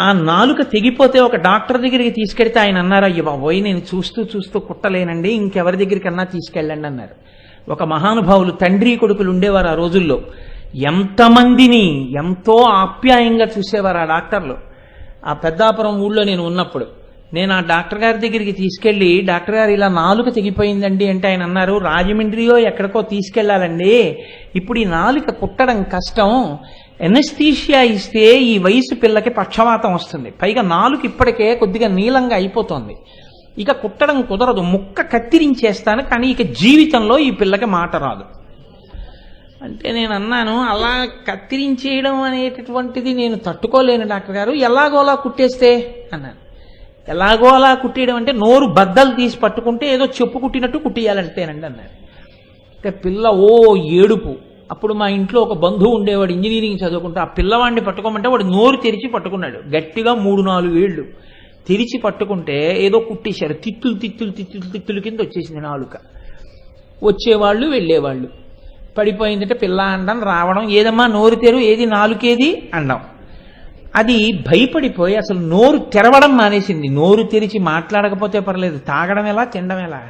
ఆ నాలుక తెగిపోతే ఒక డాక్టర్ దగ్గరికి తీసుకెడితే ఆయన అన్నారు, అయ్యో బాబోయ్ నేను చూస్తూ కుట్టలేనండి, ఇంకెవరి దగ్గరికన్నా తీసుకెళ్ళండి అన్నారు. ఒక మహానుభావులు తండ్రి కొడుకులు ఉండేవారు ఆ రోజుల్లో. ఎంతమందిని ఎంతో ఆప్యాయంగా చూసేవారు ఆ డాక్టర్లు. ఆ పెద్దాపురం ఊళ్ళో నేను ఉన్నప్పుడు నేను ఆ డాక్టర్ గారి దగ్గరికి తీసుకెళ్ళి, డాక్టర్ గారు ఇలా నాలుక తెగిపోయిందండి అంటే ఆయన అన్నారు, రాజమండ్రియో ఎక్కడికో తీసుకెళ్లాలండి, ఇప్పుడు ఈ నాలుక కుట్టడం కష్టం, ఎనస్థీషియా ఇస్తే ఈ వయసు పిల్లకి పక్షవాతం వస్తుంది, పైగా నాలుక ఇప్పటికే కొద్దిగా నీలంగా అయిపోతుంది, ఇక కుట్టడం కుదరదు, ముక్క కత్తిరించేస్తాను, కానీ ఇక జీవితంలో ఈ పిల్లకి మాట రాదు అంటే నేను అన్నాను, అలా కత్తిరించేయడం అనేటటువంటిది నేను తట్టుకోలేను డాక్టర్ గారు, ఎలాగోలా కుట్టేస్తే అన్నాను. ఎలాగో అలా కుట్టేయడం అంటే నోరు బద్దలు తీసి పట్టుకుంటే ఏదో చెప్పు కుట్టినట్టు కుట్టియాలంటేనండి అన్నారు. అంటే పిల్ల ఏడుపు. అప్పుడు మా ఇంట్లో ఒక బంధువు ఉండేవాడు, ఇంజనీరింగ్ చదువుకుంటే, ఆ పిల్లవాడిని పట్టుకోమంటే వాడు నోరు తెరిచి పట్టుకున్నాడు, గట్టిగా 3-4 ఏళ్ళు తెరిచి పట్టుకుంటే ఏదో కుట్టేశారు. తిత్తులు కింద వచ్చేసింది నాలుక. వచ్చేవాళ్ళు వెళ్ళేవాళ్ళు, పడిపోయిందంటే పిల్ల అండం, రావడం, ఏదమ్మా నోరు తెరు, ఏది నాలుకేది అండం. అది భయపడిపోయి అసలు నోరు తెరవడం మానేసింది. నోరు తెరిచి మాట్లాడకపోతే పర్లేదు, తాగడం ఎలా, తినడం ఎలా.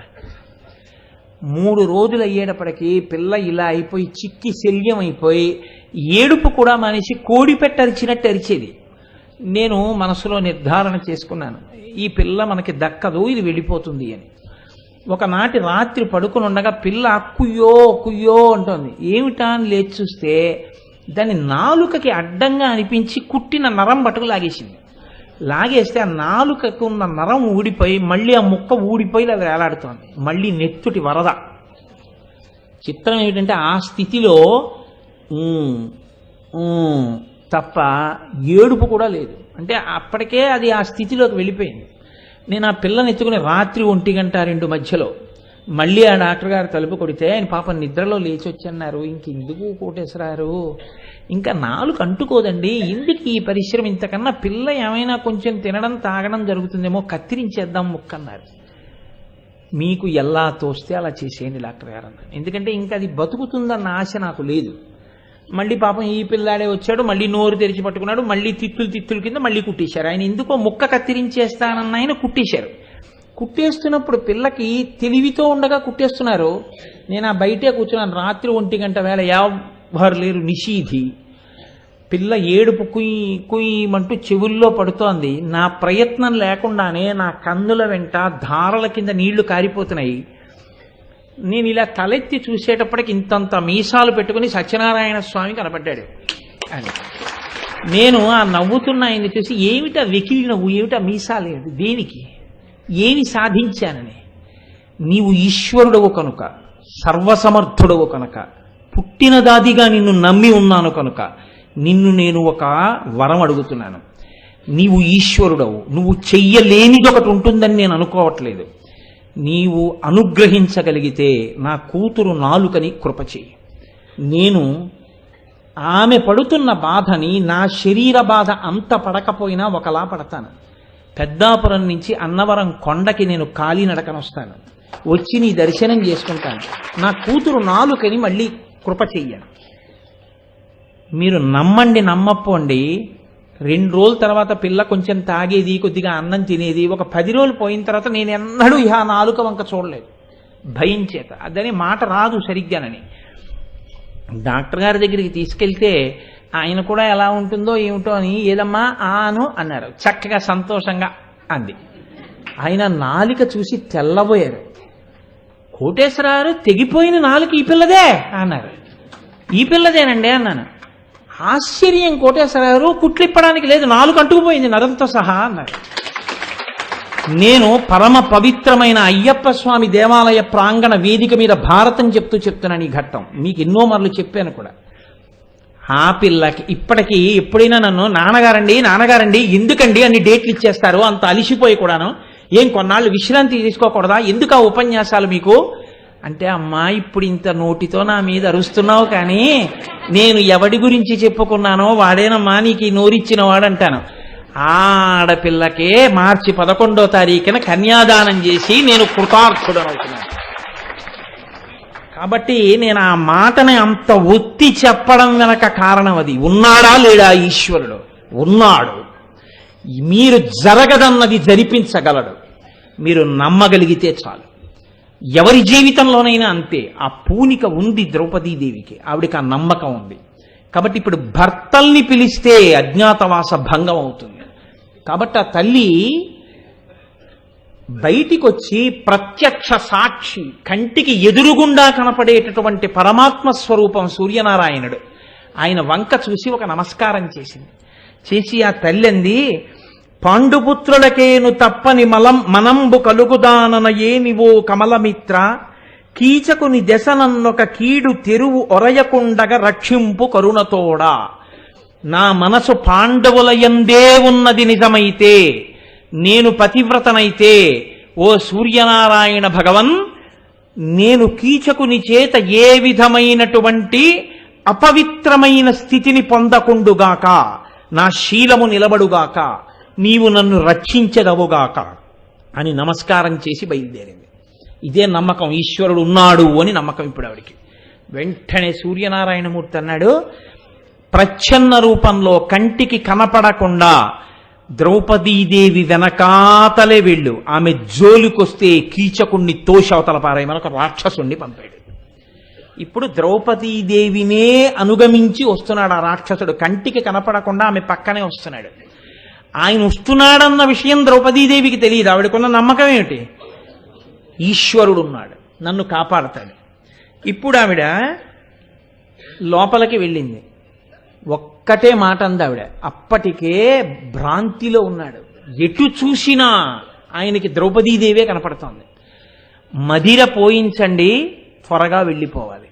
3 రోజులు అయ్యేటప్పటికీ పిల్ల ఇలా అయిపోయి చిక్కి శల్యం అయిపోయి ఏడుపు కూడా మానేసి కోడిపెట్ట అరిచినట్టు అరిచేది. నేను మనసులో నిర్ధారణ చేసుకున్నాను, ఈ పిల్ల మనకి దక్కదు, ఇది వెళ్ళిపోతుంది అని. ఒకనాటి రాత్రి పడుకుని ఉండగా పిల్ల కుయ్యో కుయ్యో అంటోంది. ఏమిటా అని లేచి చూస్తే దాని నాలుకకి అడ్డంగా అనిపించి కుట్టిన నరం పట్టుకు లాగేసింది. లాగేస్తే ఆ నాలుకకు ఉన్న నరం ఊడిపోయి మళ్ళీ ఆ ముక్క ఊడిపోయి అది వేలాడుతోంది. మళ్ళీ నెత్తుటి వరద. చిత్రం ఏమిటంటే ఆ స్థితిలో తప్ప ఏడుపు కూడా లేదు. అంటే అప్పటికే అది ఆ స్థితిలోకి వెళ్ళిపోయింది. నేను ఆ పిల్లని ఎత్తుకుని రాత్రి 1:00-2 మధ్యలో మళ్ళీ ఆ డాక్టర్ గారు తలుపు కొడితే ఆయన పాపం నిద్రలో లేచి వచ్చన్నారు. ఇంకెందుకు కోటేశ్వరారు, ఇంకా నాలుగు అంటుకోదండి, ఎందుకు ఈ పరిశ్రమ, ఇంతకన్నా పిల్ల ఏమైనా కొంచెం తినడం తాగడం జరుగుతుందేమో, కత్తిరించేద్దాం ముక్కన్నారు. మీకు ఎలా తోస్తే అలా చేసేయండి డాక్టర్ గారు అన్నారు. ఎందుకంటే ఇంకా అది బతుకుతుందన్న ఆశ నాకు లేదు. మళ్ళీ పాపం ఈ పిల్లాడే వచ్చాడు, మళ్ళీ నోరు తెరిచి పట్టుకున్నాడు, మళ్ళీ తిత్తులు కింద మళ్ళీ కుట్టేశారు. ఆయన ఎందుకో ముక్క కత్తిరించేస్తానన్న ఆయన కుట్టేశారు. కుట్టేస్తున్నప్పుడు పిల్లకి తెలివితో ఉండగా కుట్టేస్తున్నారు. నేను ఆ బయటే కూర్చున్నాను. రాత్రి 1 వేళ ఎవరు లేరు, నిషీధి. పిల్ల ఏడుపు కుయ్యి కుయ్యమంటూ చెవుల్లో పడుతోంది. నా ప్రయత్నం లేకుండానే నా కన్నుల వెంట ధారల కింద నీళ్లు కారిపోతున్నాయి. నేను ఇలా తలెత్తి చూసేటప్పటికి ఇంతంత మీసాలు పెట్టుకుని సత్యనారాయణ స్వామి కనపడ్డాడు అని. నేను ఆ నవ్వుతున్న ఆయన్ని చూసి, ఏమిటా వెకిలి నవ్వు, ఏమిటా మీసాలు, దేనికి, ఏమి సాధించానని. నీవు ఈశ్వరుడవు కనుక, సర్వసమర్థుడవు కనుక, పుట్టినదాదిగా నిన్ను నమ్మి ఉన్నాను కనుక నిన్ను నేను ఒక వరం అడుగుతున్నాను. నీవు ఈశ్వరుడవు, నువ్వు చెయ్యలేనిది ఒకటి ఉంటుందని నేను అనుకోవట్లేదు. నీవు అనుగ్రహించగలిగితే నా కూతురు నాలుకని కృపచేయి. నేను ఆమె పడుతున్న బాధని, నా శరీర బాధ అంత పడకపోయినా ఒకలా పడతాను. పెద్దాపురం నుంచి అన్నవరం కొండకి నేను కాలినడకనొస్తాను, వచ్చి నీ దర్శనం చేసుకుంటాను. నా కూతురు నాలుకని మళ్ళీ కృప చెయ్యను. మీరు నమ్మండి నమ్మపోండి, 2 రోజుల తర్వాత పిల్ల కొంచెం తాగేది, కొద్దిగా అన్నం తినేది. ఒక 10 రోజులు పోయిన తర్వాత నేను ఎన్నడూ ఇహ నాలుక వంక చూడలేదు, భయం చేత. అదని మాట రాదు సరిగ్గానని. డాక్టర్ గారి దగ్గరికి తీసుకెళ్తే ఆయన కూడా ఎలా ఉంటుందో ఏమిటో అని, ఏదమ్మా ఆను అన్నారు. చక్కగా సంతోషంగా అంది. ఆయన నాలిక చూసి తెల్లబోయారు. కోటేశ్వరారు, తెగిపోయిన నాలుక ఈ పిల్లదే అన్నారు. ఈ పిల్లదేనండి అన్నాను. ఆశ్చర్యం కోటేశ్వరారు, కుట్లిప్పడానికి లేదు, నాలుగు అంటుకుపోయింది నరంతో సహా అన్నారు. నేను పరమ పవిత్రమైన అయ్యప్ప స్వామి దేవాలయ ప్రాంగణ వేదిక మీద భారతం చెప్తున్నాను ఈ ఘట్టం. మీకు ఎన్నో మార్లు చెప్పాను కూడా. ఆ పిల్లకి ఇప్పటికీ ఎప్పుడైనా నన్ను నాన్నగారండి ఎందుకండి అన్ని డేట్లు ఇచ్చేస్తారు, అంత అలిసిపోయి కూడాను, ఏం కొన్నాళ్ళు విశ్రాంతి తీసుకోకూడదా, ఎందుకు ఆ ఉపన్యాసాలు మీకు అంటే, అమ్మా ఇప్పుడు ఇంత నోటితో నా మీద అరుస్తున్నావు, కానీ నేను ఎవడి గురించి చెప్పుకున్నానో వాడేనమ్మా నీకు ఈ నోరిచ్చిన వాడంటాను. ఆడపిల్లకే మార్చి 11వ తారీఖున కన్యాదానం చేసి నేను కృతార్థుడనవుతున్నాను. కాబట్టి నేను ఆ మాటని అంత ఒత్తి చెప్పడం వెనక కారణం అది. ఉన్నాడా లేడా ఈశ్వరుడు? ఉన్నాడు. మీరు జరగదన్నది జరిపించగలడు. మీరు నమ్మగలిగితే చాలు. ఎవరి జీవితంలోనైనా అంతే. ఆ పూనిక ఉంది ద్రౌపదీదేవికి, ఆవిడికి ఆ నమ్మకం ఉంది. కాబట్టి ఇప్పుడు భర్తల్ని పిలిస్తే అజ్ఞాతవాస భంగం అవుతుంది. కాబట్టి ఆ తల్లి బయటికి వచ్చి ప్రత్యక్ష సాక్షి, కంటికి ఎదురుగుండా కనపడేటటువంటి పరమాత్మ స్వరూపం సూర్యనారాయణుడు. ఆయన వంక చూసి ఒక నమస్కారం చేసి ఆ తల్లి అంది, పాండుపుత్రులకేను తప్పని మనంబు కలుగుదానన ఏనివో కమలమిత్ర, కీచకుని దశనన్నొక కీడు తెరువు ఒరయకుండగ రక్షింపు కరుణతోడా. నా మనసు పాండవులయందే ఉన్నది నిజమైతే, నేను పతివ్రతనైతే, ఓ సూర్యనారాయణ భగవన్, నేను కీచకుని చేత ఏ విధమైనటువంటి అపవిత్రమైన స్థితిని పొందకుండుగాక, నా శీలము నిలబడుగాక, నీవు నన్ను రక్షించదవుగాక అని నమస్కారం చేసి బయలుదేరింది. ఇదే నమ్మకం, ఈశ్వరుడు ఉన్నాడు అని నమ్మకం ఇప్పుడు ఆవిడికి. వెంటనే సూర్యనారాయణమూర్తి అన్నాడు, ప్రచ్ఛన్న రూపంలో కంటికి కనపడకుండా ద్రౌపదీదేవి వెనకాతలే వెళ్ళు, ఆమె జోలికొస్తే కీచకుణ్ణి తోషవతల పారాయమని ఒక రాక్షసుణ్ణి పంపాడు. ఇప్పుడు ద్రౌపదీదేవినే అనుగమించి వస్తున్నాడు ఆ రాక్షసుడు. కంటికి కనపడకుండా ఆమె పక్కనే వస్తున్నాడు. ఆయన వస్తున్నాడన్న విషయం ద్రౌపదీదేవికి తెలియదు. ఆవిడకున్న నమ్మకం ఏమిటి? ఈశ్వరుడు ఉన్నాడు, నన్ను కాపాడతాడు. ఇప్పుడు ఆవిడ లోపలికి వెళ్ళింది. ఒక్కటే మాట అంది ఆవిడ. అప్పటికే భ్రాంతిలో ఉన్నాడు. ఎటు చూసినా ఆయనకి ద్రౌపదీదేవే కనపడుతోంది. మదిర పోయించండి, త్వరగా వెళ్ళిపోవాలి.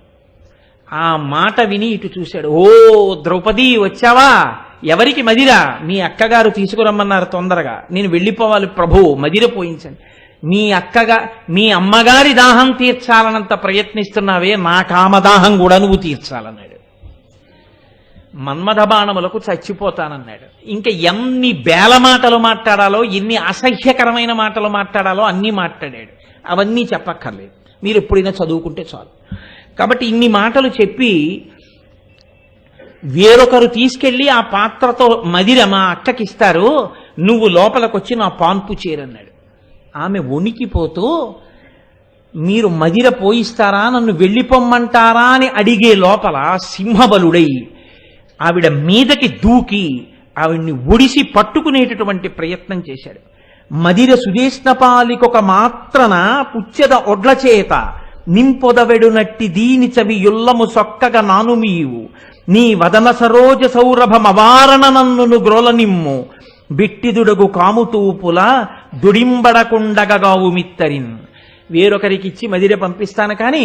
ఆ మాట విని ఇటు చూశాడు. ఓ ద్రౌపది వచ్చావా? ఎవరికి మదిర? మీ అక్కగారు తీసుకురమ్మన్నారు తొందరగా, నేను వెళ్ళిపోవాలి ప్రభు, మదిర పోయించండి. మీ అమ్మగారి దాహం తీర్చాలనంత ప్రయత్నిస్తున్నావే, నా కామదాహం కూడా నువ్వు తీర్చాలన్నాడు. మన్మథ బాణములకు చచ్చిపోతానన్నాడు. ఇంకా ఎన్ని బేల మాటలు మాట్లాడాలో, ఎన్ని అసహ్యకరమైన మాటలు మాట్లాడాలో అన్నీ మాట్లాడాడు. అవన్నీ చెప్పక్కర్లేదు, మీరు ఎప్పుడైనా చదువుకుంటే చాలు. కాబట్టి ఇన్ని మాటలు చెప్పి వేరొకరు తీసుకెళ్లి ఆ పాత్రతో మదిర మా అక్కకిస్తారు, నువ్వు లోపలికొచ్చి నా పాన్పు చేరన్నాడు. ఆమె వణికిపోతూ, మీరు మదిర పోయిస్తారా, నన్ను వెళ్ళిపోమ్మంటారా అని అడిగే లోపల సింహబలుడై ఆవిడ మీదకి దూకి ఆవిడ్ని ఒడిసి పట్టుకునేటటువంటి ప్రయత్నం చేశాడు. మదిర సుదేష్ణపాలికొక మాత్రన పుచ్చెద ఒడ్ల చేత నింపొదవెడునట్టి దీని చవి యుల్లము సొక్కగా నానుమీవు నీ వదన సరోజ సౌరభమవారణ నన్నును గ్రోలనిమ్ము బిట్టిదుడగు కాముతూపుల దుడింబడకుండగగావు మిత్తరిన్. వేరొకరికిచ్చి మదిర పంపిస్తాను, కానీ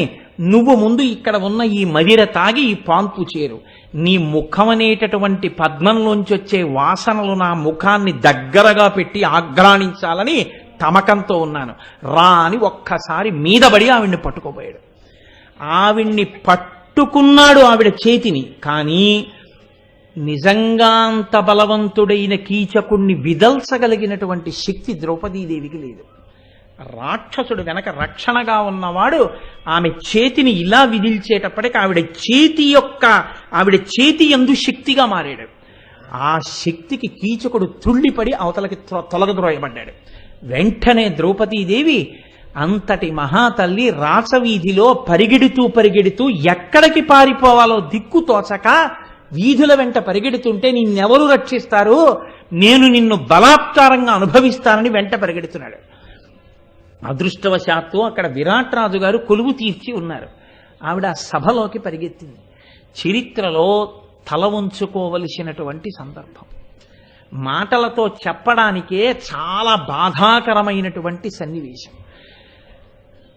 నువ్వు ముందు ఇక్కడ ఉన్న ఈ మదిర తాగి ఈ పాన్పు చేరు. నీ ముఖం అనేటటువంటి పద్మంలోంచి వచ్చే వాసనలు నా ముఖాన్ని దగ్గరగా పెట్టి ఆగ్రాణించాలని తమకంతో ఉన్నాను, రా అని ఒక్కసారి మీదబడి ఆవిడ్ని పట్టుకోబోయాడు. ఆవిడ్ని పట్టుకున్నాడు ఆవిడ చేతిని. కానీ నిజంగా అంత బలవంతుడైన కీచకుణ్ణి విదల్చగలిగినటువంటి శక్తి ద్రౌపదీదేవికి లేదు. రాక్షసుడు వెనక రక్షణగా ఉన్నవాడు ఆమె చేతిని ఇలా విదిల్చేటప్పటికి ఆవిడ చేతి యందు శక్తిగా మారాడు. ఆ శక్తికి కీచకుడు త్రుళ్ళిపడి అవతలకి తొలగద్రోయబడ్డాడు. వెంటనే ద్రౌపదీదేవి అంతటి మహాతల్లి రాచవీధిలో పరిగెడుతూ ఎక్కడికి పారిపోవాలో దిక్కు తోచక వీధుల వెంట పరిగెడుతుంటే నిన్నెవరు రక్షిస్తారు, నేను నిన్ను బలాత్కారంగా అనుభవిస్తానని వెంట పరిగెడుతున్నాడు. అదృష్టవశాత్తు అక్కడ విరాట్ రాజు గారు కొలువు తీర్చి ఉన్నారు. ఆవిడ సభలోకి పరిగెత్తింది. చరిత్రలో తల ఉంచుకోవలసినటువంటి సందర్భం, మాటలతో చెప్పడానికే చాలా బాధాకరమైనటువంటి సన్నివేశం.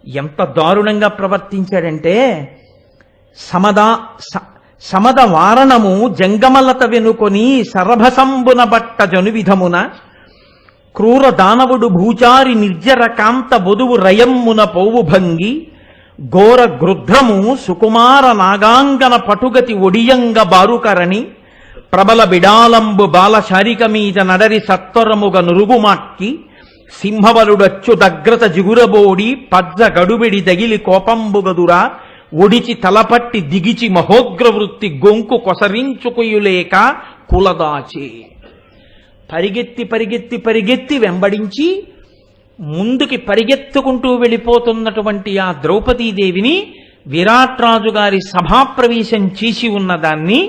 ఎంత దారుణంగా ప్రవర్తించాడంటే, సమద వారణము జంగమలత వెనుకొని సరభసంబున బట్ట జనువిధమున క్రూర దానవుడు భూచారి నిర్జర కాంత బొదువు రయమ్మున పోవు భంగి ఘోర గృధ్రము సుకుమార నాగాంగన పటుగతి ఒడియంగ బారుకరణి ప్రబల బిడాలంబు బాలశారిక మీద నడరి సత్వరముగ నురుగుమాట్కి సింహబలుడచ్చు దగ్గరత జిగురబోడి పజ్జ గడుబిడి దగిలి కోపంబుగదురా ఒడిచి తలపట్టి దిగిచి మహోగ్రవృత్తి గొంకు కొసరించుకుయులేక కులదాచే. పరిగెత్తి వెంబడించి ముందుకి పరిగెత్తుకుంటూ వెళ్ళిపోతున్నటువంటి ఆ ద్రౌపదీదేవిని విరాట్ రాజు గారి సభాప్రవేశం చేసి ఉన్నదాన్ని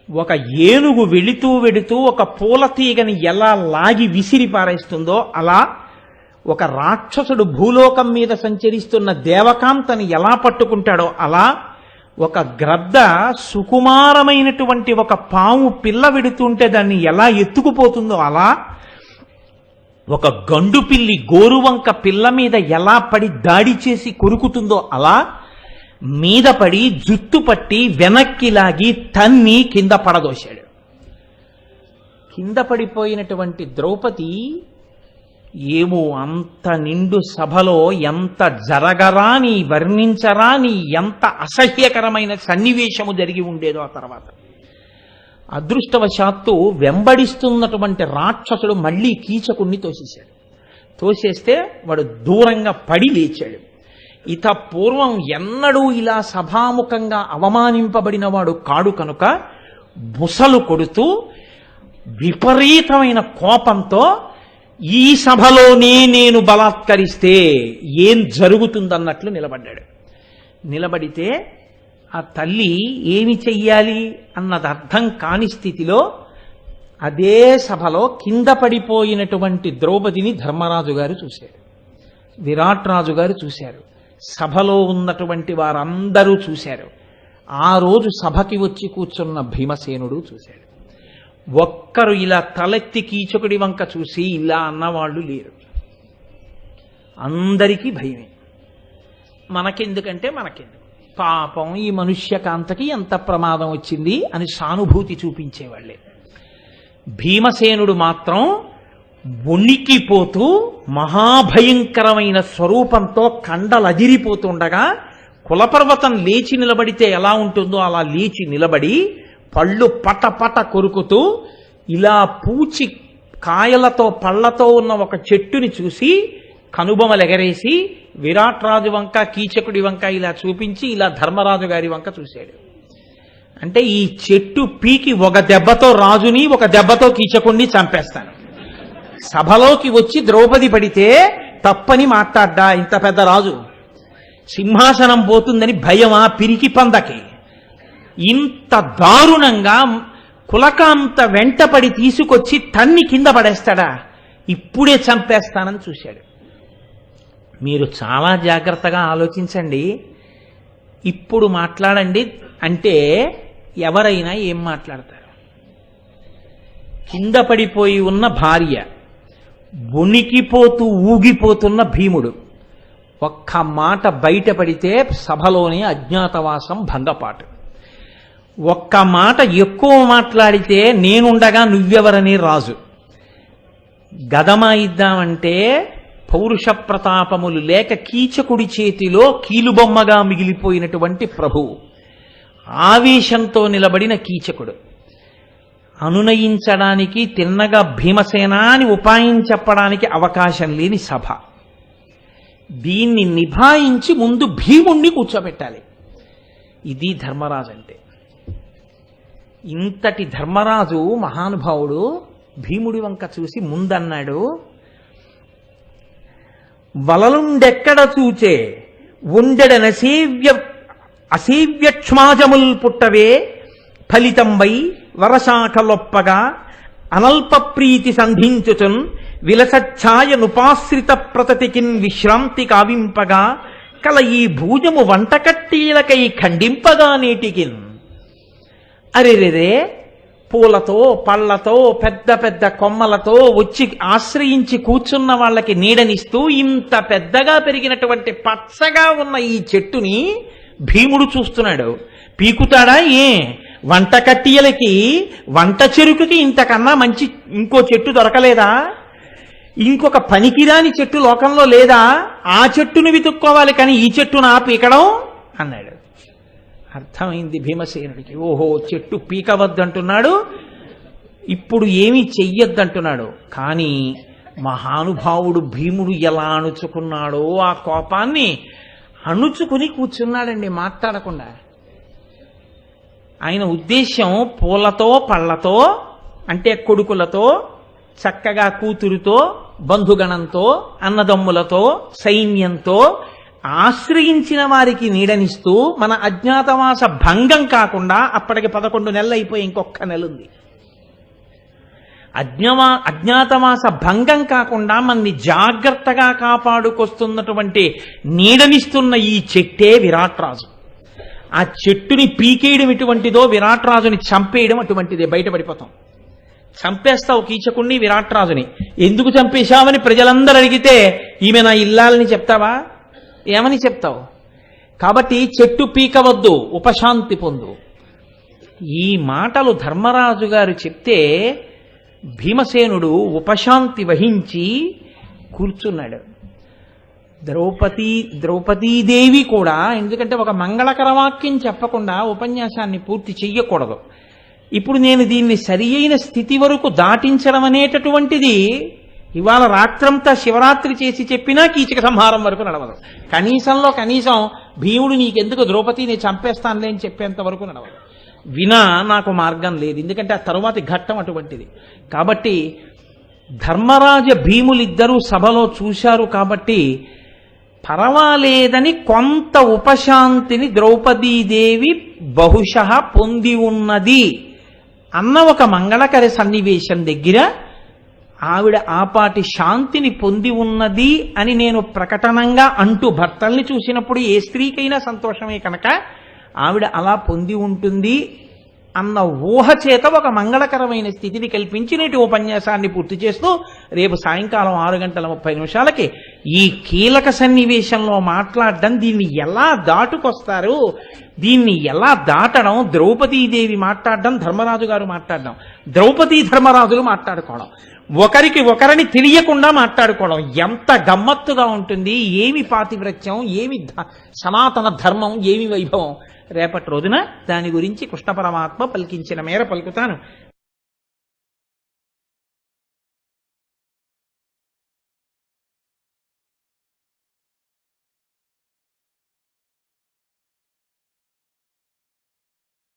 ఒక ఏనుగు వెళుతూ ఒక పూలతీగని ఎలా లాగి విసిరి పారేస్తుందో అలా ఒక రాక్షసుడు భూలోకం మీద సంచరిస్తున్న దేవకాంతని ఎలా పట్టుకుంటాడో అలా ఒక గ్రద్ద సుకుమారమైనటువంటి ఒక పాము పిల్ల వెడుతుంటే దాన్ని ఎలా ఎత్తుకుపోతుందో అలా ఒక గండు పిల్లి గోరువంక పిల్ల మీద ఎలా పడి దాడి చేసి కొరుకుతుందో అలా మీద పడి జుట్టు పట్టి వెనక్కి లాగి తన్ని కింద పడదోశాడు. కింద పడిపోయినటువంటి ద్రౌపది ఏమో అంత నిండు సభలో ఎంత జరగరాని వర్ణించరాని ఎంత అసహ్యకరమైన సన్నివేశము జరిగి ఉండేదో ఆ తర్వాత. అదృష్టవశాత్తు వెంబడిస్తున్నటువంటి రాక్షసుడు మళ్ళీ కీచకుణ్ణి తోసేశాడు. తోసేస్తే వాడు దూరంగా పడి లేచాడు. ఇత పూర్వం ఎన్నడూ ఇలా సభాముఖంగా అవమానింపబడిన వాడు కాడు కనుక బుసలు కొడుతూ విపరీతమైన కోపంతో ఈ సభలోనే నేను బలాత్కరిస్తే ఏం జరుగుతుందన్నట్లు నిలబడ్డాడు. నిలబడితే ఆ తల్లి ఏమి చెయ్యాలి అన్నది అర్థం కాని స్థితిలో అదే సభలో కింద పడిపోయినటువంటి ద్రౌపదిని ధర్మరాజు గారు చూశాడు. విరాట్ రాజు గారు చూశారు, సభలో ఉన్నటువంటి వారందరూ చూశారు. ఆ రోజు సభకి వచ్చి కూర్చున్న భీమసేనుడు చూశాడు. ఒక్కరు ఇలా తలెత్తి కీచకుడి వంక చూసి ఇలా అన్నవాళ్ళు లేరు. అందరికీ భయమే. మనకెందుకంటే మనకెందుకు, పాపం ఈ మనుష్యకాంతకి ఎంత ప్రమాదం వచ్చింది అని సానుభూతి చూపించేవాళ్లే. భీమసేనుడు మాత్రం వణికిపోతూ మహాభయంకరమైన స్వరూపంతో కండలదిరిపోతుండగా, కులపర్వతం లేచి నిలబడితే ఎలా ఉంటుందో అలా లేచి నిలబడి పళ్ళు పటపట కొరుకుతూ ఇలా పూచి కాయలతో పళ్లతో ఉన్న ఒక చెట్టుని చూసి కనుబొమలెగరేసి విరాట్ రాజు వంక కీచకుడి వంక ఇలా చూపించి ఇలా ధర్మరాజు గారి వంక చూశాడు. అంటే ఈ చెట్టు పీకి ఒక దెబ్బతో రాజుని, ఒక దెబ్బతో కీచకుడిని చంపేస్తాను. సభలోకి వచ్చి ద్రౌపది పడితే తప్పని మాట్లాడ్డా ఇంత పెద్ద రాజు, సింహాసనం పోతుందని భయమా పిరికి పందకి? ఇంత దారుణంగా కులకాంత వెంటపడి తీసుకొచ్చి తన్ని కింద పడేస్తాడా? ఇప్పుడే చంపేస్తానని చూశాడు. మీరు చాలా జాగ్రత్తగా ఆలోచించండి. ఇప్పుడు మాట్లాడండి అంటే ఎవరైనా ఏం మాట్లాడతారు? కింద పడిపోయి ఉన్న భార్య, వణికిపోతూ ఊగిపోతున్న భీముడు, ఒక్క మాట బయటపడితే సభలోనే అజ్ఞాతవాసం భంగపాటు. ఒక్క మాట ఎక్కువ మాట్లాడితే నేనుండగా నువ్వెవరని రాజు. గదమాయిద్దామంటే పౌరుష ప్రతాపములు లేక కీచకుడి చేతిలో కీలుబొమ్మగా మిగిలిపోయినటువంటి ప్రభువు, ఆవేశంతో నిలబడిన కీచకుడు, అనునయించడానికి తిన్నగా భీమసేన అని ఉపాయం చెప్పడానికి అవకాశం లేని సభ. దీన్ని నిభాయించి ముందు భీముణ్ణి కూర్చోబెట్టాలి. ఇది ధర్మరాజు అంటే. ఇంతటి ధర్మరాజు మహానుభావుడు భీముడి వంక చూసి ముందన్నాడు, వలలుండెక్కడ చూచే ఉండెడనసేవ్య అసేవ్యక్ష్మాజముల్ పుట్టవే ఫలితంబై వరశాఖలొప్పగా అనల్ప ప్రీతి సంధించుచున్ విలసఛాయ నుపాశ్రిత ప్రతతికిన్ విశ్రాంతి కావింపగా కల ఈ భూజము వంటకట్టీలకై ఖండింపగా నేటికిన్. అరెరెరే, పూలతో పళ్లతో పెద్ద పెద్ద కొమ్మలతో వచ్చి ఆశ్రయించి కూర్చున్న వాళ్ళకి నీడనిస్తూ ఇంత పెద్దగా పెరిగినటువంటి పచ్చగా ఉన్న ఈ చెట్టుని భీముడు చూస్తున్నాడు. పీకుతాడా? వంట కట్టియలకి, వంట చెరుకుకి ఇంతకన్నా మంచి ఇంకో చెట్టు దొరకలేదా? ఇంకొక పనికిరాని చెట్టు లోకంలో లేదా? ఆ చెట్టును వెతుక్కోవాలి కానీ ఈ చెట్టును పీకడం అన్నాడు. అర్థమైంది భీమసేనుడికి. ఓహో, చెట్టు పీకవద్దంటున్నాడు, ఇప్పుడు ఏమీ చెయ్యొద్దంటున్నాడు. కానీ మహానుభావుడు భీముడు ఎలా అణుచుకున్నాడో ఆ కోపాన్ని అణుచుకుని కూర్చున్నాడండి మాట్లాడకుండా. ఆయన ఉద్దేశం పూలతో పళ్లతో అంటే కొడుకులతో, చక్కగా కూతురుతో, బంధుగణంతో, అన్నదమ్ములతో, సైన్యంతో ఆశ్రయించిన వారికి నీడనిస్తూ మన అజ్ఞాతవాస భంగం కాకుండా, అప్పటికి 11 నెలలు అయిపోయి ఇంకొక నెలుంది, అజ్ఞాతవాస భంగం కాకుండా మనని జాగ్రత్తగా కాపాడుకొస్తున్నటువంటి నీడనిస్తున్న ఈ చెట్టే విరాట్ రాజు. ఆ చెట్టుని పీకేయడం ఎటువంటిదో, విరాట్ రాజుని చంపేయడం అటువంటిదే. బయటపడిపోతాం. చంపేస్తావు కీచకుణ్ణి, విరాట్ రాజుని. ఎందుకు చంపేశావని ప్రజలందరూ అడిగితే ఈమె నా ఇల్లాలని చెప్తావా? ఏమని చెప్తావు? కాబట్టి చెట్టు పీకవద్దు, ఉపశాంతి పొందు. ఈ మాటలు ధర్మరాజు గారు చెప్తే భీమసేనుడు ఉపశాంతి వహించి కూర్చున్నాడు. ద్రౌపదీదేవి కూడా, ఎందుకంటే ఒక మంగళకర వాక్యం చెప్పకుండా ఉపన్యాసాన్ని పూర్తి చెయ్యకూడదు. ఇప్పుడు నేను దీన్ని సరి అయిన స్థితి వరకు దాటించడం అనేటటువంటిది ఇవాళ రాత్రంతా శివరాత్రి చేసి చెప్పినా కీచక సంహారం వరకు నడవదు. కనీసంలో కనీసం భీముడు నీకెందుకు ద్రౌపదిని చంపేస్తానులే అని చెప్పేంత వరకు నడవదు. వినా నాకు మార్గం లేదు, ఎందుకంటే ఆ తరువాతి ఘట్టం అటువంటిది. కాబట్టి ధర్మరాజ భీములిద్దరూ సభలో చూశారు కాబట్టి పర్వాలేదని కొంత ఉపశాంతిని ద్రౌపదీదేవి బహుశః పొంది ఉన్నది అన్న ఒక మంగళకర సన్నివేశం దగ్గర ఆవిడ ఆపాటి శాంతిని పొంది ఉన్నది అని నేను ప్రకటనంగా అంటూ భర్తల్ని చూసినప్పుడు ఏ స్త్రీకైనా సంతోషమే కనుక ఆవిడ అలా పొంది ఉంటుంది అన్న ఊహ చేత ఒక మంగళకరమైన స్థితిని కల్పించి నేటి ఉపన్యాసాన్ని పూర్తి చేస్తూ రేపు సాయంకాలం 6:30 ఈ కీలక సన్నివేశంలో మాట్లాడడం, దీన్ని ఎలా దాటుకొస్తారు, దీన్ని ఎలా దాటడం, ద్రౌపదీదేవి మాట్లాడడం, ధర్మరాజు గారు మాట్లాడడం, ద్రౌపదీ ధర్మరాజులు మాట్లాడుకోవడం, ఒకరికి ఒకరిని తెలియకుండా మాట్లాడుకోవడం ఎంత గమ్మత్తుగా ఉంటుంది. ఏమి పాతివ్రత్యం, ఏమి సనాతన ధర్మం, ఏమి వైభవం. రేపటి రోజున దాని గురించి కృష్ణ పరమాత్మ పలికించిన మేర పలుకుతాను.